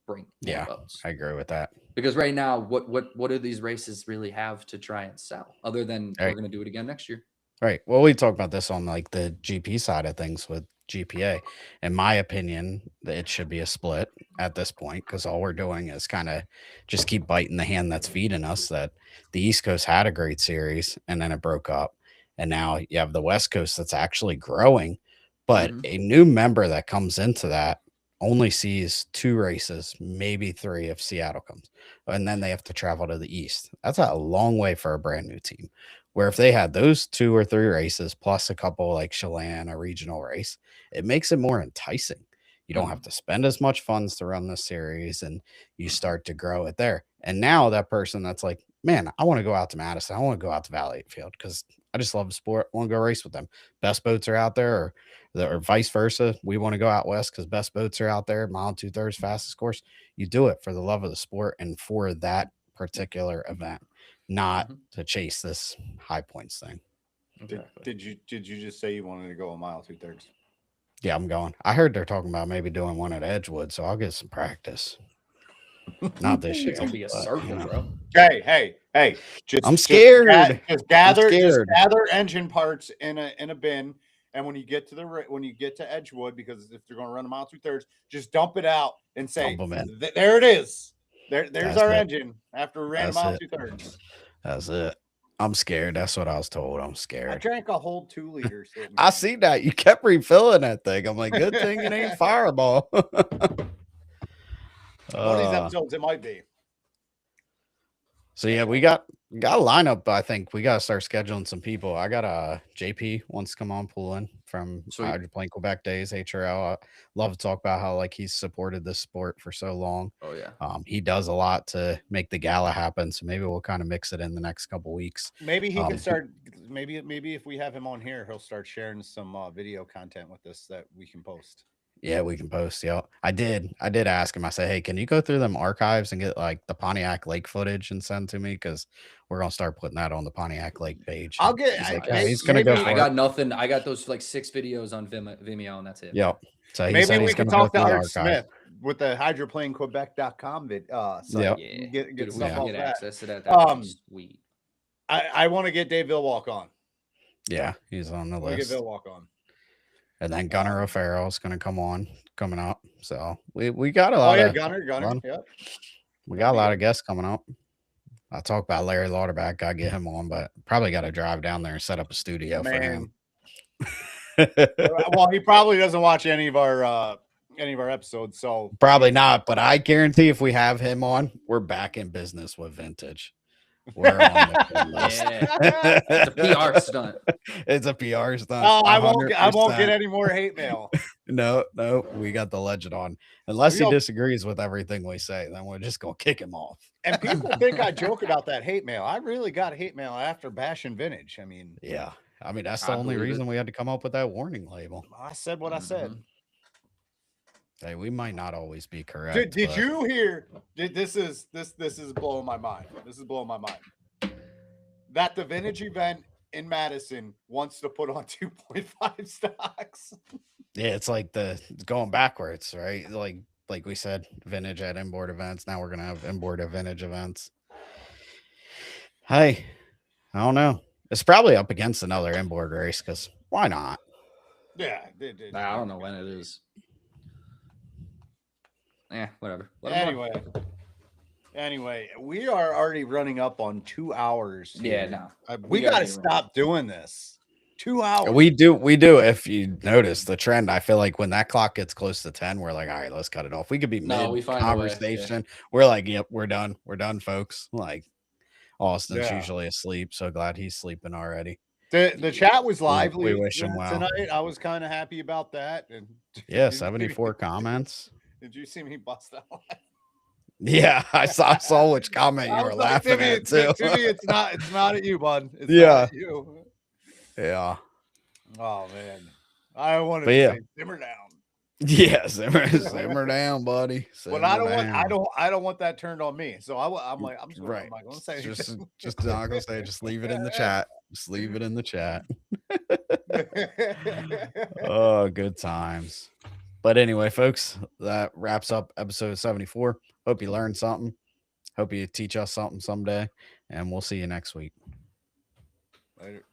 [SPEAKER 3] bring more
[SPEAKER 1] Yeah,
[SPEAKER 3] boats.
[SPEAKER 1] I agree with that.
[SPEAKER 3] Because right now, what do these races really have to try and sell other than we're
[SPEAKER 1] Right.
[SPEAKER 3] going to do it again next year?
[SPEAKER 1] Right. Well, we talk about this on like the GP side of things with GPA. In my opinion, it should be a split at this point because all we're doing is kind of just keep biting the hand that's feeding us. That the East Coast had a great series and then it broke up. And now you have the West Coast that's actually growing. But
[SPEAKER 3] Mhm.
[SPEAKER 1] a new member that comes into that only sees 2 races, maybe 3 if Seattle comes. And then they have to travel to the East. That's a long way for a brand new team. Where if they had those 2 or 3 races plus a couple like Chelan, a regional race, it makes it more enticing. You don't have to spend as much funds to run the series and you start to grow it there. And now that person that's like, man, I want to go out to Madison. I want to go out to Valley Field because I just love the sport. I want to go race with them. Best boats are out there, or vice versa. We want to go out west because best boats are out there. Mile 2/3 fastest course. You do it for the love of the sport and for that particular event, not to chase this high points thing.
[SPEAKER 2] Did you just say you wanted to go a mile 2/3?
[SPEAKER 1] Yeah, I'm going. I heard they're talking about maybe doing one at Edgewood, so I'll get some practice. Not this year.
[SPEAKER 3] It'll be a
[SPEAKER 1] but,
[SPEAKER 3] circle,
[SPEAKER 1] you know.
[SPEAKER 3] bro.
[SPEAKER 2] Hey!
[SPEAKER 1] I'm scared.
[SPEAKER 2] Just gather
[SPEAKER 1] scared.
[SPEAKER 2] engine parts in a bin, and when you get to Edgewood, because if they're going to run a mile 2/3, just dump it out and say,
[SPEAKER 1] Dump 'em in.
[SPEAKER 2] There it is. There's
[SPEAKER 1] That's
[SPEAKER 2] our
[SPEAKER 1] it.
[SPEAKER 2] engine after we ran
[SPEAKER 1] That's
[SPEAKER 2] a mile
[SPEAKER 1] it.
[SPEAKER 2] 2/3.
[SPEAKER 1] That's it. I'm scared. That's what I was told. I'm
[SPEAKER 2] I
[SPEAKER 1] scared.
[SPEAKER 2] drank a whole 2 liters.
[SPEAKER 1] I see that. You kept refilling that thing. I'm like, good thing it ain't Fireball.
[SPEAKER 2] One of these episodes, it might be.
[SPEAKER 1] So yeah, we got a lineup. I think we got to start scheduling some people. I got JP wants to come on pulling from
[SPEAKER 3] Sweet.
[SPEAKER 1] Hydroplane Quebec Days HRL. I love to talk about how like he's supported this sport for so long.
[SPEAKER 3] Oh yeah.
[SPEAKER 1] He does a lot to make the gala happen. So maybe we'll kind of mix it in the next couple weeks.
[SPEAKER 2] Maybe he can start. Maybe if we have him on here, he'll start sharing some video content with us that we can post.
[SPEAKER 1] Yeah, we can post. Yeah, I did ask him. I said, hey, can you go through them archives and get like the Pontiac Lake footage and send to me? Because we're gonna start putting that on the Pontiac Lake page.
[SPEAKER 2] I'll get.
[SPEAKER 1] He's like,
[SPEAKER 2] I-
[SPEAKER 1] he's gonna go.
[SPEAKER 2] maybe-
[SPEAKER 1] For
[SPEAKER 3] I
[SPEAKER 1] it.
[SPEAKER 3] got nothing. I got those like 6 videos on Vimeo, and that's it.
[SPEAKER 1] Yep. So he
[SPEAKER 2] Maybe
[SPEAKER 1] said
[SPEAKER 2] we
[SPEAKER 1] he's
[SPEAKER 2] can
[SPEAKER 1] gonna
[SPEAKER 2] talk
[SPEAKER 1] go
[SPEAKER 2] to
[SPEAKER 1] through the
[SPEAKER 2] Art
[SPEAKER 1] archive.
[SPEAKER 2] Smith with the hydroplanequebec.com site.
[SPEAKER 1] Yep.
[SPEAKER 3] Yeah.
[SPEAKER 2] Get
[SPEAKER 3] Dude, if we
[SPEAKER 2] stuff
[SPEAKER 3] can
[SPEAKER 2] off
[SPEAKER 3] get
[SPEAKER 2] that.
[SPEAKER 3] access to that. That'd be sweet.
[SPEAKER 2] I want to get Dave Villwalk on.
[SPEAKER 1] Yeah, he's on the
[SPEAKER 2] We'll get
[SPEAKER 1] list.
[SPEAKER 2] Villwalk on.
[SPEAKER 1] And then Gunnar O'Farrell is gonna come on coming up. So we got a lot of
[SPEAKER 2] Gunner.
[SPEAKER 1] fun.
[SPEAKER 2] Yep.
[SPEAKER 1] we got a lot of guests coming up. I talk about Larry Lauderback. Gotta get him on, but probably got to drive down there and set up a studio for him.
[SPEAKER 2] Well, he probably doesn't watch any of our episodes, so
[SPEAKER 1] Probably not, but I guarantee if we have him on, we're back in business with Vintage. We're on the list.
[SPEAKER 3] Yeah. It's a PR stunt.
[SPEAKER 1] It's a PR stunt.
[SPEAKER 2] oh, I won't
[SPEAKER 1] 100%.
[SPEAKER 2] get any more hate mail.
[SPEAKER 1] No, we got the legend on. Unless he
[SPEAKER 2] Real-
[SPEAKER 1] disagrees with everything we say, then we're just gonna kick him off.
[SPEAKER 2] And people think I joke about that hate mail. I really got hate mail after bashing Vintage. I mean,
[SPEAKER 1] Yeah, I mean that's the
[SPEAKER 3] I
[SPEAKER 1] only
[SPEAKER 3] believe it.
[SPEAKER 1] reason we had to come up with that warning label.
[SPEAKER 2] I said what I said.
[SPEAKER 1] Hey, we might not always be correct.
[SPEAKER 2] Did
[SPEAKER 1] but
[SPEAKER 2] you hear? This is blowing my mind. This is blowing my mind. That the Vintage event in Madison wants to put on 2.5 stocks.
[SPEAKER 1] Yeah, it's like it's going backwards, right? Like we said, Vintage at inboard events. Now we're gonna have inboard at Vintage events. Hey, I don't know. It's probably up against another inboard race because why not?
[SPEAKER 2] Yeah.
[SPEAKER 3] I don't know when it is. Yeah, whatever. Let 'em run.
[SPEAKER 2] Anyway, we are already running up on 2 hours.
[SPEAKER 3] Yeah,
[SPEAKER 2] here.
[SPEAKER 3] no.
[SPEAKER 2] We got to stop doing this. 2 hours.
[SPEAKER 1] We do. If you notice the trend, I feel like when that clock gets close to 10, we're like, all right, let's cut it off. We could be
[SPEAKER 3] No, we
[SPEAKER 1] mid
[SPEAKER 3] find a way, yeah.
[SPEAKER 1] conversation. We're like, yep, we're done. We're done, folks. Like Austin's
[SPEAKER 2] Yeah.
[SPEAKER 1] usually asleep, so glad he's sleeping already.
[SPEAKER 2] The chat was lively
[SPEAKER 1] wish him well.
[SPEAKER 2] tonight. I was kind of happy about that. And
[SPEAKER 1] Yeah, 74 comments.
[SPEAKER 2] Did you see me bust that one?
[SPEAKER 1] Yeah, I saw which comment you
[SPEAKER 2] I
[SPEAKER 1] were
[SPEAKER 2] was like,
[SPEAKER 1] laughing
[SPEAKER 2] Timmy,
[SPEAKER 1] at too.
[SPEAKER 2] Timmy, it's not at you, bud. It's
[SPEAKER 1] Yeah.
[SPEAKER 2] not at you.
[SPEAKER 1] Yeah.
[SPEAKER 2] Oh man, I wanted
[SPEAKER 1] But
[SPEAKER 2] to
[SPEAKER 1] yeah.
[SPEAKER 2] say simmer down,
[SPEAKER 1] Yeah, simmer down, buddy.
[SPEAKER 2] but I don't
[SPEAKER 1] Simmer
[SPEAKER 2] want
[SPEAKER 1] down.
[SPEAKER 2] I don't want that turned on me. So I'm like I'm
[SPEAKER 1] Right.
[SPEAKER 2] I'm not gonna say
[SPEAKER 1] Just
[SPEAKER 2] anything.
[SPEAKER 1] just not gonna say. Just leave it in the chat. Just leave it in the chat. Oh, good times. But anyway, folks, that wraps up episode 74. Hope you learned something. Hope you teach us something someday, and we'll see you next week.
[SPEAKER 2] Later.